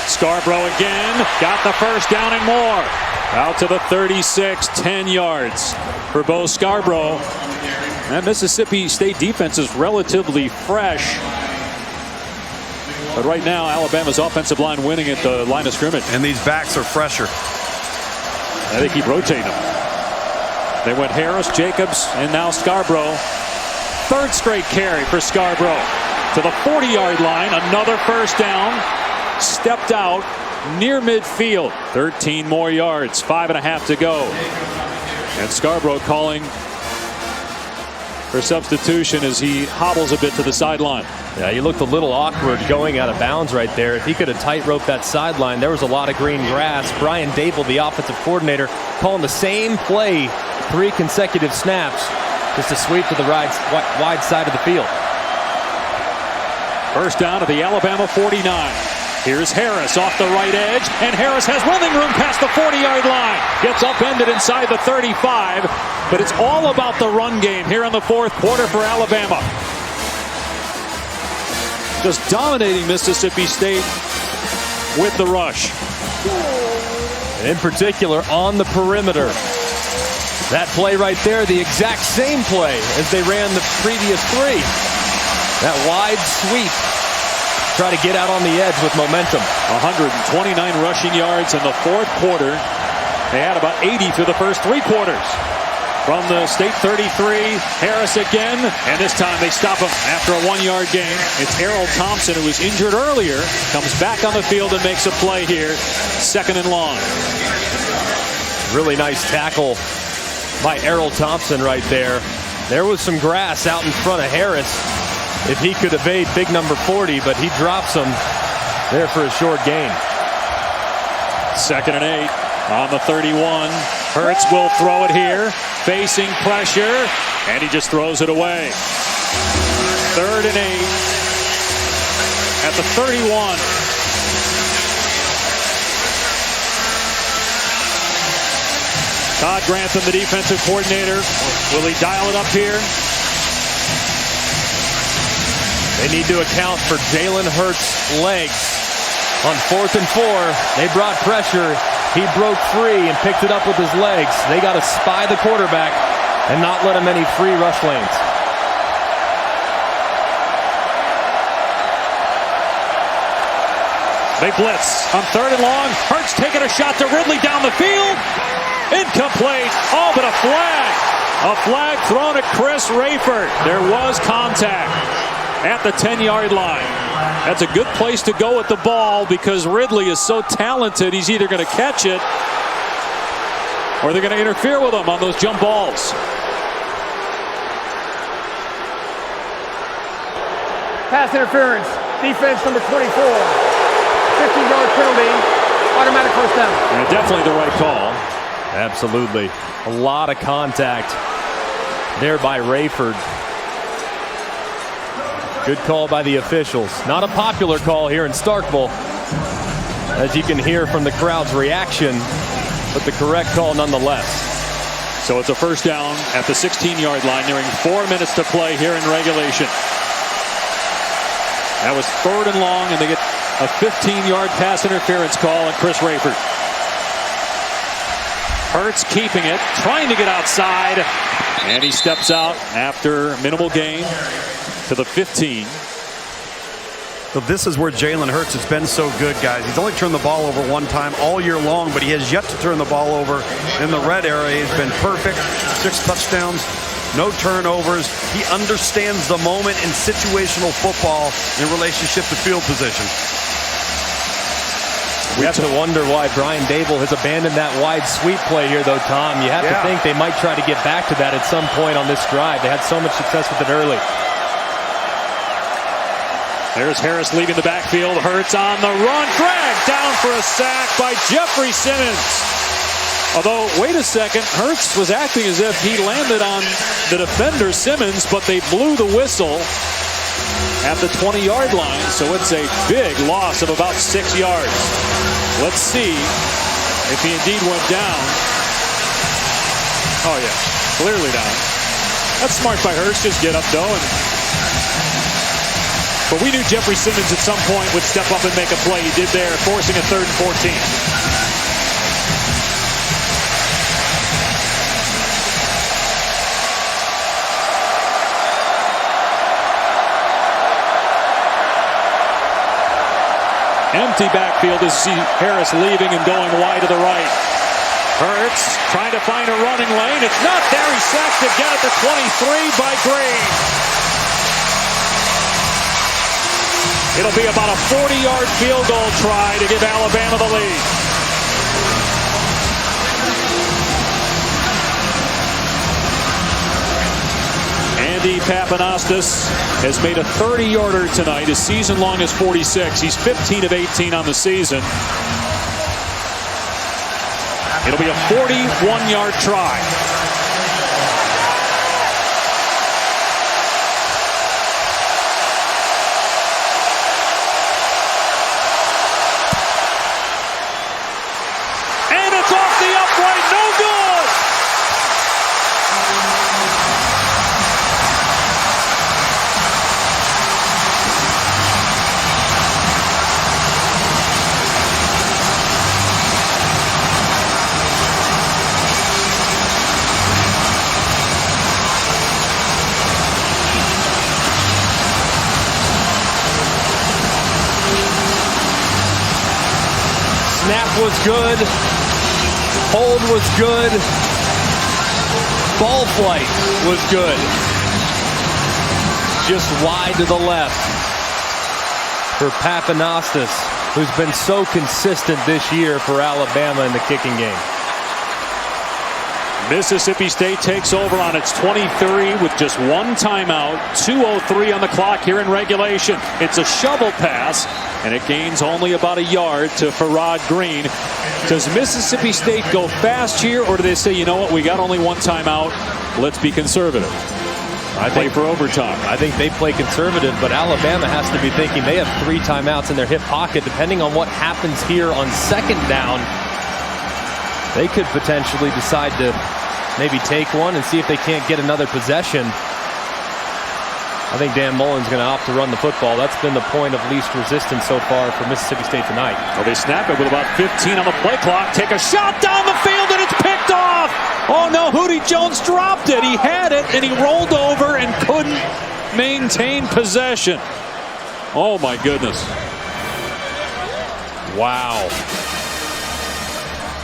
Scarborough again, got the 1st down and more. Out to the 36, 10 yards for Bo Scarborough. That Mississippi State defense is relatively fresh. But right now, Alabama's offensive line winning at the line of scrimmage. And these backs are fresher. And they keep rotating them. They went Harris, Jacobs, and now Scarborough. 3rd straight carry for Scarborough. To the 40-yard line, another 1st down. Stepped out near midfield. 13 more yards, 5.5 to go. And Scarborough calling for substitution as he hobbles a bit to the sideline. Yeah, he looked a little awkward going out of bounds right there. If he could have tight-roped that sideline, there was a lot of green grass. Brian Dable, the offensive coordinator, calling the same play 3 consecutive snaps, just a sweep to the wide side of the field. 1st down to the Alabama 49. Here's Harris off the right edge, and Harris has running room past the 40-yard line. Gets upended inside the 35, but it's all about the run game here in the 4th quarter for Alabama. Just dominating Mississippi State with the rush. In particular, on the perimeter. That play right there, the exact same play as they ran the previous 3. That wide sweep. Try to get out on the edge with momentum. 129 rushing yards in the 4th quarter. They had about 80 through the first 3 quarters. From the State 33, Harris again, and this time they stop him after a 1-yard gain. It's Errol Thompson, who was injured earlier, comes back on the field and makes a play here. 2nd and long. Really nice tackle by Errol Thompson right there. There was some grass out in front of Harris if he could evade big number 40, but he drops him there for a short gain. 2nd and 8 on the 31. Hurts will throw it here, facing pressure, and he just throws it away. 3rd and 8 at the 31. Todd Grantham, the defensive coordinator. Will he dial it up here? They need to account for Jalen Hurts' legs. On 4th and 4, they brought pressure. He broke free and picked it up with his legs. They got to spy the quarterback and not let him any free rush lanes. They blitz on 3rd and long. Hurts taking a shot to Ridley down the field. Incomplete. Oh, but a flag. A flag thrown at Chris Rayford. There was contact at the 10-yard line. That's a good place to go with the ball because Ridley is so talented. He's either going to catch it or they're going to interfere with him on those jump balls. Pass interference. Defense number 24. 15-yard penalty. Automatic first down. And definitely the right call. Absolutely. A lot of contact there by Rayford. Good call by the officials. Not a popular call here in Starkville, as you can hear from the crowd's reaction, but the correct call nonetheless. So it's a first down at the 16-yard line, nearing 4 minutes to play here in regulation. That was 3rd and long, and they get a 15-yard pass interference call on Chris Rayford. Hurts keeping it, trying to get outside, and he steps out after minimal gain to the 15. So this is where Jalen Hurts has been so good, guys. He's only turned the ball over one time all year long, but he has yet to turn the ball over in the red area. He's been perfect. 6 touchdowns, no turnovers. He understands the moment in situational football in relationship to field position. We have to wonder why Brian Dable has abandoned that wide sweep play here, though, Tom. You have to think they might try to get back to that at some point on this drive. They had so much success with it early. There's Harris leaving the backfield. Hurts on the run. Dragged down for a sack by Jeffrey Simmons. Although, wait a second, Hurts was acting as if he landed on the defender, Simmons, but they blew the whistle at the 20-yard line, so it's a big loss of about 6 yards. Let's see if he indeed went down. Oh, yeah, clearly down. That's smart by Hurts. Just get up, though. But we knew Jeffrey Simmons at some point would step up and make a play. He did there, forcing a 3rd and 14. Empty backfield as you see Harris leaving and going wide to the right. Hurts trying to find a running lane. It's not there. He's sacked again at the 23 by Green. It'll be about a 40-yard field goal try to give Alabama the lead. Andy Papanastis has made a 30-yarder tonight. His season long is 46. He's 15 of 18 on the season. It'll be a 41-yard try. And it's off the upright. No good. Snap was good. Hold was good. Ball flight was good. Just wide to the left for Papanastis, who's been so consistent this year for Alabama in the kicking game. Mississippi State takes over on its 23 with just one timeout. 2:03 on the clock here in regulation. It's a shovel pass And it gains only about a yard to Farrod Green. Does Mississippi State go fast here, or do they say, you know what, we got only one timeout, let's be conservative? I play for overtime. I think they play conservative, but Alabama has to be thinking they have 3 timeouts in their hip pocket. Depending on what happens here on second down, they could potentially decide to maybe take one and see if they can't get another possession. I think Dan Mullen's going to opt to run the football. That's been the point of least resistance so far for Mississippi State tonight. Well, they snap it with about 15 on the play clock. Take a shot down the field, and it's picked off. Oh, no, Hootie Jones dropped it. He had it, and he rolled over and couldn't maintain possession. Oh, my goodness. Wow.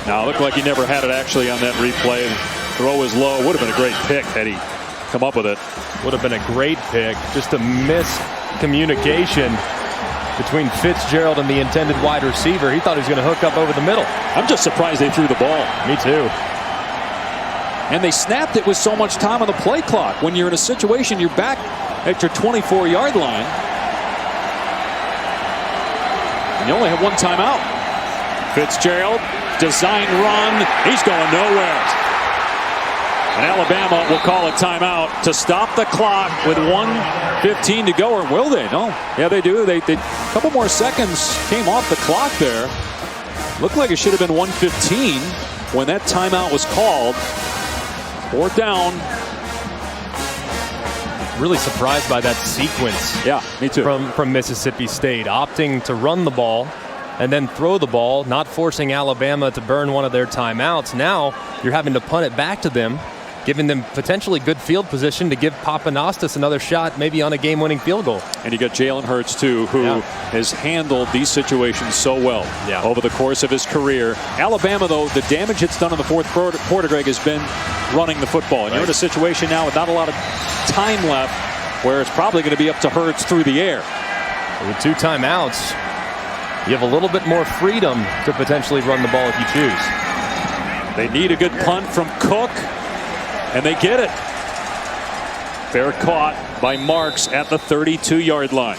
Now, it looked like he never had it actually on that replay. Throw is low. Would have been a great pick had he come up with it. Would have been a great pick. Just a miscommunication between Fitzgerald and the intended wide receiver. He thought he was going to hook up over the middle. I'm just surprised they threw the ball. Me too. And they snapped it with so much time on the play clock. When you're in a situation, you're back at your 24-yard line. And you only have one timeout. Fitzgerald, design run. He's going nowhere. And Alabama will call a timeout to stop the clock with 1:15 to go. Or will they? No. Yeah, they do. A couple more seconds came off the clock there. Looked like it should have been 1:15 when that timeout was called. 4th down. Really surprised by that sequence. Yeah, me too. From Mississippi State, opting to run the ball and then throw the ball, not forcing Alabama to burn one of their timeouts. Now you're having to punt it back to them, giving them potentially good field position to give Papanastis another shot, maybe on a game-winning field goal. And you got Jalen Hurts, too, who has handled these situations so well over the course of his career. Alabama, though, the damage it's done in the fourth quarter, Greg, has been running the football. And you're in a situation now with not a lot of time left where it's probably going to be up to Hurts through the air. With 2 timeouts, you have a little bit more freedom to potentially run the ball if you choose. They need a good punt from Cook. And they get it. Fair caught by Marks at the 32-yard line.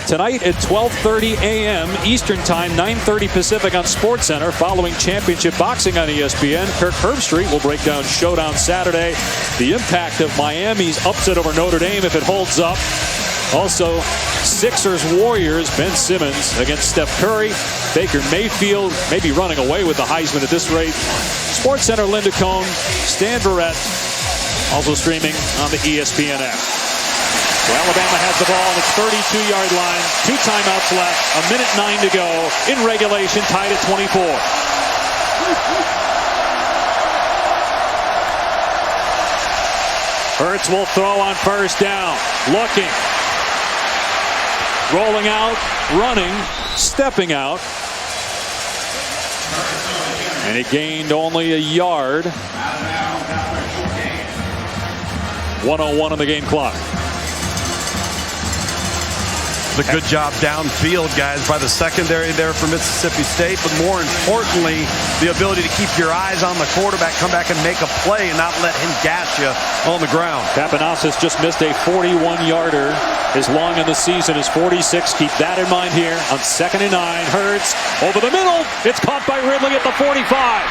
Tonight at 12:30 a.m. Eastern Time, 9:30 Pacific on SportsCenter. Following championship boxing on ESPN, Kirk Herbstreit will break down Showdown Saturday. The impact of Miami's upset over Notre Dame if it holds up. Also, Sixers-Warriors, Ben Simmons against Steph Curry. Baker Mayfield may be running away with the Heisman at this rate. SportsCenter, Linda Cohn, Stan Verrett, also streaming on the ESPN app. So Alabama has the ball on its 32-yard line. 2 timeouts left. 1:09 to go in regulation, tied at 24. Hurts will throw on 1st down. Looking. Rolling out, running, stepping out. And he gained only a yard. 1:01 on the game clock. A good job downfield, guys, by the secondary there for Mississippi State. But more importantly, the ability to keep your eyes on the quarterback, come back and make a play and not let him gash you on the ground. Papanastis just missed a 41-yarder. His long in the season is 46. Keep that in mind here on 2nd and 9. Hurts over the middle. It's caught by Ridley at the 45.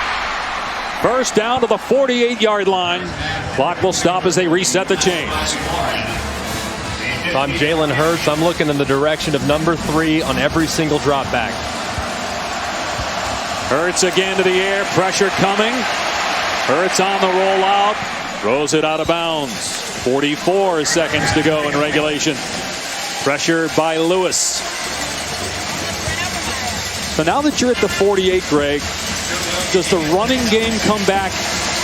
1st down to the 48-yard line. Clock will stop as they reset the chains. If I'm Jalen Hurts, I'm looking in the direction of number 3 on every single drop back. Hurts again to the air. Pressure coming. Hurts on the rollout. Throws it out of bounds. 44 seconds to go in regulation. Pressure by Lewis. So now that you're at the 48, Greg, does the running game come back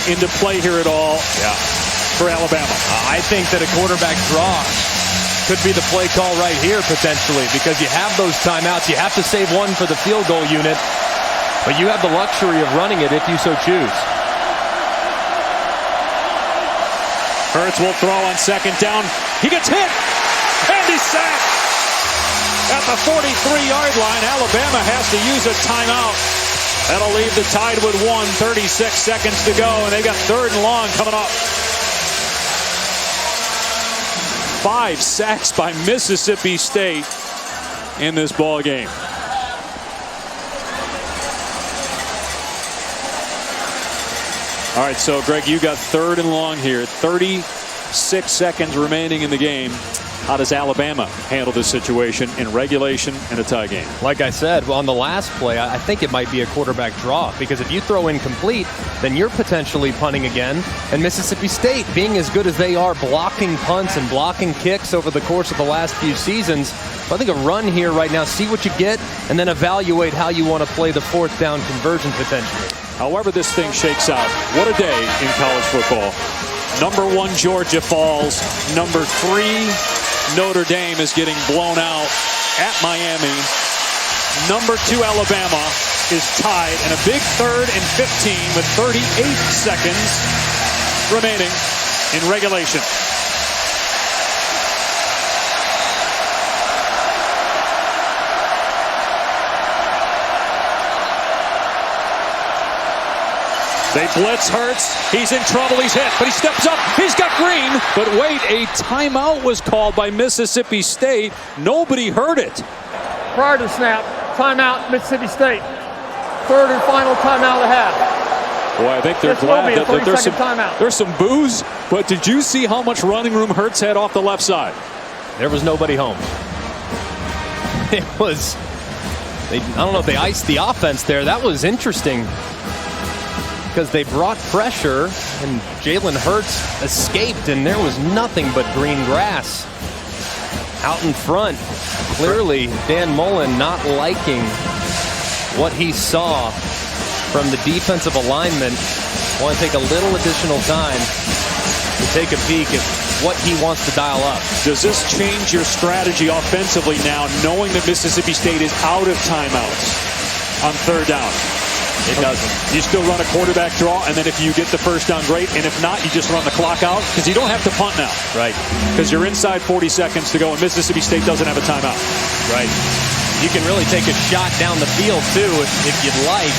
into play here at all for Alabama? I think that a quarterback draw could be the play call right here potentially, because you have those timeouts. You have to save one for the field goal unit, but you have the luxury of running it if you so choose. Hurts will throw on 2nd down. He gets hit, and he's sacked. At the 43-yard line, Alabama has to use a timeout. That'll leave the Tide with 36 seconds to go, and they got 3rd and long coming up. 5 sacks by Mississippi State in this ball game. All right, so Greg, you got 3rd and long here. 36 seconds remaining in the game. How does Alabama handle this situation in regulation in a tie game? Like I said, on the last play, I think it might be a quarterback draw, because if you throw incomplete, then you're potentially punting again. And Mississippi State, being as good as they are blocking punts and blocking kicks over the course of the last few seasons, I think a run here right now, see what you get, and then evaluate how you want to play the 4th down conversion potentially. However this thing shakes out, what a day in college football. Number 1 Georgia falls. Number 3 Notre Dame is getting blown out at Miami. Number 2 Alabama is tied, and a big 3rd and 15 with 38 seconds remaining in regulation. They blitz Hurts. He's in trouble. He's hit, but he steps up. He's got Green. But wait, a timeout was called by Mississippi State. Nobody heard it. Prior to snap, timeout, Mississippi State. 3rd and final timeout of the half. Boy, I think they're This will be glad a that timeout. there's some boos. But did you see how much running room Hurts had off the left side? There was nobody home. It was, I don't know if they iced the offense there. That was interesting, because they brought pressure and Jalen Hurts escaped, and there was nothing but green grass out in front. Clearly, Dan Mullen not liking what he saw from the defensive alignment. Want to take a little additional time to take a peek at what he wants to dial up. Does this change your strategy offensively now, knowing that Mississippi State is out of timeouts on 3rd down? It doesn't. You still run a quarterback draw, and then if you get the 1st down, great. And if not, you just run the clock out, because you don't have to punt now. Right. Because you're inside 40 seconds to go, and Mississippi State doesn't have a timeout. Right. You can really take a shot down the field, too, if you'd like.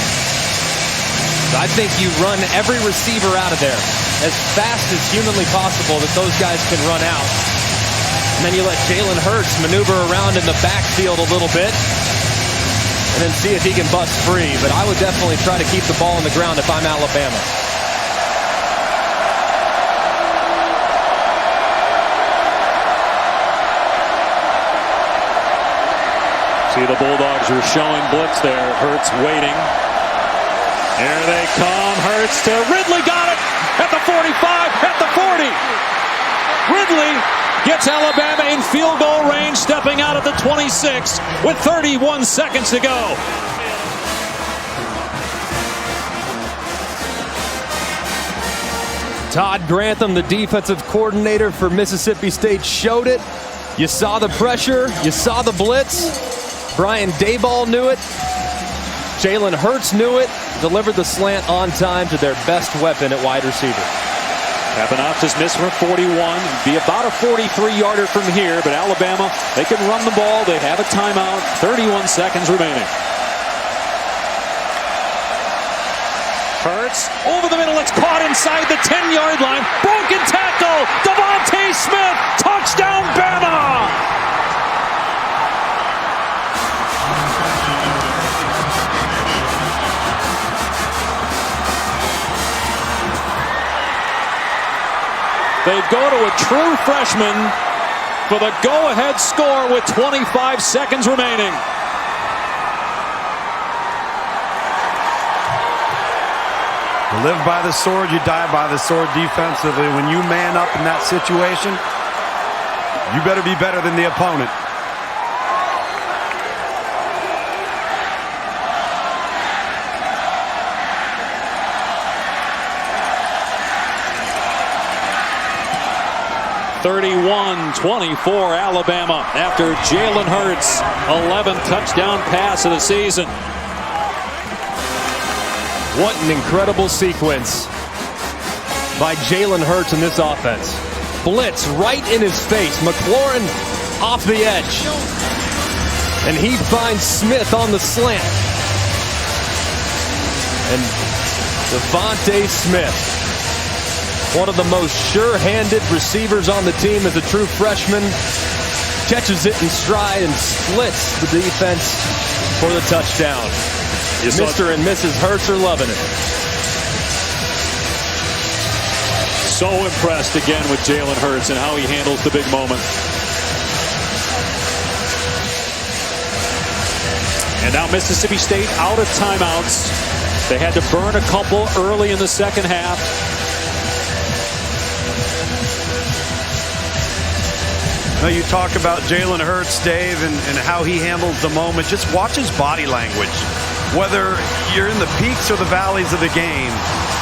I think you run every receiver out of there as fast as humanly possible that those guys can run out. And then you let Jalen Hurts maneuver around in the backfield a little bit, and then see if he can bust free. But I would definitely try to keep the ball on the ground if I'm Alabama. See, the Bulldogs are showing blitz there. Hurts waiting. Here they come. Hurts to Ridley. Got it at the 45, at the 40. Ridley gets Alabama in field goal range, stepping out at the 26 with 31 seconds to go. Todd Grantham, the defensive coordinator for Mississippi State, showed it. You saw the pressure. You saw the blitz. Brian Daboll knew it. Jalen Hurts knew it. Delivered the slant on time to their best weapon at wide receiver. Papanauta's missed from 41. Be about a 43-yarder from here, but Alabama, they can run the ball. They have a timeout. 31 seconds remaining. Hurts over the middle. It's caught inside the 10-yard line. Broken tackle. Devontae Smith. Touchdown, Bama. They go to a true freshman for the go-ahead score with 25 seconds remaining. You live by the sword, you die by the sword defensively. When you man up in that situation, you better be better than the opponent. (31-24) Alabama after Jalen Hurts' 11th touchdown pass of the season. What an incredible sequence by Jalen Hurts in this offense. Blitz right in his face. McLaurin off the edge. And he finds Smith on the slant. And Devontae Smith One of the most sure-handed receivers on the team as a true freshman. Catches it in stride and splits the defense for the touchdown. Mr. and Mrs. Hurts are loving it. So impressed again with Jalen Hurts and how he handles the big moment. And now Mississippi State out of timeouts. They had to burn a couple early in the second half. Now you talk about Jalen Hurts, Dave, and how he handles the moment. Just watch his body language. Whether you're in the peaks or the valleys of the game,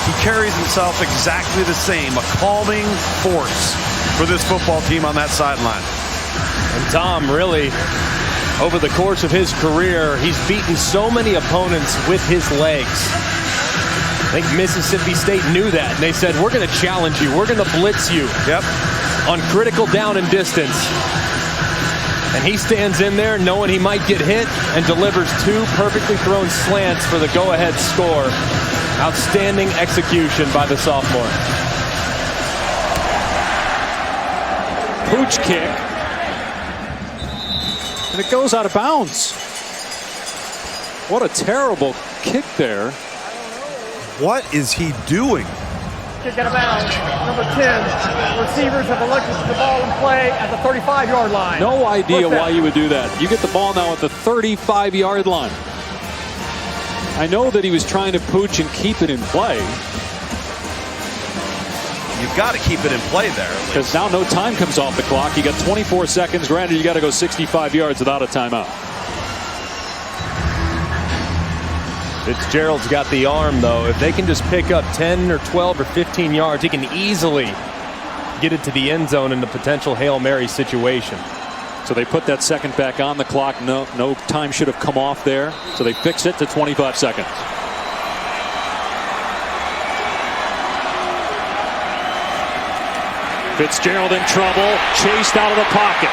he carries himself exactly the same. A calming force for this football team on that sideline. And Tom, really, over the course of his career, he's beaten so many opponents with his legs. I think Mississippi State knew that, and they said, we're going to challenge you. We're going to blitz you. Yep. On critical down and distance. And he stands in there knowing he might get hit and delivers two perfectly thrown slants for the go-ahead score. Outstanding execution by the sophomore. Pooch kick. And it goes out of bounds. What a terrible kick there. What is he doing? Kick out of bounds. Number 10. Receivers have elected the ball in play at the 35-yard line. No idea why you would do that. You get the ball now at the 35-yard line. I know that he was trying to pooch and keep it in play. You've got to keep it in play there. Because now no time comes off the clock. You got 24 seconds. Granted, you got to go 65 yards without a timeout. Fitzgerald's got the arm, though. If they can just pick up 10 or 12 or 15 yards, he can easily get it to the end zone in a potential Hail Mary situation. So they put that second back on the clock. No time should have come off there. So they fix it to 25 seconds. Fitzgerald in trouble. Chased out of the pocket.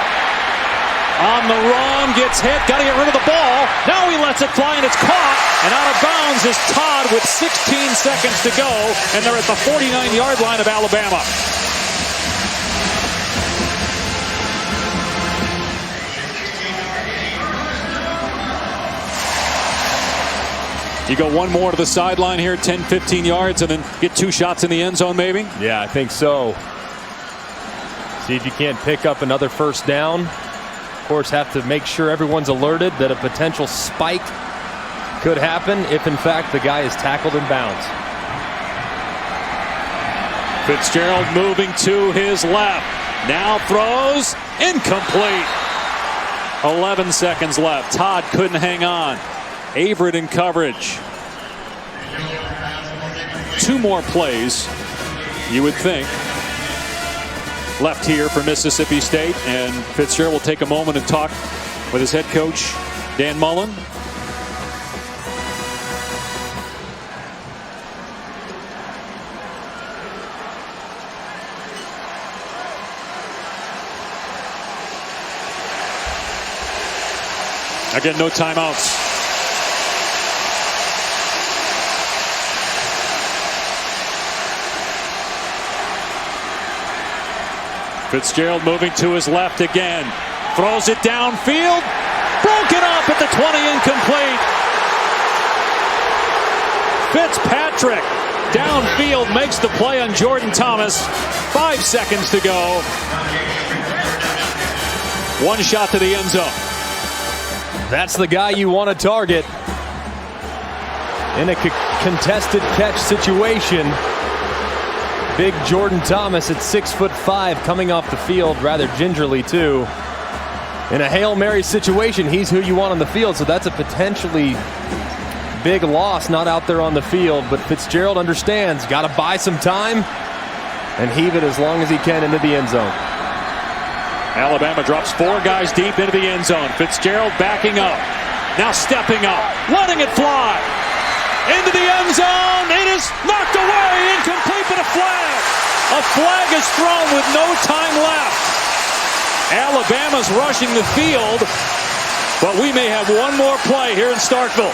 On the run, gets hit, got to get rid of the ball. Now he lets it fly, and it's caught. And out of bounds is Todd with 16 seconds to go, and they're at the 49-yard line of Alabama. You go one more to the sideline here, 10, 15 yards, and then get two shots in the end zone, maybe? Yeah, I think so. See if you can't pick up another first down. Of course, have to make sure everyone's alerted that a potential spike could happen if, in fact, the guy is tackled in bounds. Fitzgerald moving to his left. Now throws. Incomplete. 11 seconds left. Todd couldn't hang on. Averett in coverage. Two more plays, you would think, left here for Mississippi State, and Fitzgerald will take a moment and talk with his head coach, Dan Mullen. Again, no timeouts. Fitzgerald moving to his left again. Throws it downfield. Broken up at the 20, incomplete. Fitzpatrick downfield makes the play on Jordan Thomas. 5 seconds to go. One shot to the end zone. That's the guy you want to target in a contested catch situation. Big Jordan Thomas at 6'5", coming off the field rather gingerly too. In a Hail Mary situation, he's who you want on the field, so that's a potentially big loss not out there on the field. But Fitzgerald understands, got to buy some time and heave it as long as he can into the end zone. Alabama drops 4 guys deep into the end zone. Fitzgerald backing up. Now stepping up. Letting it fly. Into the end zone. It is knocked away. Incomplete, but a flag. A flag is thrown with no time left. Alabama's rushing the field, but we may have one more play here in Starkville.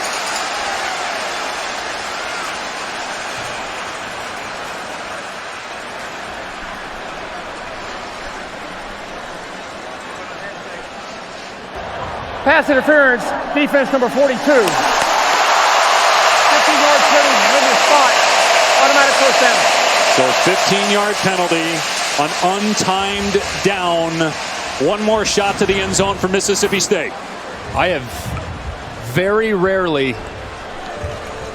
Pass interference, defense number 42. 15-yard penalty, in your spot, automatic first down. So 15-yard penalty, an untimed down. One more shot to the end zone for Mississippi State. I have very rarely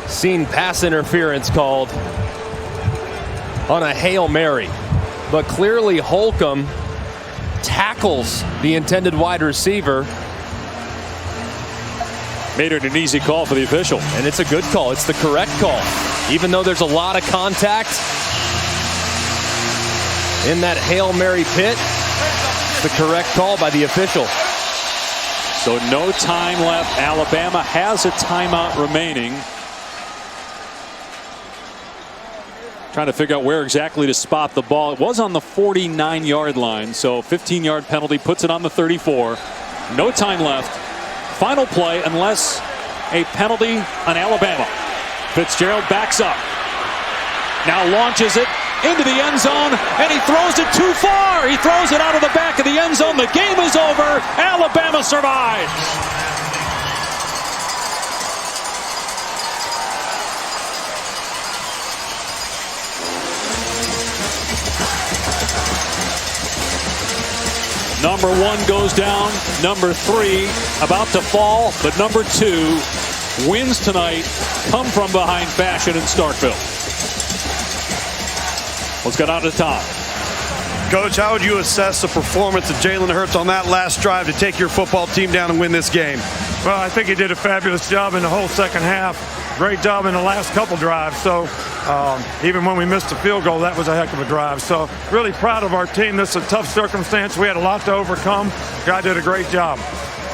seen pass interference called on a Hail Mary, but clearly Holcomb tackles the intended wide receiver. Made it an easy call for the official. And it's a good call. It's the correct call. Even though there's a lot of contact in that Hail Mary pit, it's the correct call by the official. So no time left. Alabama has a timeout remaining. Trying to figure out where exactly to spot the ball. It was on the 49-yard line, so 15-yard penalty puts it on the 34. No time left. Final play unless a penalty on Alabama. Fitzgerald backs up. Now launches it into the end zone, and he throws it too far. He throws it out of the back of the end zone. The game is over. Alabama survives. Number 1 goes down. Number 3 about to fall, but number 2 wins tonight. Come from behind fashion in Starkville. Let's get on to Tom. Coach, how would you assess the performance of Jalen Hurts on that last drive to take your football team down and win this game? Well, I think he did a fabulous job in the whole second half. Great job in the last couple drives. So even when we missed the field goal, that was a heck of a drive. So really proud of our team. This is a tough circumstance. We had a lot to overcome. Guy did a great job.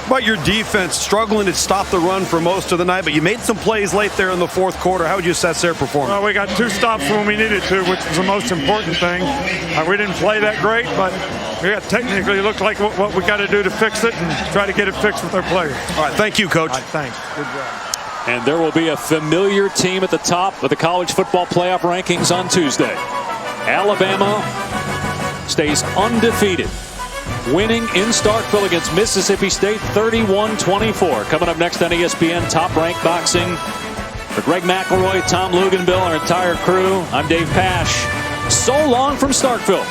About your defense, struggling to stop the run for most of the night, but you made some plays late there in the fourth quarter. How would you assess their performance? Well, we got 2 stops when we needed to, which was the most important thing. We didn't play that great, but we got technically looked like what we got to do to fix it and try to get it fixed with our players. All right, thank you, Coach. All right, thanks. Good job. And there will be a familiar team at the top of the college football playoff rankings on Tuesday. Alabama stays undefeated, winning in Starkville against Mississippi State 31-24. Coming up next on ESPN Top Rank Boxing. For Greg McElroy, Tom Luganbill, our entire crew, I'm Dave Pash. So long from Starkville.